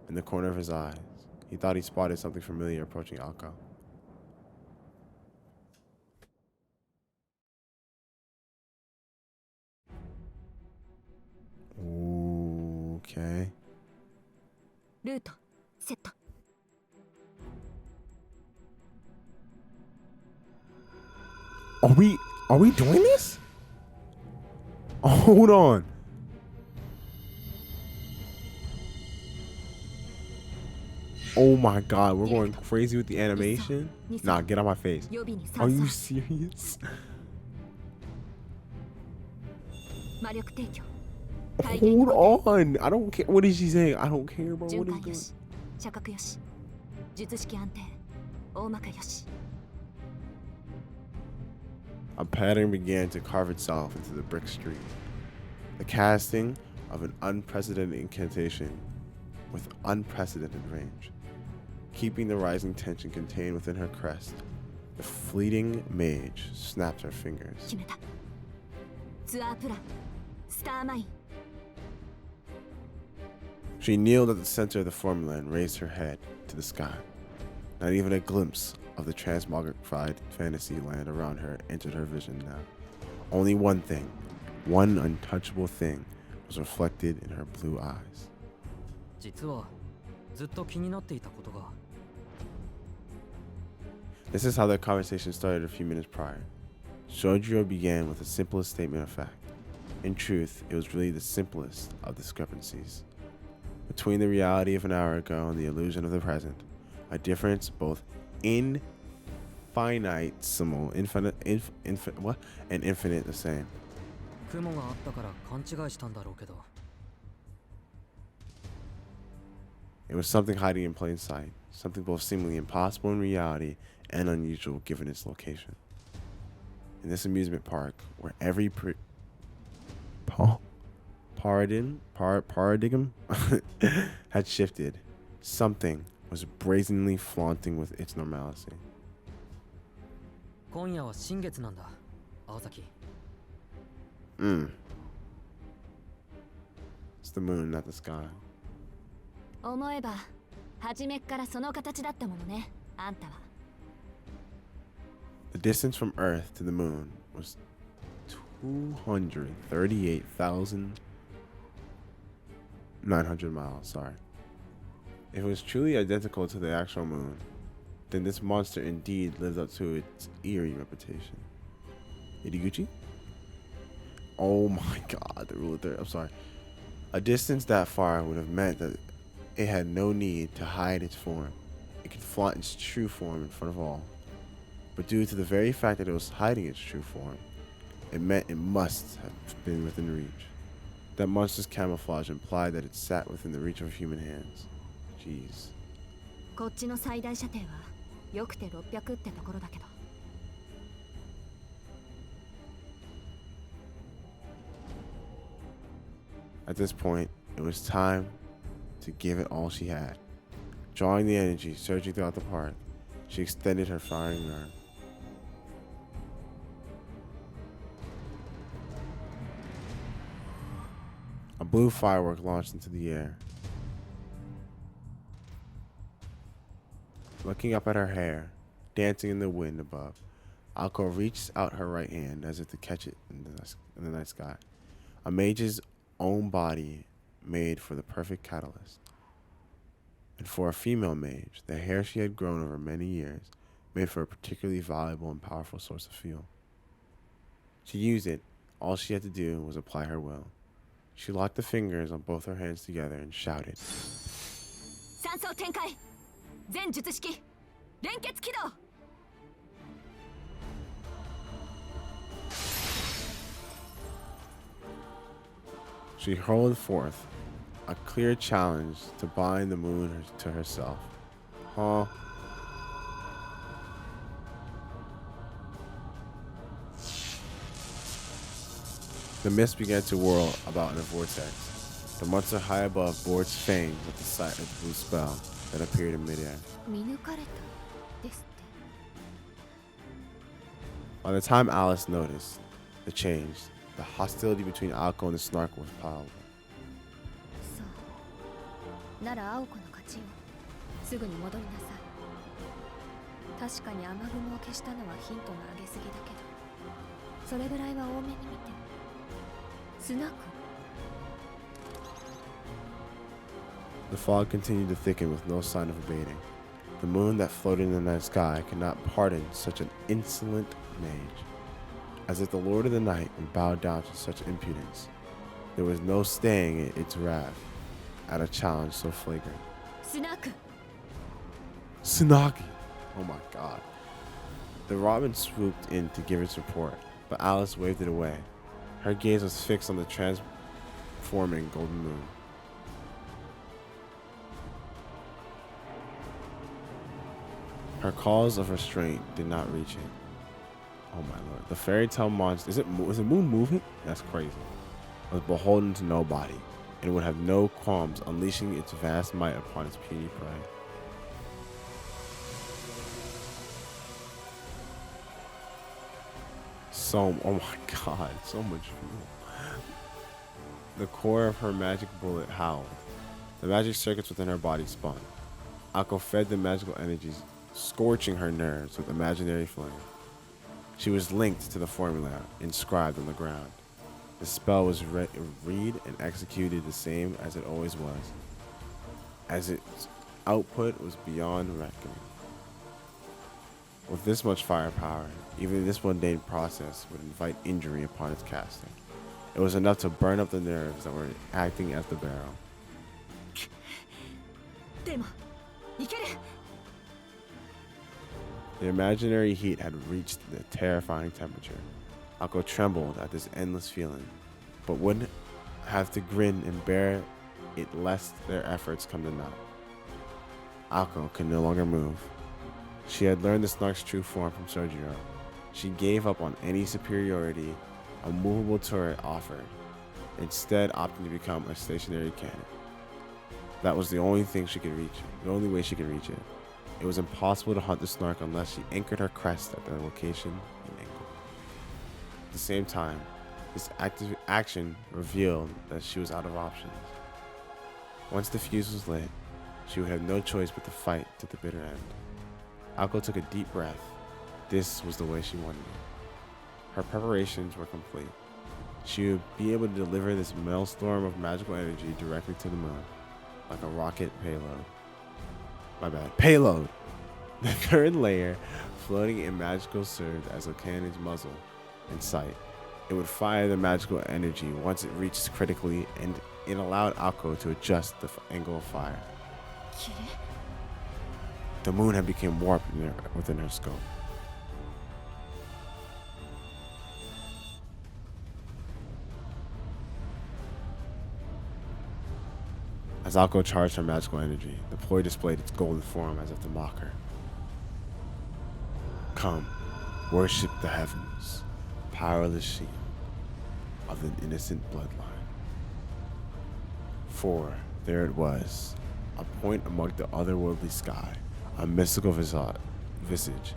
in the corner of his eyes, he thought he spotted something familiar approaching Alco. Okay. ルートセット。 Are we doing this? Hold on. Oh my god, we're going crazy with the animation? Nah, get out my face. 予備に Are 3 you 歳 serious? 魔力提供。 Hold on. I don't care. What is she saying? I don't care, bro. 循 What 環よ is し、射角よし、術式安定、大まかよし。 A pattern began to carve itself into the brick street. The casting of an unprecedented incantation with unprecedented range. Keeping the rising tension contained within her crest, the fleeting mage snapped her fingers. 決めた。ツアープラン、スターマイン。 She kneeled at the center of the formula and raised her head to the sky. Not even a glimpse of the transmogrified fantasy land around her entered her vision now. Only one thing, one untouchable thing, was reflected in her blue eyes. 実はずっと気になっていたことが。 This is how their conversation started a few minutes prior. Shojiro began with the simplest statement of fact. In truth, it was really the simplest of discrepancies. Between the reality of an hour ago and the illusion of the present, a difference both infinitesimal, and infinite the same. 雲があったから勘違いしたんだろうけど It was something hiding in plain sight, something both seemingly impossible in reality and unusual given its location. In this amusement park, where every paradigm had shifted, something was brazenly flaunting with its normalcy. 今夜は新月なんだ青崎 It's the moon, not the sky. 思えば初めっからその形だったものね、あんたは。 The distance from Earth to the moon was 238,900 miles, sorry. If it was truly identical to the actual moon, then this monster indeed lived up to its eerie reputation. Iriguchi? Oh my god, the rule of third. I'm sorry. A distance that far would have meant that it had no need to hide its form. It could flaunt its true form in front of all. But due to the very fact that it was hiding its true form, it meant it must have been within reach. That monster's camouflage implied that it sat within the reach of human hands. Jeez. こっちの最大射程はよくて600ってところだけど。 At this point, it was time to give it all she had. Drawing the energy surging throughout the park, she extended her firing arm. A blue firework launched into the air. Looking up at her hair, dancing in the wind above, Alko reached out her right hand as if to catch it in the night sky. A mage's own body made for the perfect catalyst. And for a female mage, the hair she had grown over many years made for a particularly valuable and powerful source of fuel. To use it, all she had to do was apply her will. She locked the fingers on both her hands together and shouted, 三層展開全術式連結起動 She hurled forth a clear challenge to bind the moon to herself. Huh? The mist began to whirl about in a vortex. The monster high above bore its fangs at the sight of the blue spell that appeared in midair. 見抜かれたですって。 By the time Alice noticed the change, the hostility between Alko and the Snark was palpable. そうなら青子の勝ちよ。すぐに戻りなさい。確かに雨雲を消したのはヒントの上げすぎだけど、それぐらいは多めに見て。スナーク The fog continued to thicken with no sign of abating. The moon that floated in the night sky could not pardon such an insolent mage. As if the Lord of the Night would bow down to such impudence. There was no staying its wrath at a challenge so flagrant. スナーク Tsunagi! Oh my god. The robin swooped in to give its report, but Alice waved it away. Her gaze was fixed on the transforming golden moon. Her calls of restraint did not reach it. Oh my lord. The fairy tale monster, is the moon moving? That's crazy. Was beholden to nobody, and would have no qualms unleashing its vast might upon its puny prey. Oh my god, so much fuel. The core of her magic bullet howled. The magic circuits within her body spun. Akko fed the magical energies, scorching her nerves with imaginary flame. She was linked to the formula inscribed on the ground. The spell was read and executed the same as it always was, as its output was beyond reckoning. With this much firepower, even this mundane process would invite injury upon its casting. It was enough to burn up the nerves that were acting as the barrel. でもいける。 The imaginary heat had reached the terrifying temperature. Akko trembled at this endless feeling, but would have to grin and bear it lest their efforts come to naught. Akko could no longer move. She had learned the Snark's true form from Sojiro. She gave up on any superiority a movable turret offered, instead opting to become a stationary cannon. That was the only thing she could reach, the only way she could reach it. It was impossible to hunt the Snark unless she anchored her crest at the location and angle. At the same time, this active action revealed that she was out of options. Once the fuse was lit, she would have no choice but to fight to the bitter end. Akko took a deep breath. This was the way she wanted it. Her preparations were complete. She would be able to deliver this maelstrom of magical energy directly to the moon, like a rocket payload. Payload! The third layer, floating in magical, served as a cannon's muzzle in sight. It would fire the magical energy once it reached critically, and it allowed Akko to adjust the angle of fire. きれ The moon had become warped within her scope. As Akko charged her magical energy, the ploy displayed its golden form as if to mock her. Come, worship the heavens, powerless shield of an innocent bloodline. For there it was, a point among the otherworldly sky, a mystical visage,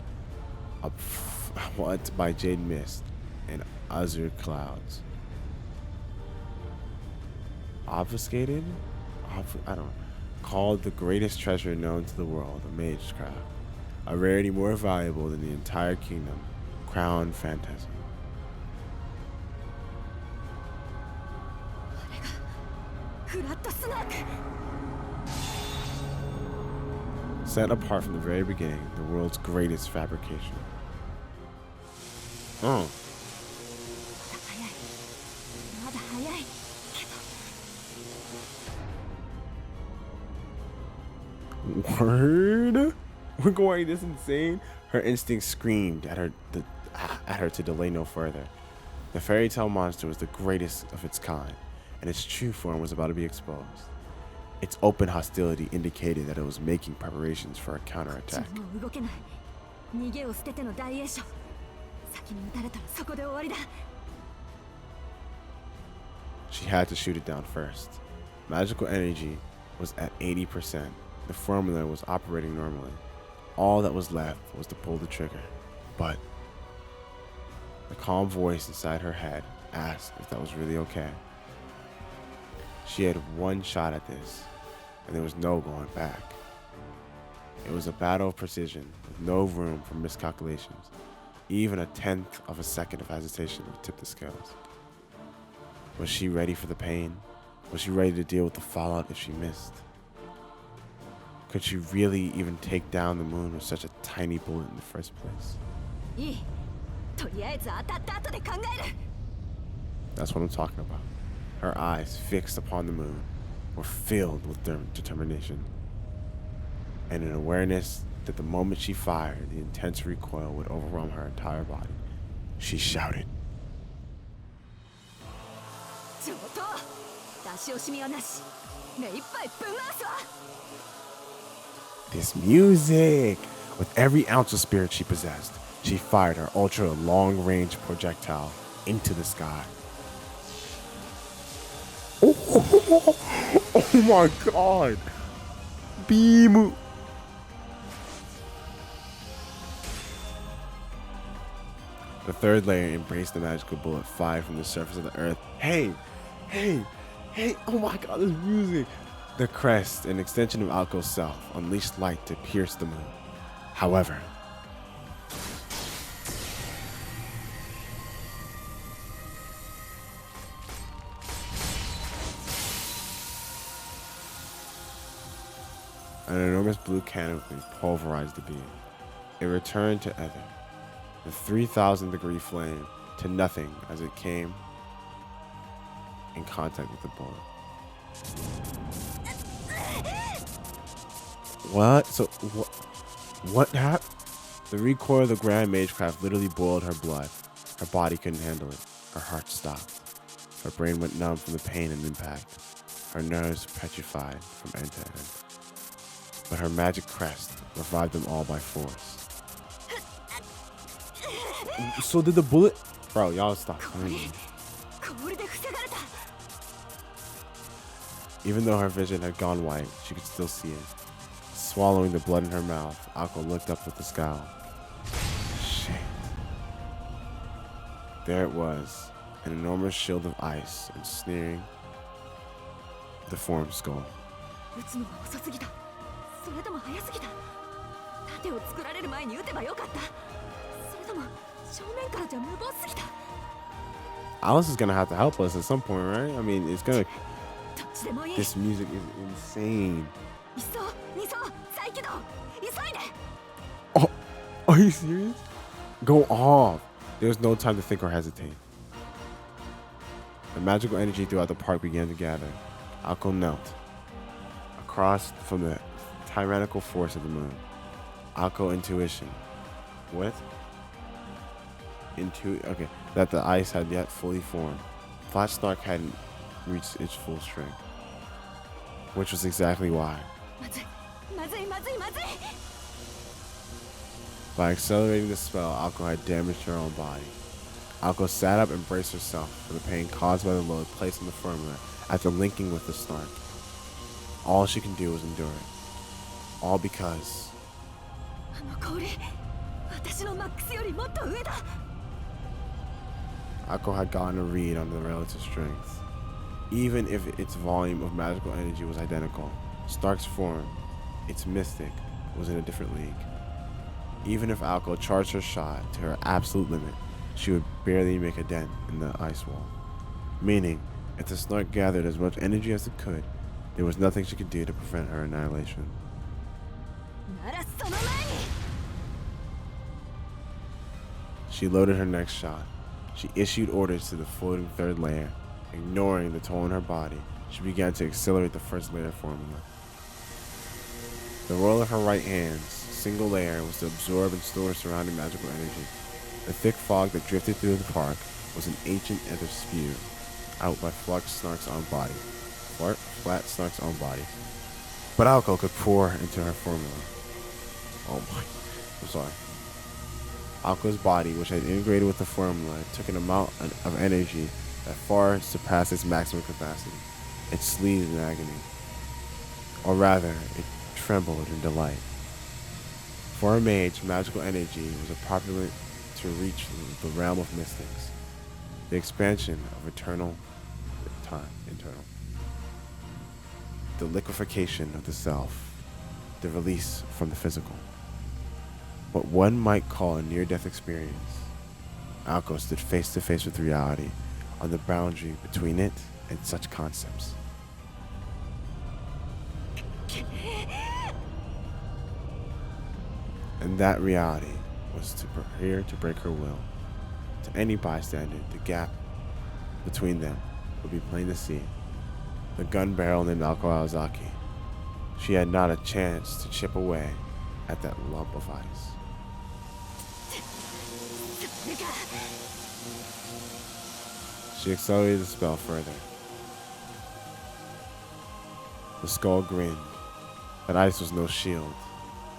what by jade mist and azure clouds. Obfuscated? I don't know. Called the greatest treasure known to the world, a magecraft, a rarity more valuable than the entire kingdom, Crown Phantasm. フラットスナーク Set apart from the very beginning, the world's greatest fabrication. Oh. 早いまだ早いけど Word? We're going this insane? Her instinct screamed at her to delay no further. The fairy tale monster was the greatest of its kind, and its true form was about to be exposed. Its open hostility indicated that it was making preparations for a counterattack. もう動けない逃げを捨てての大栄翔先に撃たれたらそこで終わりだ She had to shoot it down first. Magical energy was at 80%. The formula was operating normally. All that was left was to pull the trigger. But the calm voice inside her head asked if that was really okay. She had one shot at this, and there was no going back. It was a battle of precision, with no room for miscalculations. Even a tenth of a second of hesitation would tip the scales. Was she ready for the pain? Was she ready to deal with the fallout if she missed? Could she really even take down the moon with such a tiny bullet in the first place? いいとりあえず当たった後で考える That's what I'm talking about. Her eyes, fixed upon the moon, were filled with determination and an awareness that the moment she fired, the intense recoil would overwhelm her entire body. She shouted. 上等出し惜しみはなし目いっぱいぶん回すわ This music! With every ounce of spirit she possessed, she fired her ultra long-range projectile into the sky. Oh my god! Beam! The third layer embraced the magical bullet fired from the surface of the earth. Hey! Oh my god, this music! The crest, an extension of Alko's self, unleashed light to pierce the moon. However, an enormous blue canopy pulverized the beam. It returned to ether, the 3,000-degree flame, to nothing as it came in contact with the bullet. What? So what happened? The recoil of the Grand Magecraft literally boiled her blood. Her body couldn't handle it. Her heart stopped. Her brain went numb from the pain and impact. Her nerves petrified from end to end. But her magic crest revived them all by force. So did the bullet? Bro, y'all stop. Even though her vision had gone white, she could still see it. Swallowing the blood in her mouth, Akko looked up with a scowl. Shit. There it was, an enormous shield of ice and sneering, deformed skull. Alice is gonna have to help us at some point, right? I mean, it's gonna. This music is insane. Oh, are you serious? Go off. There's no time to think or hesitate. The magical energy throughout the park began to gather. Akko knelt across from the tyrannical force of the moon. Akko intuition. What? Okay, that the ice had yet fully formed. Flat Snark hadn't reached its full strength, which was exactly why. By accelerating the spell, Akko had damaged her own body. Akko sat up and braced herself for the pain caused by the load placed on the formula after linking with the Snark. All she can do is endure it. All because Akko had gotten a read on the relative strength. Even if its volume of magical energy was identical, Snark's form, its mystic, was in a different league. Even if Akko charged her shot to her absolute limit, she would barely make a dent in the ice wall. Meaning, if the Snark gathered as much energy as it could, there was nothing she could do to prevent her annihilation. She loaded her next shot. She issued orders to the floating third layer. Ignoring the toll on her body, she began to accelerate the first layer formula. The roll of her right hand's single layer was to absorb and store surrounding magical energy. The thick fog that drifted through the park was an ancient ether spewed out by Flat Snark's own body. But Akko could pour into her formula. I'm sorry. Akko's body, which had integrated with the formula, took an amount of energy that far surpassed its maximum capacity. It sneezed in agony. Or rather, it trembled in delight. For a mage, magical energy was a propellant to reach the realm of mystics, the expansion of eternal time, the liquefaction of the self, the release from the physical. What one might call a near-death experience, Akko stood face to face with reality on the boundary between it and such concepts. And that reality was to prepare to break her will. To any bystander, the gap between them would be plain to see. The gun barrel named Akko Aozaki. She had not a chance to chip away at that lump of ice. She accelerated the spell further. The skull grinned. That ice was no shield.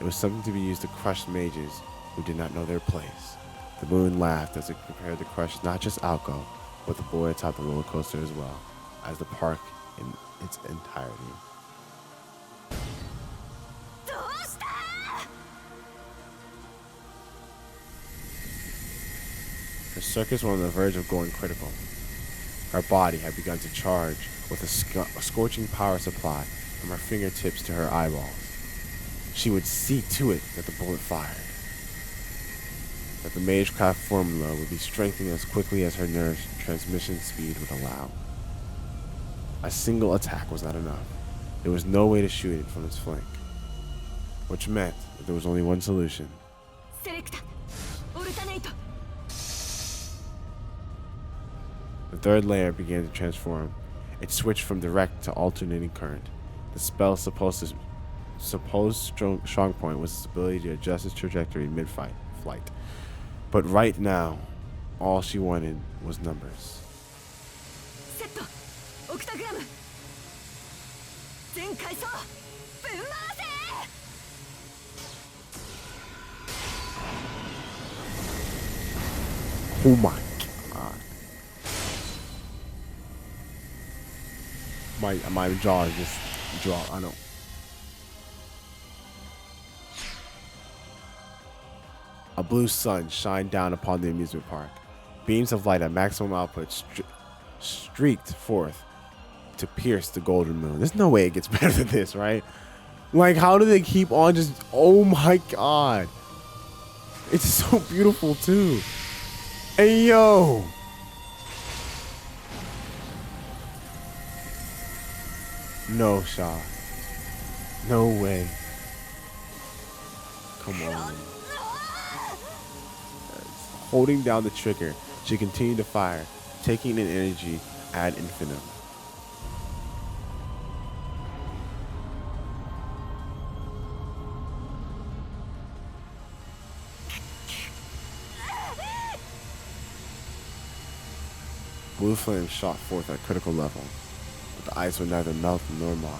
It was something to be used to crush mages who did not know their place. The moon laughed as it prepared to crush not just Akko, but the boy atop the roller coaster as well, as the park in its entirety. Her circuits were on the verge of going critical. Her body had begun to charge with a scorching power supply from her fingertips to her eyeballs. She would see to it that the bullet fired, that the Magecraft formula would be strengthening as quickly as her nerve transmission speed would allow. A single attack was not enough. There was no way to shoot it from its flank, which meant that there was only one solution. The third layer began to transform, It switched from direct to alternating current. The spell's supposed strong point was its ability to adjust its trajectory mid-flight. But right now, all she wanted was numbers. セットオクタグラム全階層ぶん回せ Oh my god. My jaw just dropped. I know. A blue sun shined down upon the amusement park. Beams of light at maximum output streaked forth to pierce the golden moon. There's no way it gets better than this, right? Like, how do they keep on just... Oh my god. It's so beautiful, too. Hey, yo. No, Shaw. No way. Come on. Holding down the trigger, she continued to fire, taking in energy ad infinitum. Blue flames shot forth at critical level, but the ice would neither melt nor mar.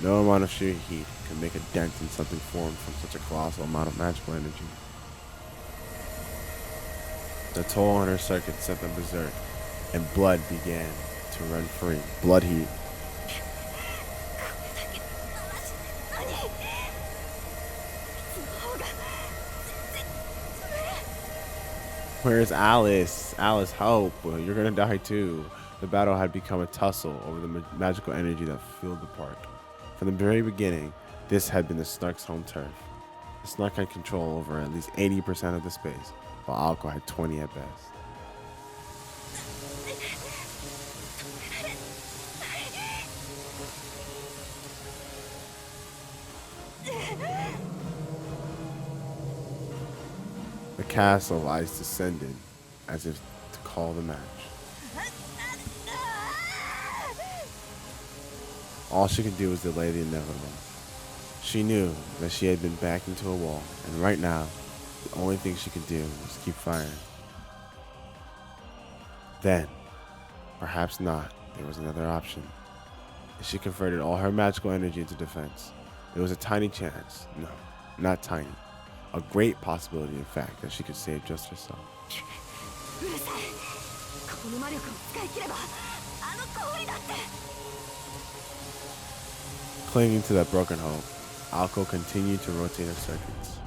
No amount of sheer heat could make a dent in something formed from such a colossal amount of magical energy. The toll on her circuit sent them berserk, and blood began to run free. Blood heat. Where's Alice? Alice, help. You're gonna die too. The battle had become a tussle over the magical energy that filled the park. From the very beginning, this had been the Snark's home turf. The Snark had control over at least 80% of the space, while Alco had 20 at best. The castle of ice descended as if to call the match. All she could do was delay the inevitable. She knew that she had been backed into a wall, and right now, the only thing she could do was keep firing. Then, perhaps not, there was another option. If she converted all her magical energy into defense, there was a tiny chance, no, not tiny, a great possibility in fact that she could save just herself. Clinging to that broken hope, Alco continued to rotate her circuits.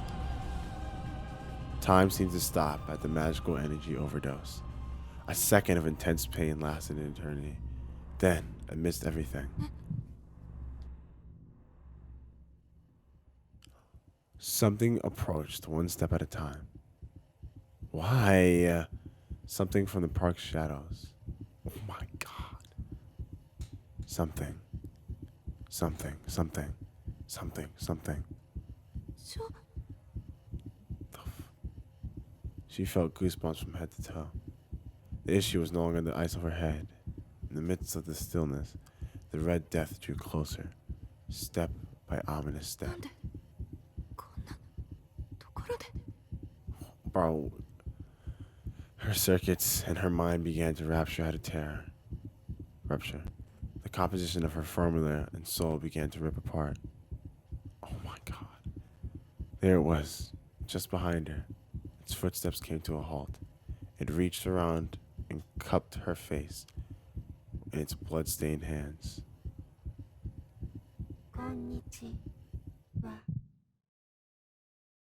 Time seemed to stop at the magical energy overdose. A second of intense pain lasted an eternity. Then, amidst everything, something approached one step at a time. Why? Something from the park's shadows. Oh my god. Something. She felt goosebumps from head to toe. The issue was no longer the ice overhead. In the midst of the stillness, the Red Death drew closer, step by ominous step. Bro, her circuits and her mind began to rupture out of terror. The composition of her formula and soul began to rip apart. Oh my god. There it was, just behind her. Its footsteps came to a halt. It reached around and cupped her face in its blood-stained hands.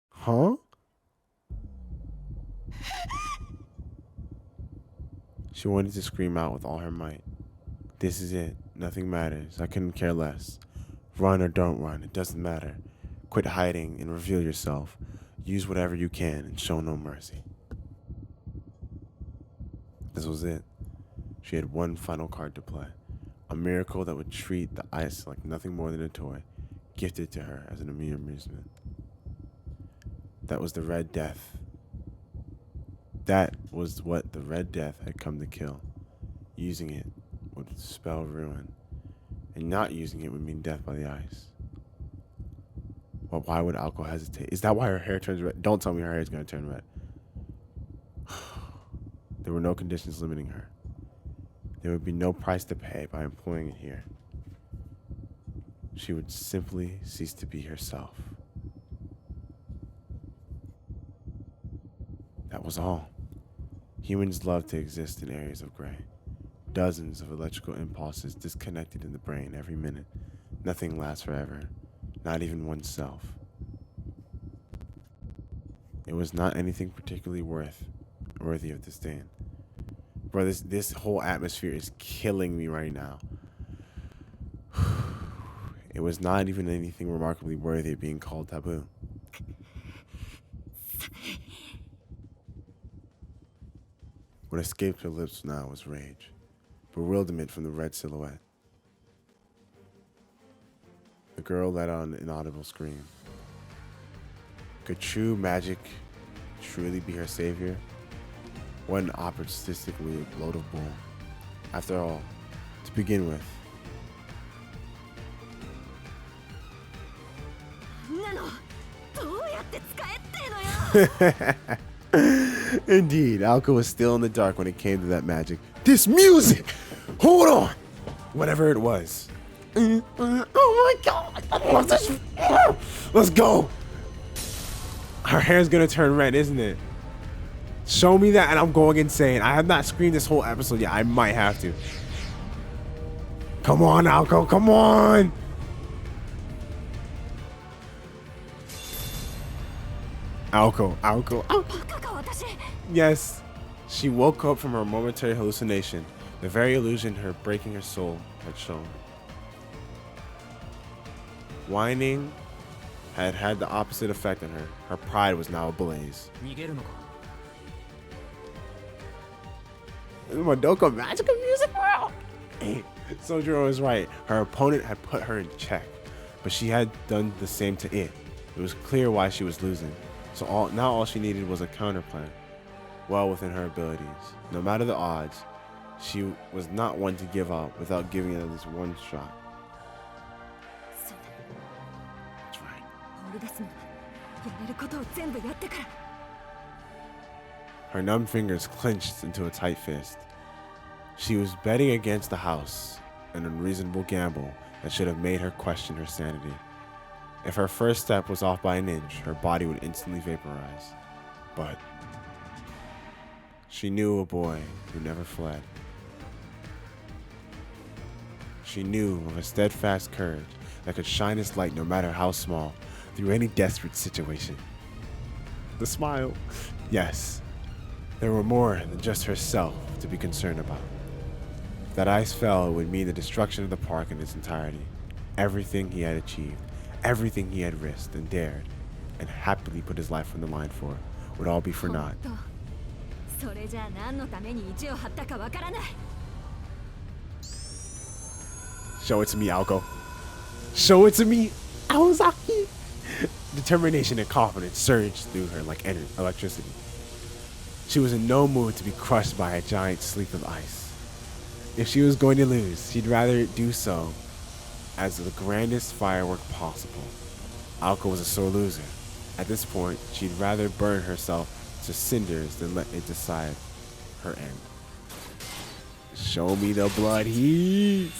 Huh? She wanted to scream out with all her might. This is it. Nothing matters. I couldn't care less. Run or don't run. It doesn't matter. Quit hiding and reveal yourself. Use whatever you can and show no mercy. This was it. She had one final card to play. A miracle that would treat the ice like nothing more than a toy, gifted to her as an amusement. That was the Red Death. That was what the Red Death had come to kill. Using it would spell ruin, and not using it would mean death by the ice. Well, why would Alco hesitate? Is that why her hair turns red? Don't tell me her hair is going to turn red. There were no conditions limiting her. There would be no price to pay by employing it here. She would simply cease to be herself. That was all. Humans love to exist in areas of gray. Dozens of electrical impulses disconnected in the brain every minute. Nothing lasts forever, not even oneself. It was not anything particularly worthy of disdain. Bro, this whole atmosphere is killing me right now. It was not even anything remarkably worthy of being called taboo. What escaped her lips now was rage, bewilderment from the red silhouette. The girl let out an inaudible scream. Could true magic truly be her savior? What an opportunistically load of bull. After all, to begin with, indeed, Alco was still in the dark when it came to that magic. This music! Hold on! Whatever it was. Oh my god! I love this! Let's go! Her hair's gonna turn red, isn't it? Show me that and I'm going insane. I have not screamed this whole episode yet. I might have to. Come on, Alco, come on! Alco. Yes. She woke up from her momentary hallucination, the very illusion her breaking her soul had shown. Whining had had the opposite effect on her. Her pride was now ablaze. Madoka magical music world. Sojiro is right. Her opponent had put her in check, but she had done the same to it. It was clear why she was losing. So now all she needed was a counterplan, well within her abilities. No matter the odds, she was not one to give up without giving it at least one shot. That's right. Her numb fingers clenched into a tight fist. She was betting against the house, an unreasonable gamble that should have made her question her sanity. If her first step was off by an inch, her body would instantly vaporize. But she knew a boy who never fled. She knew of a steadfast courage that could shine its light no matter how small, through any desperate situation. The smile. Yes, there were more than just herself to be concerned about. If that ice fell, it would mean the destruction of the park in its entirety. Everything he had achieved, everything he had risked and dared, and happily put his life on the line for, would all be for naught. Show it to me, Alco. Show it to me, Aozaki. Determination and confidence surged through her like electricity. She was in no mood to be crushed by a giant sleep of ice. If she was going to lose, she'd rather do so as the grandest firework possible. Alco was a sore loser. At this point, she'd rather burn herself to cinders than let it decide her end. Show me the blood heat.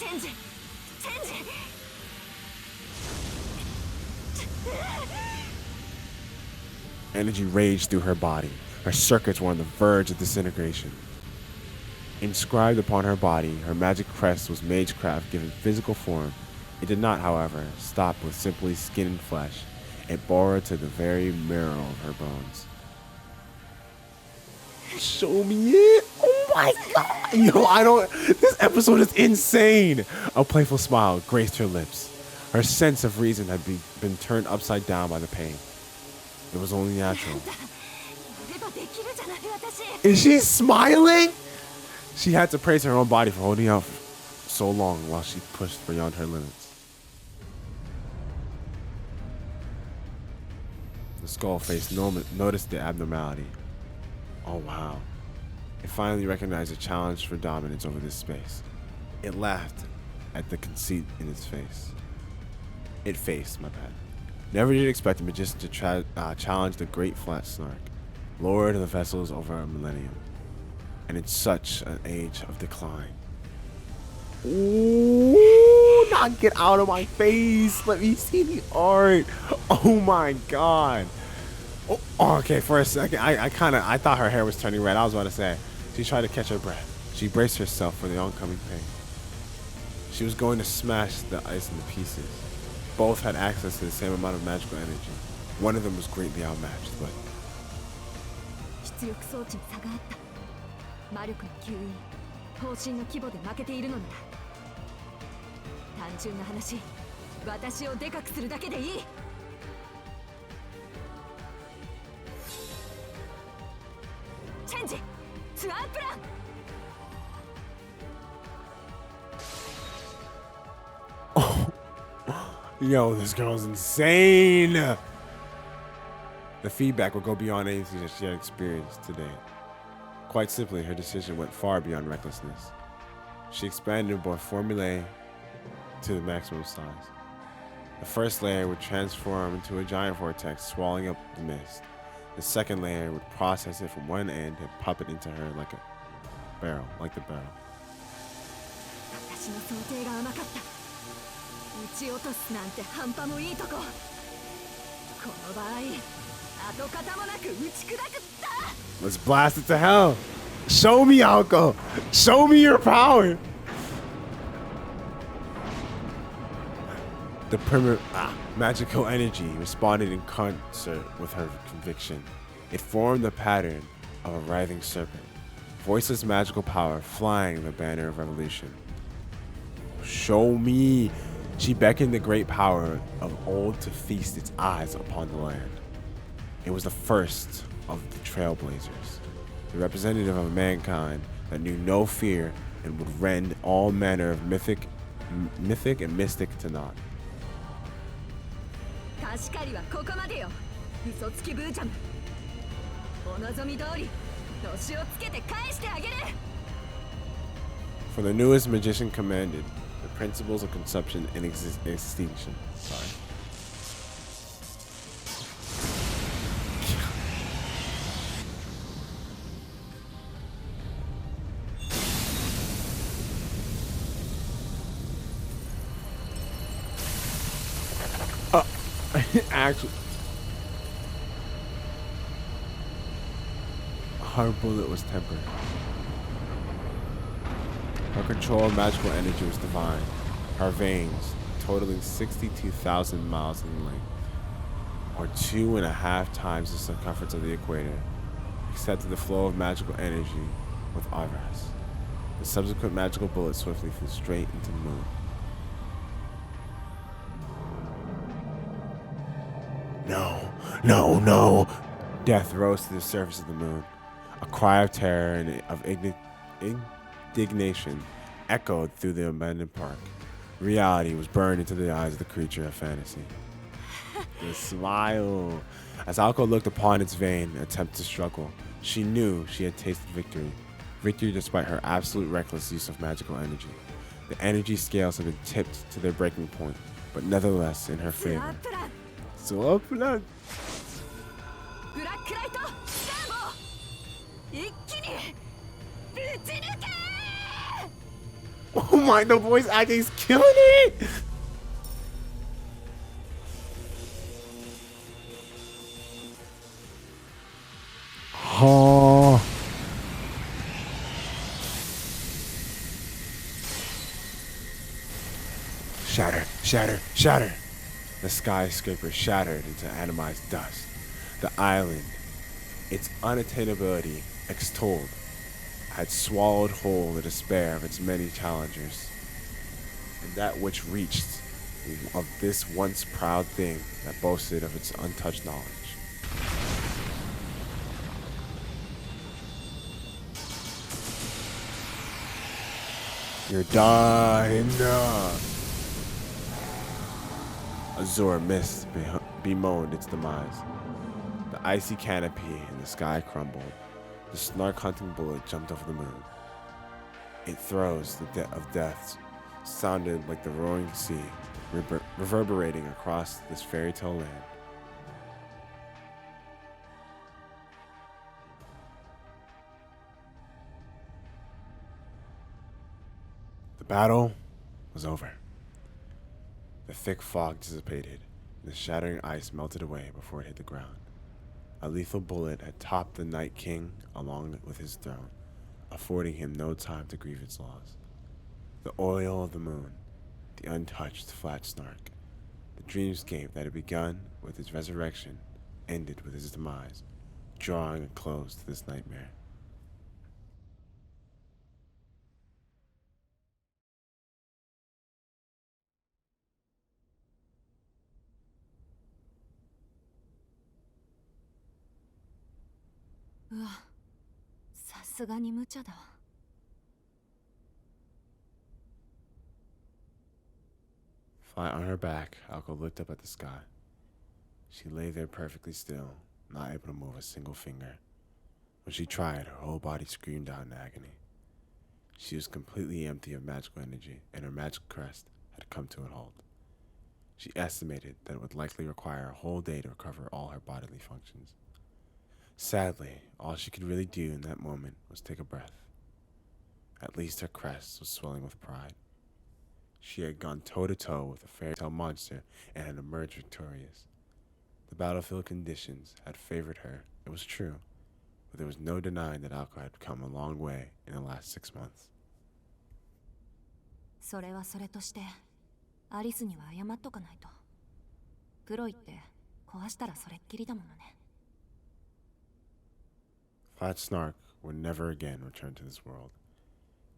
Energy raged through her body. Her circuits were on the verge of disintegration. Inscribed upon her body, her magic crest was magecraft given physical form. It did not, however, stop with simply skin and flesh. It borrowed to the very marrow of her bones. Show me it! Oh my god! This episode is insane! A playful smile graced her lips. Her sense of reason had been turned upside down by the pain. It was only natural. Is she smiling? She had to praise her own body for holding out so long while she pushed beyond her limits. The skull face noticed the abnormality. Oh wow. It finally recognized a challenge for dominance over this space. It laughed at the conceit in its face. It faced, my bad. Never did expect the magician to challenge the great flat snark, lord of the vessels over a millennium, and in such an age of decline. Ooh, not get out of my face. Let me see the art. Oh my god. Oh, okay, for a second, I thought her hair was turning red. I was about to say, she tried to catch her breath. She braced herself for the oncoming pain. She was going to smash the ice into pieces. Both had access to the same amount of magical energy. One of them was greatly outmatched, but 出力装置に差があった。魔力の吸引、方針の規模で負けているのなら、単純な話、私をでかくするだけでいい。チェンジ、ツアープラン。Yo, this girl's insane. The feedback will go beyond anything that she had experienced today. Quite simply, her decision went far beyond recklessness. She expanded both formulae to the maximum size. The first layer would transform into a giant vortex, swallowing up the mist. The second layer would process it from one end and pop it into her like a barrel, like the barrel. 私の想定が甘かった。撃ち落とすなんて半端もいいとこ。この場合、跡形もなく打ち砕くった。 Let's blast it to hell. Show me, Alko. Show me your power. The magical energy responded in concert with her conviction. It formed the pattern of a writhing serpent. Voiceless magical power flying the banner of revolution. Show me. She beckoned the great power of old to feast its eyes upon the land. It was the first of the trailblazers, the representative of mankind that knew no fear and would rend all manner of mythic and mystic to naught. 確かにはここまでよ。嘘つきブーちゃん。お望み通り、のしをつけて返してあげる。For the newest magician commanded the principles of consumption and extinction. Sorry. Actually, her bullet was tempered. Her control of magical energy was divine. Her veins, totaling 62,000 miles in length, or 2.5 times the circumference of the equator, accepted the flow of magical energy with avarice. The subsequent magical bullet swiftly flew straight into the moon. No, no, no! Death rose to the surface of the moon. A cry of terror and of indignation echoed through the abandoned park. Reality was burned into the eyes of the creature of fantasy. The smile. As Alko looked upon its vain attempt to struggle, she knew she had tasted victory. Victory despite her absolute reckless use of magical energy. The energy scales had been tipped to their breaking point, but nevertheless in her favor. So up and up. Oh my, the voice acting is killing it! Oh. Shatter, shatter, shatter. The skyscraper shattered into atomized dust. The island, its unattainability extolled, had swallowed whole the despair of its many challengers, and that which reached of this once proud thing that boasted of its untouched knowledge. You're done. Azure mist bemoaned its demise. The icy canopy in the sky crumbled. The snark hunting bullet jumped over the moon. It throes of death sounded like the roaring sea, reverberating across this fairy tale land. The battle was over. The thick fog dissipated, and the shattering ice melted away before it hit the ground. A lethal bullet had topped the Night King along with his throne, affording him no time to grieve its loss. The oil of the moon, the untouched flat snark, the dreamscape that had begun with his resurrection ended with his demise, drawing a close to this nightmare. Ugh. さすがに無茶だわ。Flat on her back, Alko looked up at the sky. She lay there perfectly still, not able to move a single finger. When she tried, her whole body screamed out in agony. She was completely empty of magical energy, and her magic crest had come to a halt. She estimated that it would likely require a whole day to recover all her bodily functions. Sadly, all she could really do in that moment was take a breath. At least her crest was swelling with pride. She had gone toe-to-toe with a fairy tale monster and had emerged victorious. The battlefield conditions had favored her, it was true, but there was no denying that Alko had come a long way in the last 6 months. それはそれとして、アリスには謝っとかないと。プロイって壊したらそれっきりだものね。Flat Snark would never again return to this world.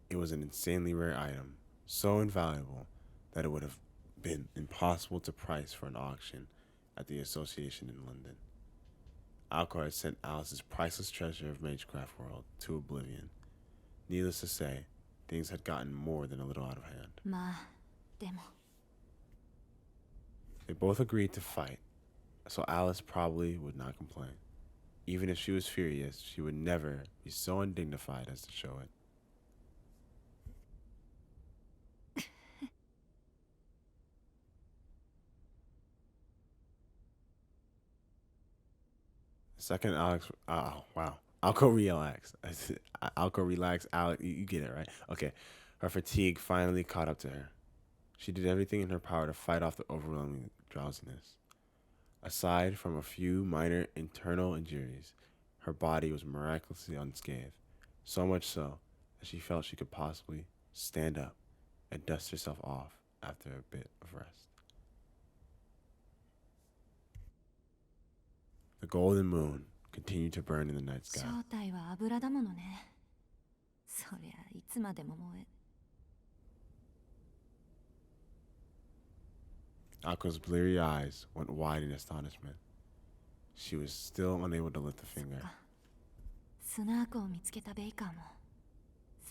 It was an insanely rare item, so invaluable that it would have been impossible to price for an auction at the association in London. Alcor had sent Alice's priceless treasure of Magecraft World to oblivion. Needless to say, things had gotten more than a little out of hand. まあ、でも。They both agreed to fight, so Alice probably would not complain. Even if she was furious, she would never be so undignified as to show it. Second, Alex. Oh, wow. Alco relax. Alco relax. Alex, you get it, right? Okay. Her fatigue finally caught up to her. She did everything in her power to fight off the overwhelming drowsiness. Aside from a few minor internal injuries, her body was miraculously unscathed, so much so that she felt she could possibly stand up and dust herself off after a bit of rest. The golden moon continued to burn in the night sky. 正体は油だものね。そりゃいつまでも燃え。Akko's bleary eyes went wide in astonishment. She was still unable to lift a finger. スナークを見つけたベイカーも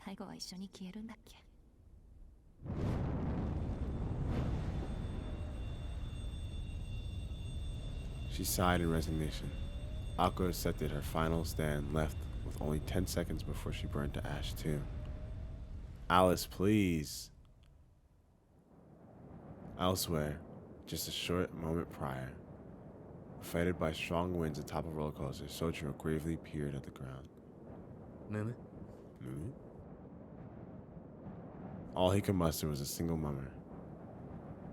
最後は一緒に消えるんだっけ。She sighed in resignation. Akko accepted her final stand, left with only 10 seconds before she burned to ash too. Alice, please. Elsewhere, just a short moment prior, fettered by strong winds atop a roller coaster, Sojiro gravely peered at the ground. Mumu? Mumu? All he could muster was a single murmur.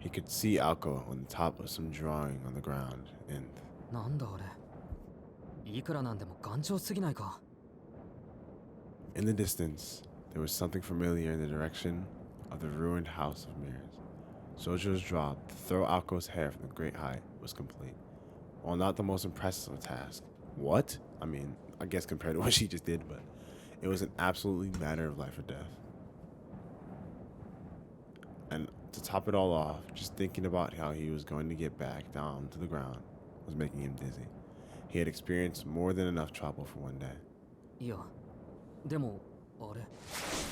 He could see Alko on the top of some drawing on the ground, and なんだあれ。いくらなんでも頑丈すぎないか。in the distance, there was something familiar in the direction of the ruined house of mirrors. Sojiro's drop to throw Alko's hair from the great height was complete. While not the most impressive task. What? I mean, I guess compared to what she just did, but it was an absolutely matter of life or death. And to top it all off, just thinking about how he was going to get back down to the ground was making him dizzy. He had experienced more than enough trouble for one day. いや、でも、あれ。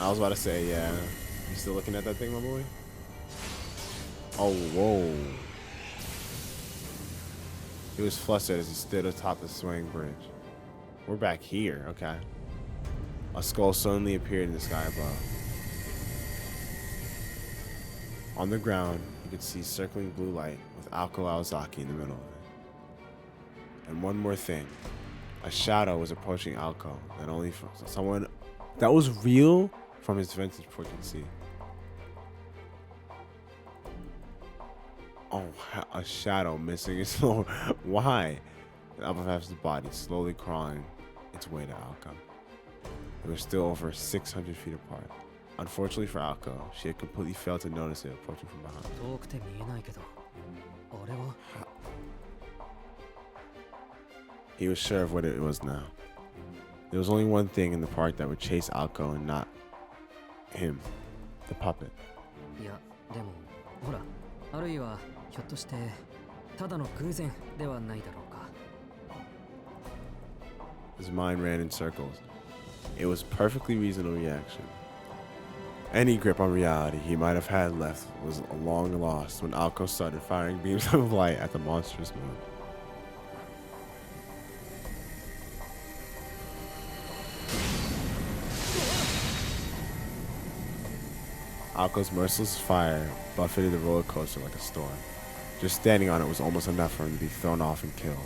I was about to say, yeah. You still looking at that thing, my boy? Oh, whoa. He was flustered as he stood atop the swaying bridge. We're back here, okay. A skull suddenly appeared in the sky above. On the ground, you could see circling blue light with Alko Aozaki in the middle of it. And one more thing. A shadow was approaching Alko that only someone that was real from his vantage point could see. Oh, a shadow missing its lower. Why? The upper half of his body slowly crawling its way to Alko. They were still over 600 feet apart. Unfortunately for Alko, she had completely failed to notice it approaching from behind. 遠くて見えないけど、あれは He was sure of what it was now. There was only one thing in the park that would chase Alko and not him, the puppet. いや、でも、ほら、あるいはひょっとしてただの偶然ではないだろうか。His mind ran in circles. It was a perfectly reasonable reaction. Any grip on reality he might have had left was long lost when Alko started firing beams of light at the monstrous moon. Alko's merciless fire buffeted the roller coaster like a storm. Just standing on it was almost enough for him to be thrown off and killed.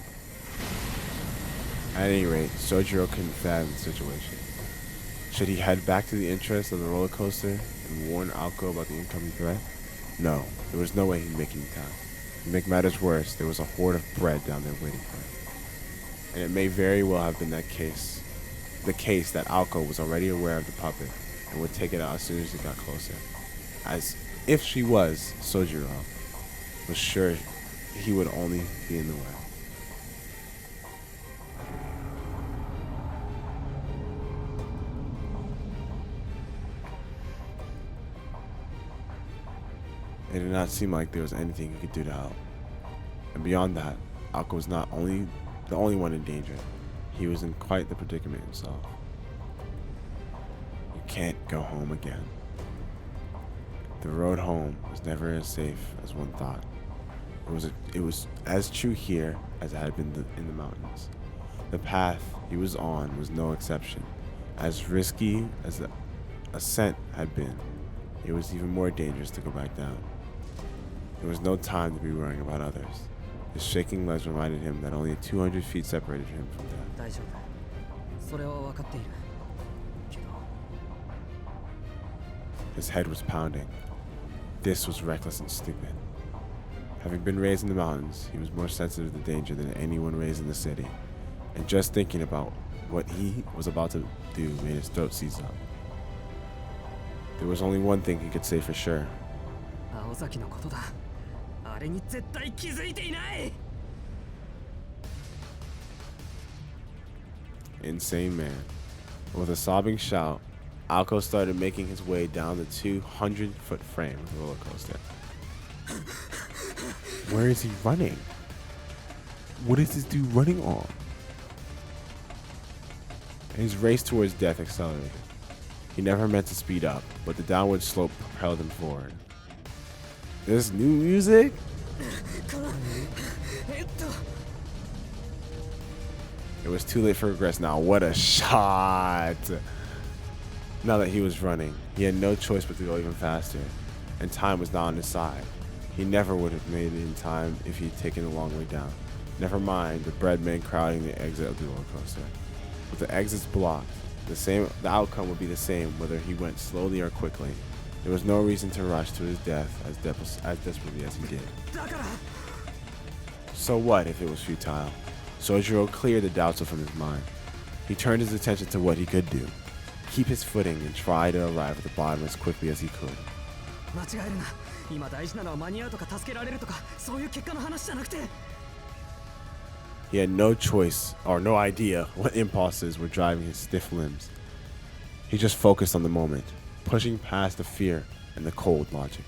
At any rate, Sojiro couldn't fathom the situation. Should he head back to the entrance of the roller coaster and warn Alko about the incoming threat? No, there was no way he'd make it in time. To make matters worse, there was a horde of bread down there waiting for him. And it may very well have been the case that Alko was already aware of the puppet and would take it out as soon as it got closer. As if she was, Sojiro was sure he would only be in the way. It did not seem like there was anything he could do to help. And beyond that, Alko was not only the only one in danger. He was in quite the predicament himself. You can't go home again. The road home was never as safe as one thought. It was as true here as it had been in the mountains. The path he was on was no exception. As risky as the ascent had been, it was even more dangerous to go back down. There was no time to be worrying about others. His shaking legs reminded him that only 200 feet separated him from death. 大丈夫。それは分かっている。けど、 His head was pounding. This was reckless and stupid. Having been raised in the mountains, he was more sensitive to danger than anyone raised in the city. And just thinking about what he was about to do made his throat seize up. There was only one thing he could say for sure. 青崎のことだ。あれに絶対気づいていない。 Insane man. With a sobbing shout, Alko started making his way down the 200-foot frame of the roller coaster. Where is he running? What is this dude running on? His race towards death accelerated. He never meant to speed up, but the downward slope propelled him forward. This new music? It was too late for regrets now. What a shot! Now that he was running, he had no choice but to go even faster, and time was not on his side. He never would have made it in time if he'd taken the long way down. Never mind the breadmen crowding the exit of the roller coaster. With the exits blocked, the outcome would be the same whether he went slowly or quickly. There was no reason to rush to his death as desperately as he did. So what if it was futile? Sojiro cleared the doubts from his mind. He turned his attention to what he could do. Keep his footing and try to arrive at the bottom as quickly as he could. 間違えるな。今大事なのは間に合うとか助けられるとかそういう結果の話じゃなくて。 He had no choice or no idea what impulses were driving his stiff limbs. He just focused on the moment, pushing past the fear and the cold logic.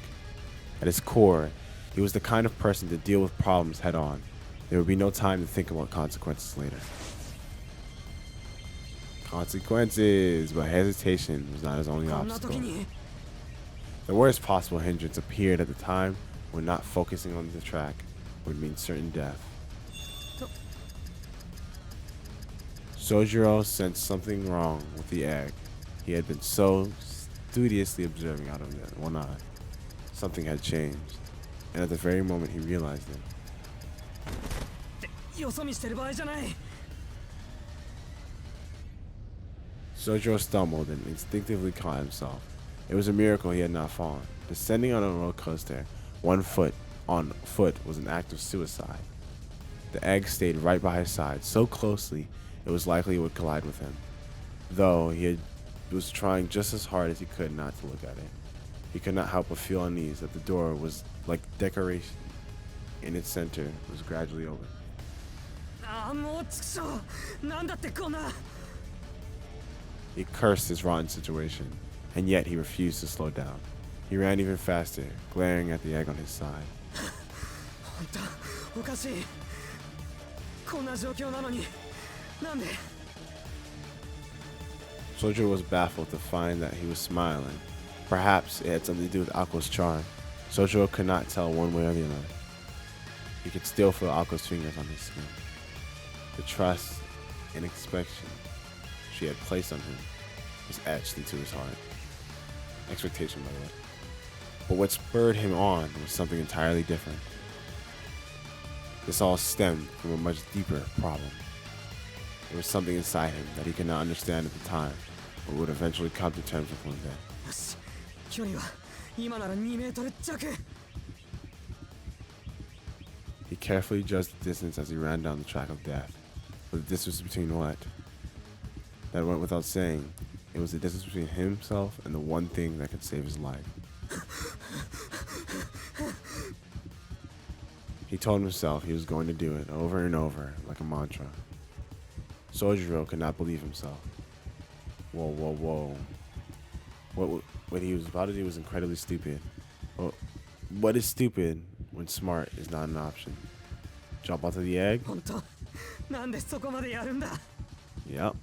At his core, he was the kind of person to deal with problems head on. There would be no time to think about consequences later. Consequences, but hesitation was not his only こんな obstacle. 時に The worst possible hindrance appeared at the time when not focusing on the track would mean certain death. Sojiro sensed something wrong with the egg he had been so studiously observing out of one eye. Something had changed, and at the very moment he realized it, よそ見してる場合じゃない。 Sojiro stumbled and instinctively caught himself. It was a miracle he had not fallen. Descending on a roller coaster, one foot on foot, was an act of suicide. The egg stayed right by his side, so closely it was likely it would collide with him. Though he was trying just as hard as he could not to look at it, he could not help but feel unease that the door was like decoration in its center was gradually open. ああ、もうちくしょう。なんだってこんな。 He cursed his rotten situation, and yet he refused to slow down. He ran even faster, glaring at the egg on his side. 本当おかしい。こんな状況なのに、なんで。 Sojiro was baffled to find that he was smiling. Perhaps it had something to do with Ako's charm. Sojiro could not tell one way or the other. He could still feel Ako's fingers on his skin. The trust and expectation she had placed on him was etched into his heart. Expectation, by the way. But what spurred him on was something entirely different. This all stemmed from a much deeper problem. There was something inside him that he could not understand at the time, but would eventually come to terms with one day. よし、距離は今なら2メートル弱。 He carefully judged the distance as he ran down the track of death. But the distance between what? That went without saying. It was the distance between himself and the one thing that could save his life. He told himself he was going to do it over and over like a mantra. Sojiro could not believe himself. Whoa, whoa, whoa. What he was about to do was incredibly stupid. Well, what is stupid when smart is not an option? Jump onto the egg? 本当なんでそこまでやるんだ。 Yep.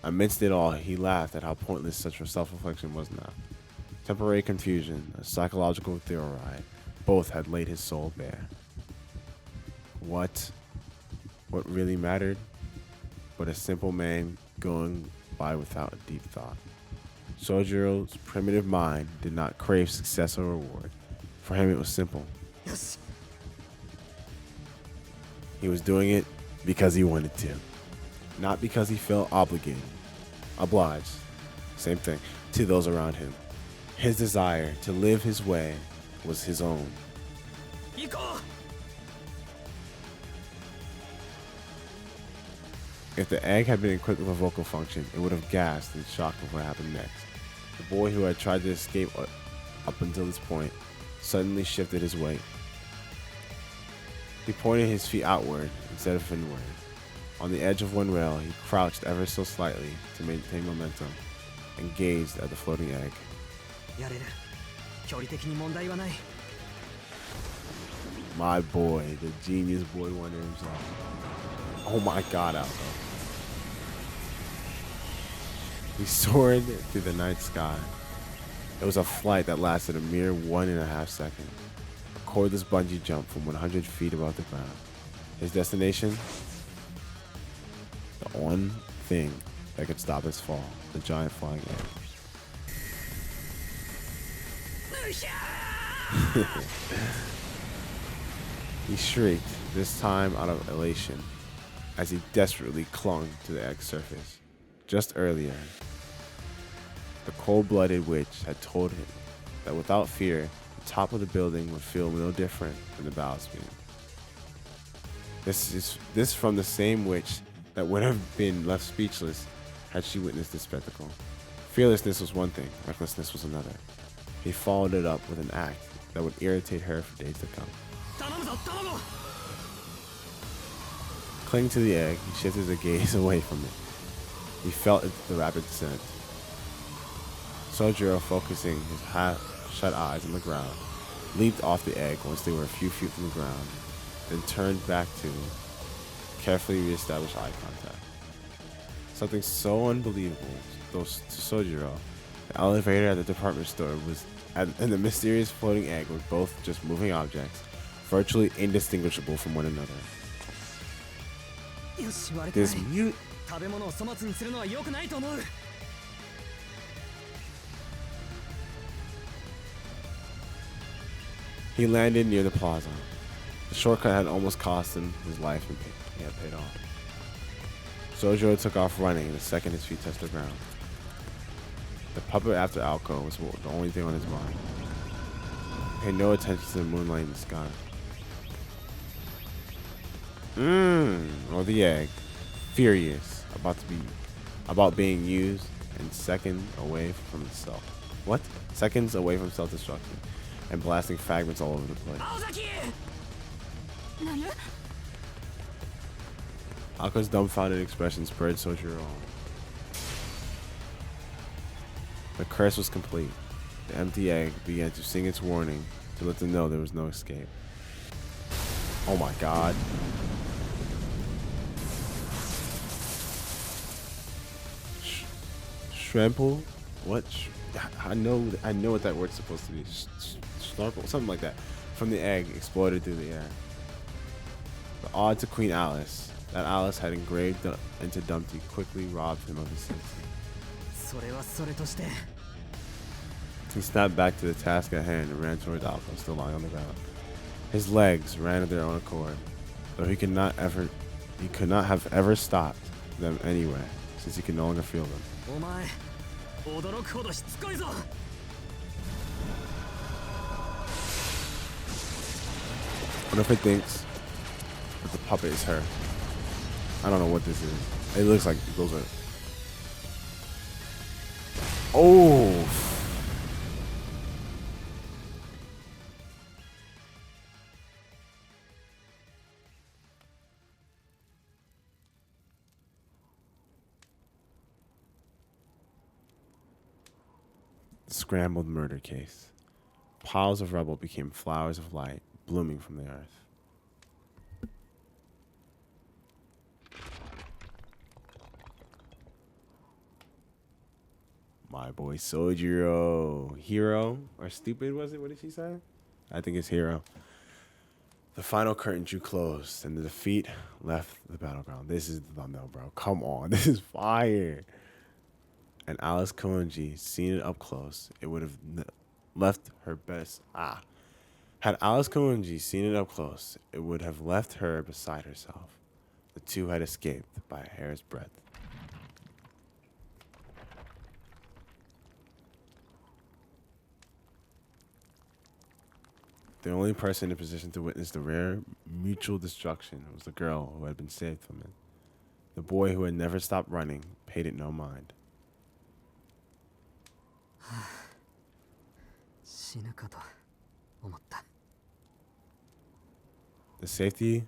Amidst it all, he laughed at how pointless such self-reflection was now. Temporary confusion, a psychological thrill ride, both had laid his soul bare. What really mattered? But a simple man going by without a deep thought. Sojiro's primitive mind did not crave success or reward. For him, it was simple. よし。 He was doing it because he wanted to, not because he felt obligated, obliged, same thing, to those around him. His desire to live his way was his own. 行こう。 If the egg had been equipped with a vocal function, it would have gasped in shock of what happened next. The boy who had tried to escape up until this point suddenly shifted his weight. He pointed his feet outward instead of inward. On the edge of one rail, he crouched ever so slightly to maintain momentum and gazed at the floating egg. やれる。距離的に問題はない。 My boy, the genius boy wonder himself. Oh my god, Alpha. He soared through the night sky. It was a flight that lasted a mere 1.5 seconds. A cordless bungee jump from 100 feet above the ground. His destination? The one thing that could stop his fall, the giant flying egg. He shrieked, this time out of elation, as he desperately clung to the egg's surface. Just earlier, the cold-blooded witch had told him that without fear, the top of the building would feel no different than the ballast beam. This from the same witch that would have been left speechless had she witnessed this spectacle. Fearlessness was one thing, recklessness was another. He followed it up with an act that would irritate her for days to come. 頼むぞ、頼む。 Clinging to the egg, he shifted his gaze away from it. He felt the rapid descent. Sojiro, focusing his half-shut eyes on the ground, leaped off the egg once they were a few feet from the ground, then turned back to carefully reestablish eye contact. Something so unbelievable to Sojiro, the elevator at the department store and the mysterious floating egg were both just moving objects, virtually indistinguishable from one another. よし、悪くない。 This mute 食べ物を粗末にするのは良くないと思う。 This He landed near the plaza. The shortcut had almost cost him his life and he had paid off. Sojiro took off running the second his feet touched the ground. The puppet after Alco was the only thing on his mind. He paid no attention to the moonlight in the sky. Or the egg. Furious about being used and seconds away from itself. What? Seconds away from self-destruction and blasting fragments all over the place. Akko's dumbfounded expression spurred Sojiro on. The curse was complete. The empty egg began to sing its warning to let them know there was no escape. Oh my god. Shrimple? What? I know what that word's supposed to be. Snorkel? Something like that. From the egg exploded through the air. The ode to Queen Alice that Alice had engraved into Dumpty quickly robbed him of his senses. He snapped back to the task at hand and ran towards Alpha, still lying on the ground. His legs ran of their own accord, though he could not have ever stopped them anyway, since he could no longer feel them. What if it thinks that the puppet is her? I don't know what this is. It looks like those are... Oh! Scrambled murder case. Piles of rubble became flowers of light blooming from the earth. My boy Sojiro. Hero or stupid, was it? What did she say? I think it's hero. The final curtain drew close and the defeat left the battleground. This is the thumbnail, bro. Come on. This is fire. And Alice Koenji seen it up close, it would have left her best. Had Alice Koenji seen it up close, it would have left her beside herself. The two had escaped by a hair's breadth. The only person in a position to witness the rare mutual destruction was the girl who had been saved from it. The boy who had never stopped running paid it no mind. The safety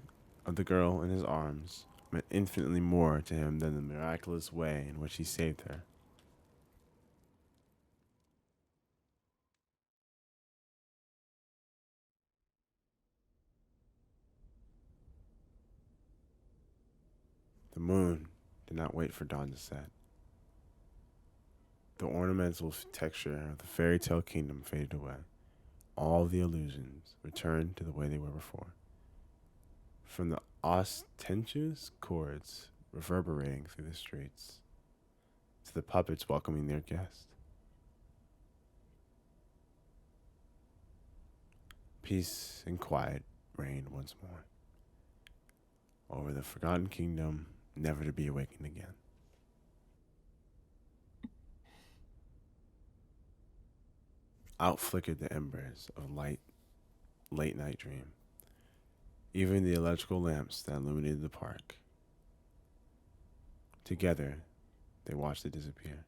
of the girl in his arms meant infinitely more to him than the miraculous way in which he saved her. The moon did not wait for dawn to set. The ornamental texture of the fairy tale kingdom faded away. All the illusions returned to the way they were before. From the ostentatious chords reverberating through the streets, to the puppets welcoming their guests. Peace and quiet reigned once more over the forgotten kingdom, never to be awakened again. Out flickered the embers of late night dream. Even the electrical lamps that illuminated the park. Together, they watched it disappear.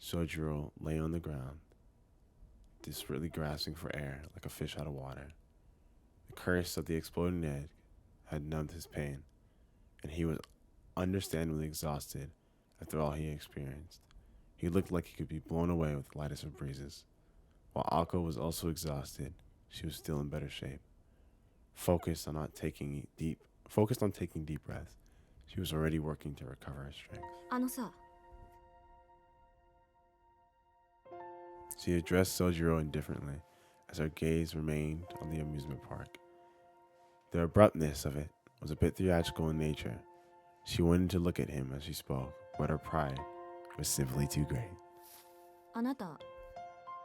Sojiro lay on the ground, desperately grasping for air like a fish out of water. The curse of the exploding egg had numbed his pain, and he was understandably exhausted after all he experienced. He looked like he could be blown away with the lightest of breezes. While Akko was also exhausted, she was still in better shape. Focused on taking deep breaths, she was already working to recover her strength. She addressed Sojiro indifferently as her gaze remained on the amusement park. The abruptness of it was a bit theatrical in nature. She wanted to look at him as she spoke, but her pride was simply too great. あなた、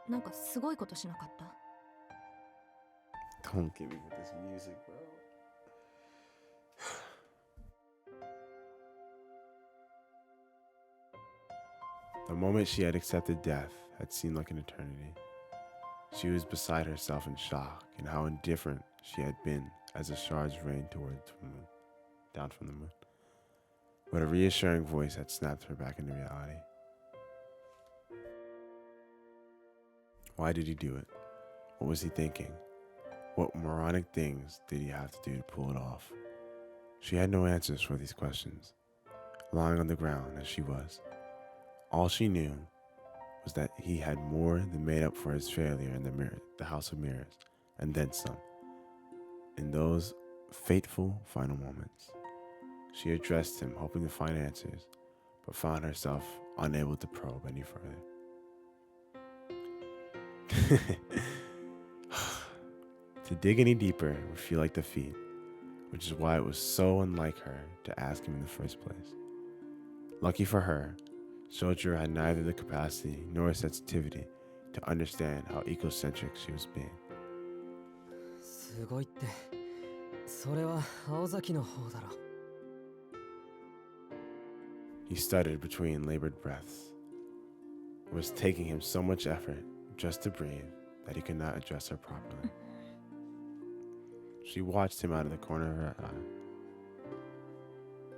なんかすごいことしなかった？ Don't get me with this music, bro. The moment she had accepted death had seemed like an eternity. She was beside herself in shock and how indifferent she had been as the shards rained down from the moon. But a reassuring voice had snapped her back into reality. Why did he do it? What was he thinking? What moronic things did he have to do to pull it off? She had no answers for these questions, lying on the ground as she was. All she knew was that he had more than made up for his failure in the House of Mirrors, and then some. In those fateful final moments, she addressed him, hoping to find answers, but found herself unable to probe any further. To dig any deeper would feel like defeat, which is why it was so unlike her to ask him in the first place. Lucky for her, Sojiro had neither the capacity nor sensitivity to understand how egocentric she was being. すごいって、それは青崎の方だろ。He stuttered between labored breaths. It was taking him so much effort just to breathe that he could not address her properly. She watched him out of the corner of her eye.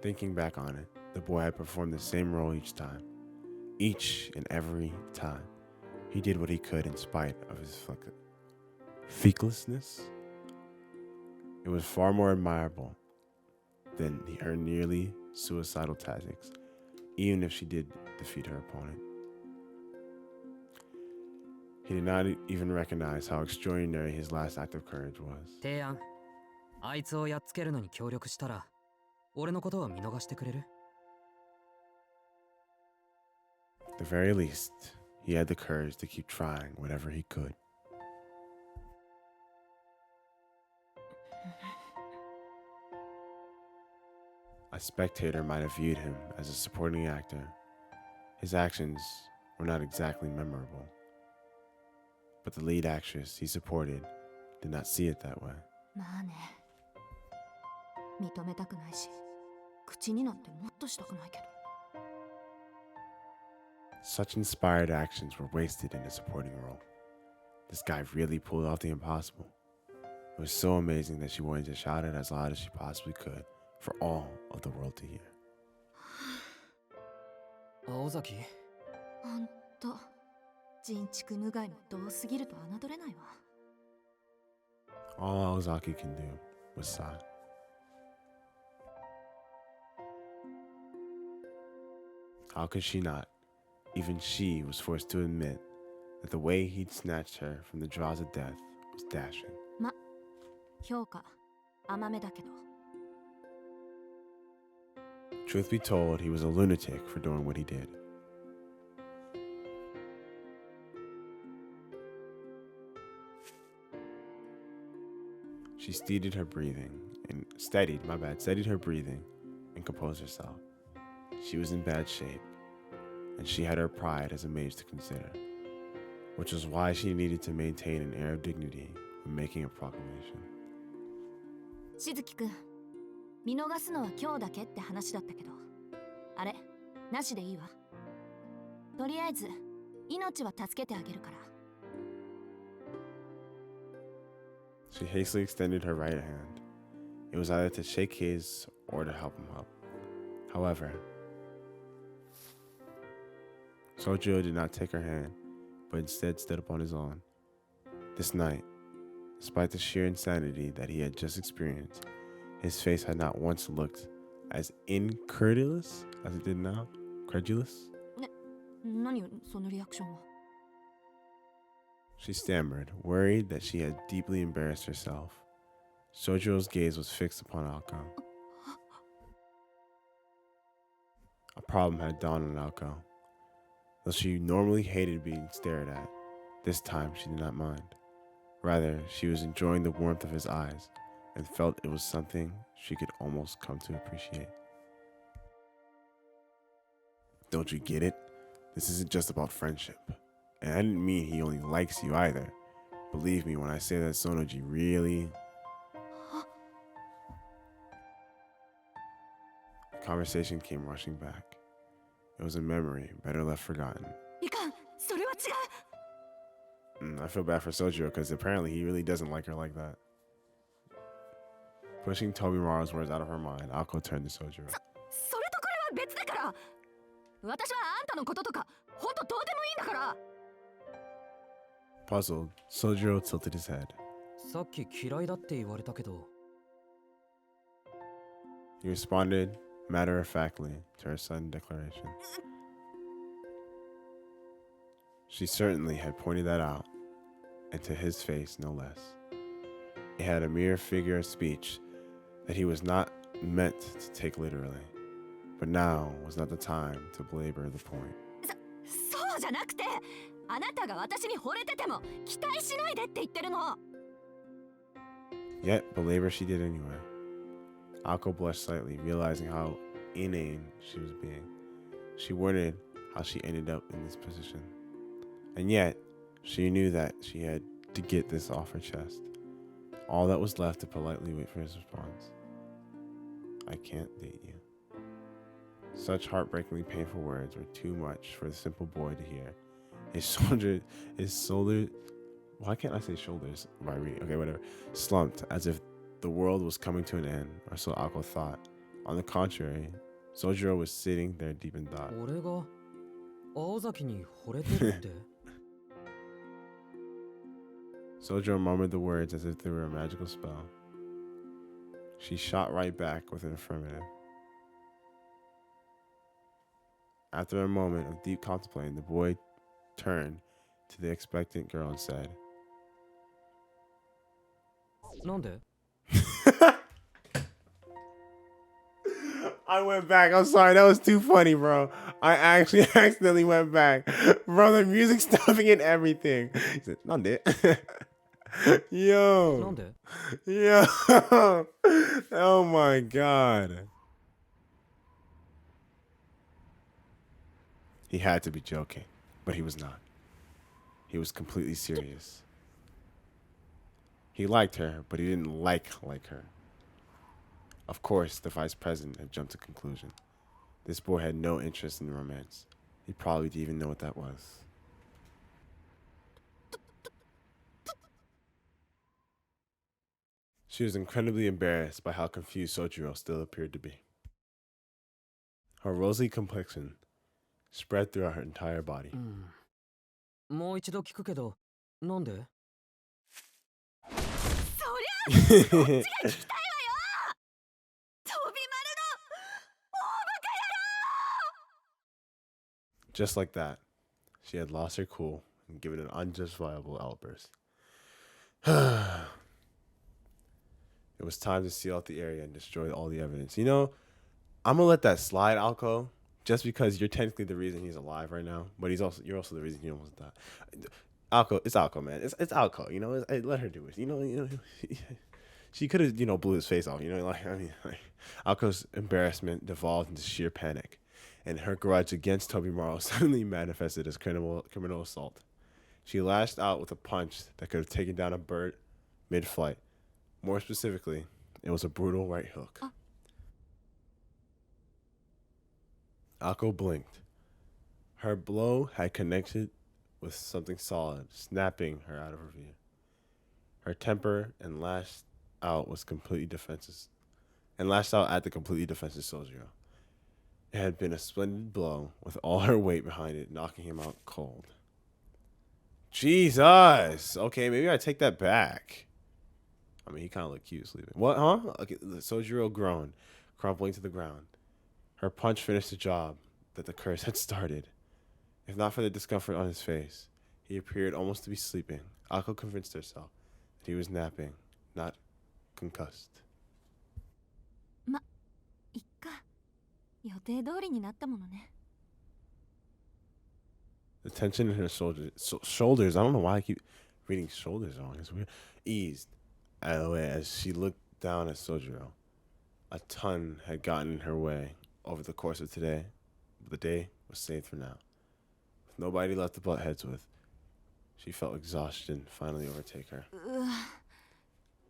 Thinking back on it, the boy had performed the same role each time. Each and every time. He did what he could in spite of his fecklessness. It was far more admirable than her nearly suicidal tactics, even if she did defeat her opponent. He did not even recognize how extraordinary his last act of courage was. 提案、あいつをやっつけるのに協力したら、俺のことは見逃してくれる？ At the very least, he had the courage to keep trying whatever he could. A spectator might have viewed him as a supporting actor. His actions were not exactly memorable. But the lead actress he supported did not see it that way. まあね。認めたくないし、口になんてもっとしたくないけど。Such inspired actions were wasted in a supporting role. This guy really pulled off the impossible. It was so amazing that she wanted to shout it as loud as she possibly could for all of the world to hear. 青崎？ほんと、人畜無害もどうすぎると侮れないわ。All Ozaki can do was sigh. How could she not? Even she was forced to admit that the way he'd snatched her from the jaws of death was dashing. ま、評価、甘めだけど。Truth be told, he was a lunatic for doing what he did. She steadied her breathing and composed herself. She was in bad shape, and she had her pride as a mage to consider, which was why she needed to maintain an air of dignity when making a proclamation. しずきくん、見逃すのは今日だけって話だったけど、あれ、なしでいいわ。とりあえず、命は助けてあげるから。She hastily extended her right hand. It was either to shake his or to help him up. However, Sojiro did not take her hand, but instead stood up on his own. This night, despite the sheer insanity that he had just experienced, his face had not once looked as incredulous as it did now. Credulous? 何そのリアクションは。She stammered, worried that she had deeply embarrassed herself. Sojiro's gaze was fixed upon Alko. A problem had dawned on Alko. Though she normally hated being stared at, this time she did not mind. Rather, she was enjoying the warmth of his eyes and felt it was something she could almost come to appreciate. Don't you get it? This isn't just about friendship. And I didn't mean he only likes you either. Believe me when I say that Sonoji really... The conversation came rushing back. It was a memory, better left forgotten. いかん、それは違う。 I feel bad for Sojiro because apparently he really doesn't like her like that. Pushing Tobimaru's words out of her mind, Ako turned to Sojiro. それとこれは別だから。私はあんたのこととか、ほんとどうでもいいんだから。 Puzzled, Sojiro tilted his head. さっき嫌いだって言われたけど。 He responded matter-of-factly to her sudden declaration. She certainly had pointed that out, and to his face no less. It had a mere figure of speech that he was not meant to take literally, but now was not the time to belabor the point. そうじゃなくて、あなたが私に惚れてても期待しないでって言ってるの。 Yet belabor she did anyway. Ako blushed slightly, realizing how inane she was being. She wondered how she ended up in this position. And yet, she knew that she had to get this off her chest. All that was left to politely wait for his response. I can't date you. Such heartbreakingly painful words were too much for the simple boy to hear. His shoulder, why can't I say shoulders by reading? Okay, whatever. Slumped as if the world was coming to an end, or so Ako thought. On the contrary, Sojiro was sitting there deep in thought. 俺が青崎に惚れてるって Sojiro murmured the words as if they were a magical spell. She shot right back with an affirmative. After a moment of deep contemplating, the boy turned to the expectant girl and said, なんで I went back. I'm sorry. That was too funny, bro. I actually accidentally went back. Bro, the music stopping and everything. He said, Nande? なん Yo. で Yo. Oh my God. He had to be joking, but he was not. He was completely serious. He liked her, but he didn't like her. Of course, the vice president had jumped to conclusion. This boy had no interest in romance. He probably didn't even know what that was. She was incredibly embarrassed by how confused Sojiro still appeared to be. Her rosy complexion spread throughout her entire body. もう一度聞くけど、なんで そりゃこっちが聞きたいわよ。飛び丸の大バカ野郎。 Just like that, she had lost her cool and given an unjustifiable outburst. It was time to seal out the area and destroy all the evidence. You know, I'm gonna let that slide, Alco, just because you're technically the reason he's alive right now, but you're also the reason he almost died. Alco, it's Alco, man. It's Alco. You know, let her do it. You know, she could have, blew his face off. Alco's embarrassment devolved into sheer panic, and her grudge against Tobimaru suddenly manifested as criminal assault. She lashed out with a punch that could have taken down a bird mid-flight. More specifically, it was a brutal right hook. Ako blinked. Her blow had connected with something solid, snapping her out of her view. Her temper and lashed out at the completely defenseless Sojiro. It had been a splendid blow with all her weight behind it, knocking him out cold. Jesus! Okay, maybe I take that back. I mean, he kind of looked cute sleeping. What, huh? Okay, Sojiro groaned, crumpling to the ground. Her punch finished the job that the curse had started. If not for the discomfort on his face, he appeared almost to be sleeping. Ako convinced herself that he was napping, not concussed. いっか。予定通りになったものね。 The tension in her shoulders, I don't know why I keep reading shoulders wrong. It's weird. Eased as she looked down at Sojiro. A ton had gotten in her way over the course of today, but the day was saved for now. With nobody left to butt heads with, She felt exhaustion finally overtake her.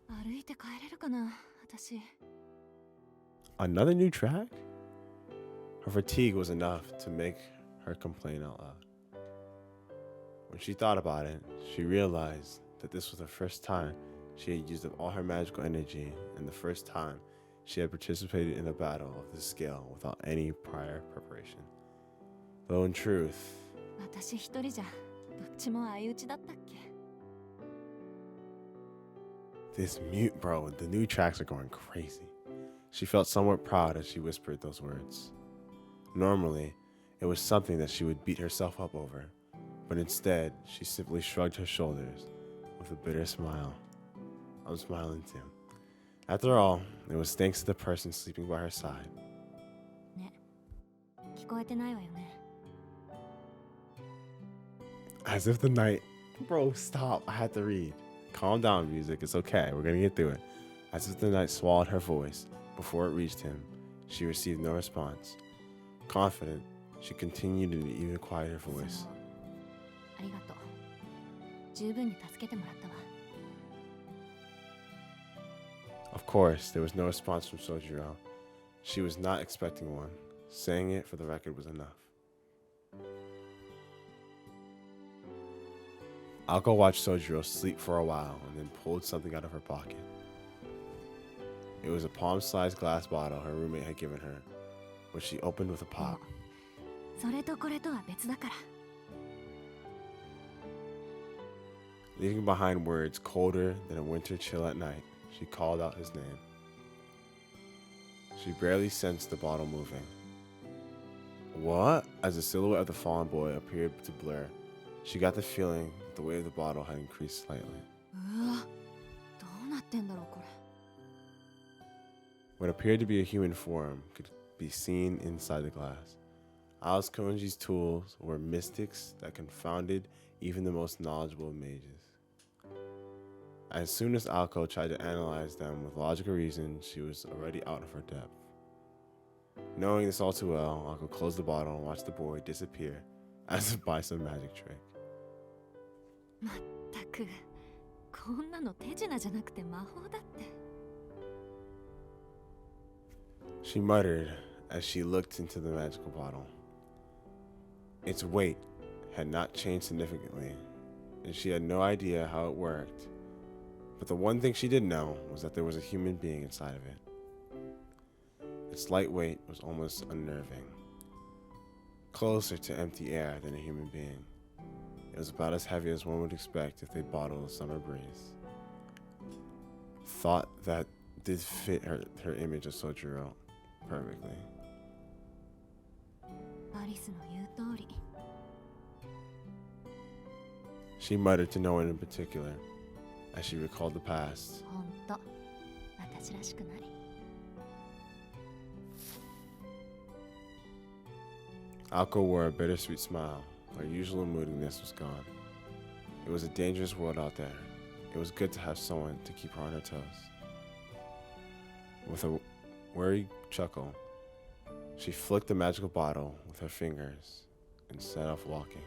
歩いて帰れるかな、私。Another new track? Her fatigue was enough to make her complain out loud. When she thought about it, she realized that this was the first time she had used up all her magical energy and the first time she had participated in a battle of this scale without any prior preparation. Though in truth, 私一人じゃどっちも相打ちだったっけ。 this mute bro, the new tracks are going crazy. She felt somewhat proud as she whispered those words. Normally, it was something that she would beat herself up over, but instead, she simply shrugged her shoulders with a bitter smile. I'm smiling too. After all, it was thanks to the person sleeping by her side. ね、聞こえてないわよね。 As if the night... Bro, stop. I had to read. Calm down, music. It's okay. We're gonna get through it. As if the night swallowed her voice before it reached him, she received no response. Confident, she continued in an even quieter そう voice. ありがとう。十分に助けてもらったわ。 Of course, there was no response from Sojiro. She was not expecting one. Saying it for the record was enough. Alko watched Sojiro sleep for a while and then pulled something out of her pocket. It was a palm-sized glass bottle her roommate had given her, which she opened with a pop. それとこれとは別だから。 Leaving behind words colder than a winter chill at night, she called out his name. She barely sensed the bottle moving. What? As the silhouette of the fallen boy appeared to blur, she got the feeling that the weight of the bottle had increased slightly. うわ、どうなってんだろうこれ。 What appeared to be a human form could be seen inside the glass. Alice Konji's tools were mystics that confounded even the most knowledgeable of mages. As soon as Alko tried to analyze them with logical reason, she was already out of her depth. Knowing this all too well, Alko closed the bottle and watched the boy disappear as if by some magic trick. まったく、こんなの手品じゃなくて魔法だって。 She muttered as she looked into the magical bottle. Its weight had not changed significantly, and she had no idea how it worked. But the one thing she did know was that there was a human being inside of it. Its light weight was almost unnerving, closer to empty air than a human being. It was about as heavy as one would expect if they bottled a summer breeze. Thought that did fit her image of Sojiro perfectly. アリスの言う通り。 She muttered to no one in particular as she recalled the past. ほんと、私らしくない。 Alko wore a bittersweet smile. Her usual moodiness was gone. It was a dangerous world out there. It was good to have someone to keep her on her toes. With a worried chuckle, she flicked the magical bottle with her fingers and set off walking.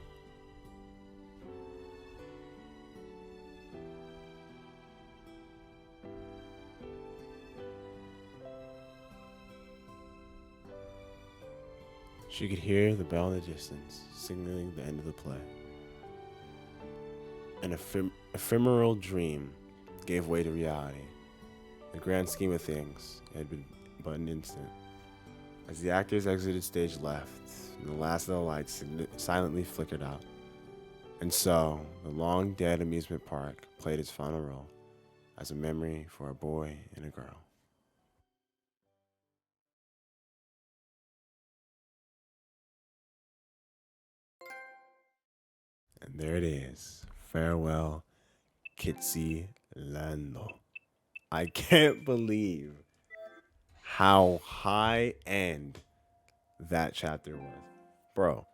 She could hear the bell in the distance, signaling the end of the play. An ephemeral dream gave way to reality. In the grand scheme of things, it had been but an instant. As the actors exited stage left, and the last of the lights silently flickered out. And so, the long-dead amusement park played its final role as a memory for a boy and a girl. And there it is. Farewell, Kitsi Lando. I can't believe how high end that chapter was. Bro.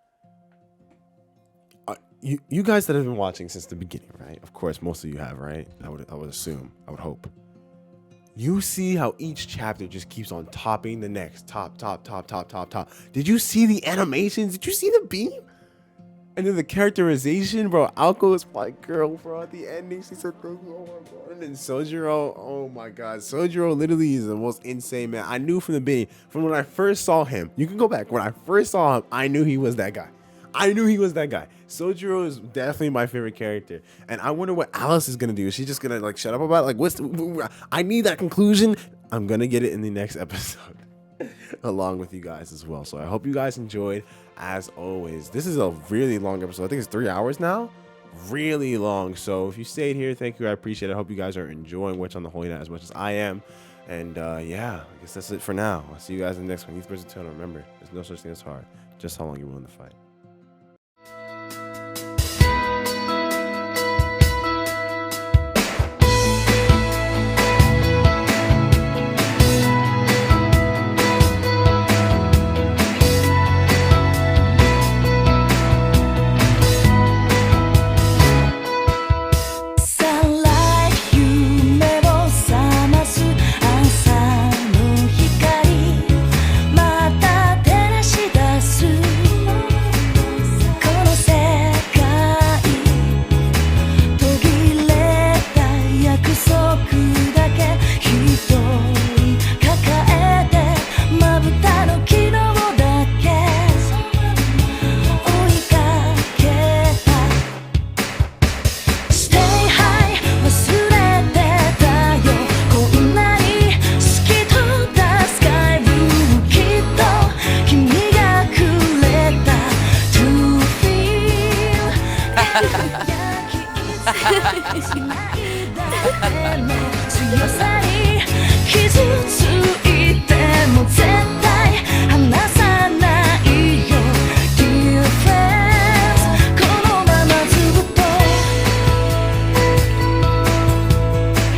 You guys that have been watching since the beginning, right? Of course, most of you have, right? I would assume. I would hope. You see how each chapter just keeps on topping the next. Top. Did you see the animations? Did you see the beam? And then the characterization, bro. Alko is my girl, bro. At the ending, she said, "Oh my god." And then Sojiro, oh my god, Sojiro literally is the most insane man. I knew from the beginning, from when I first saw him. You can go back. When I first saw him, I knew he was that guy. I knew he was that guy. Sojiro is definitely my favorite character, and I wonder what Alice is gonna do. Is she just gonna like shut up about it? Like, I need that conclusion. I'm gonna get it in the next episode, along with you guys as well. So I hope you guys enjoyed. As always, this is a really long episode. I think it's 3 hours now. Really long. So if you stayed here, thank you. I appreciate it. I hope you guys are enjoying Witch on the Holy Night as much as I am. And yeah, I guess that's it for now. I'll see you guys in the next one. Youth versus Tone. Remember, there's no such thing as hard. Just how long you're willing to fight.強さに傷つ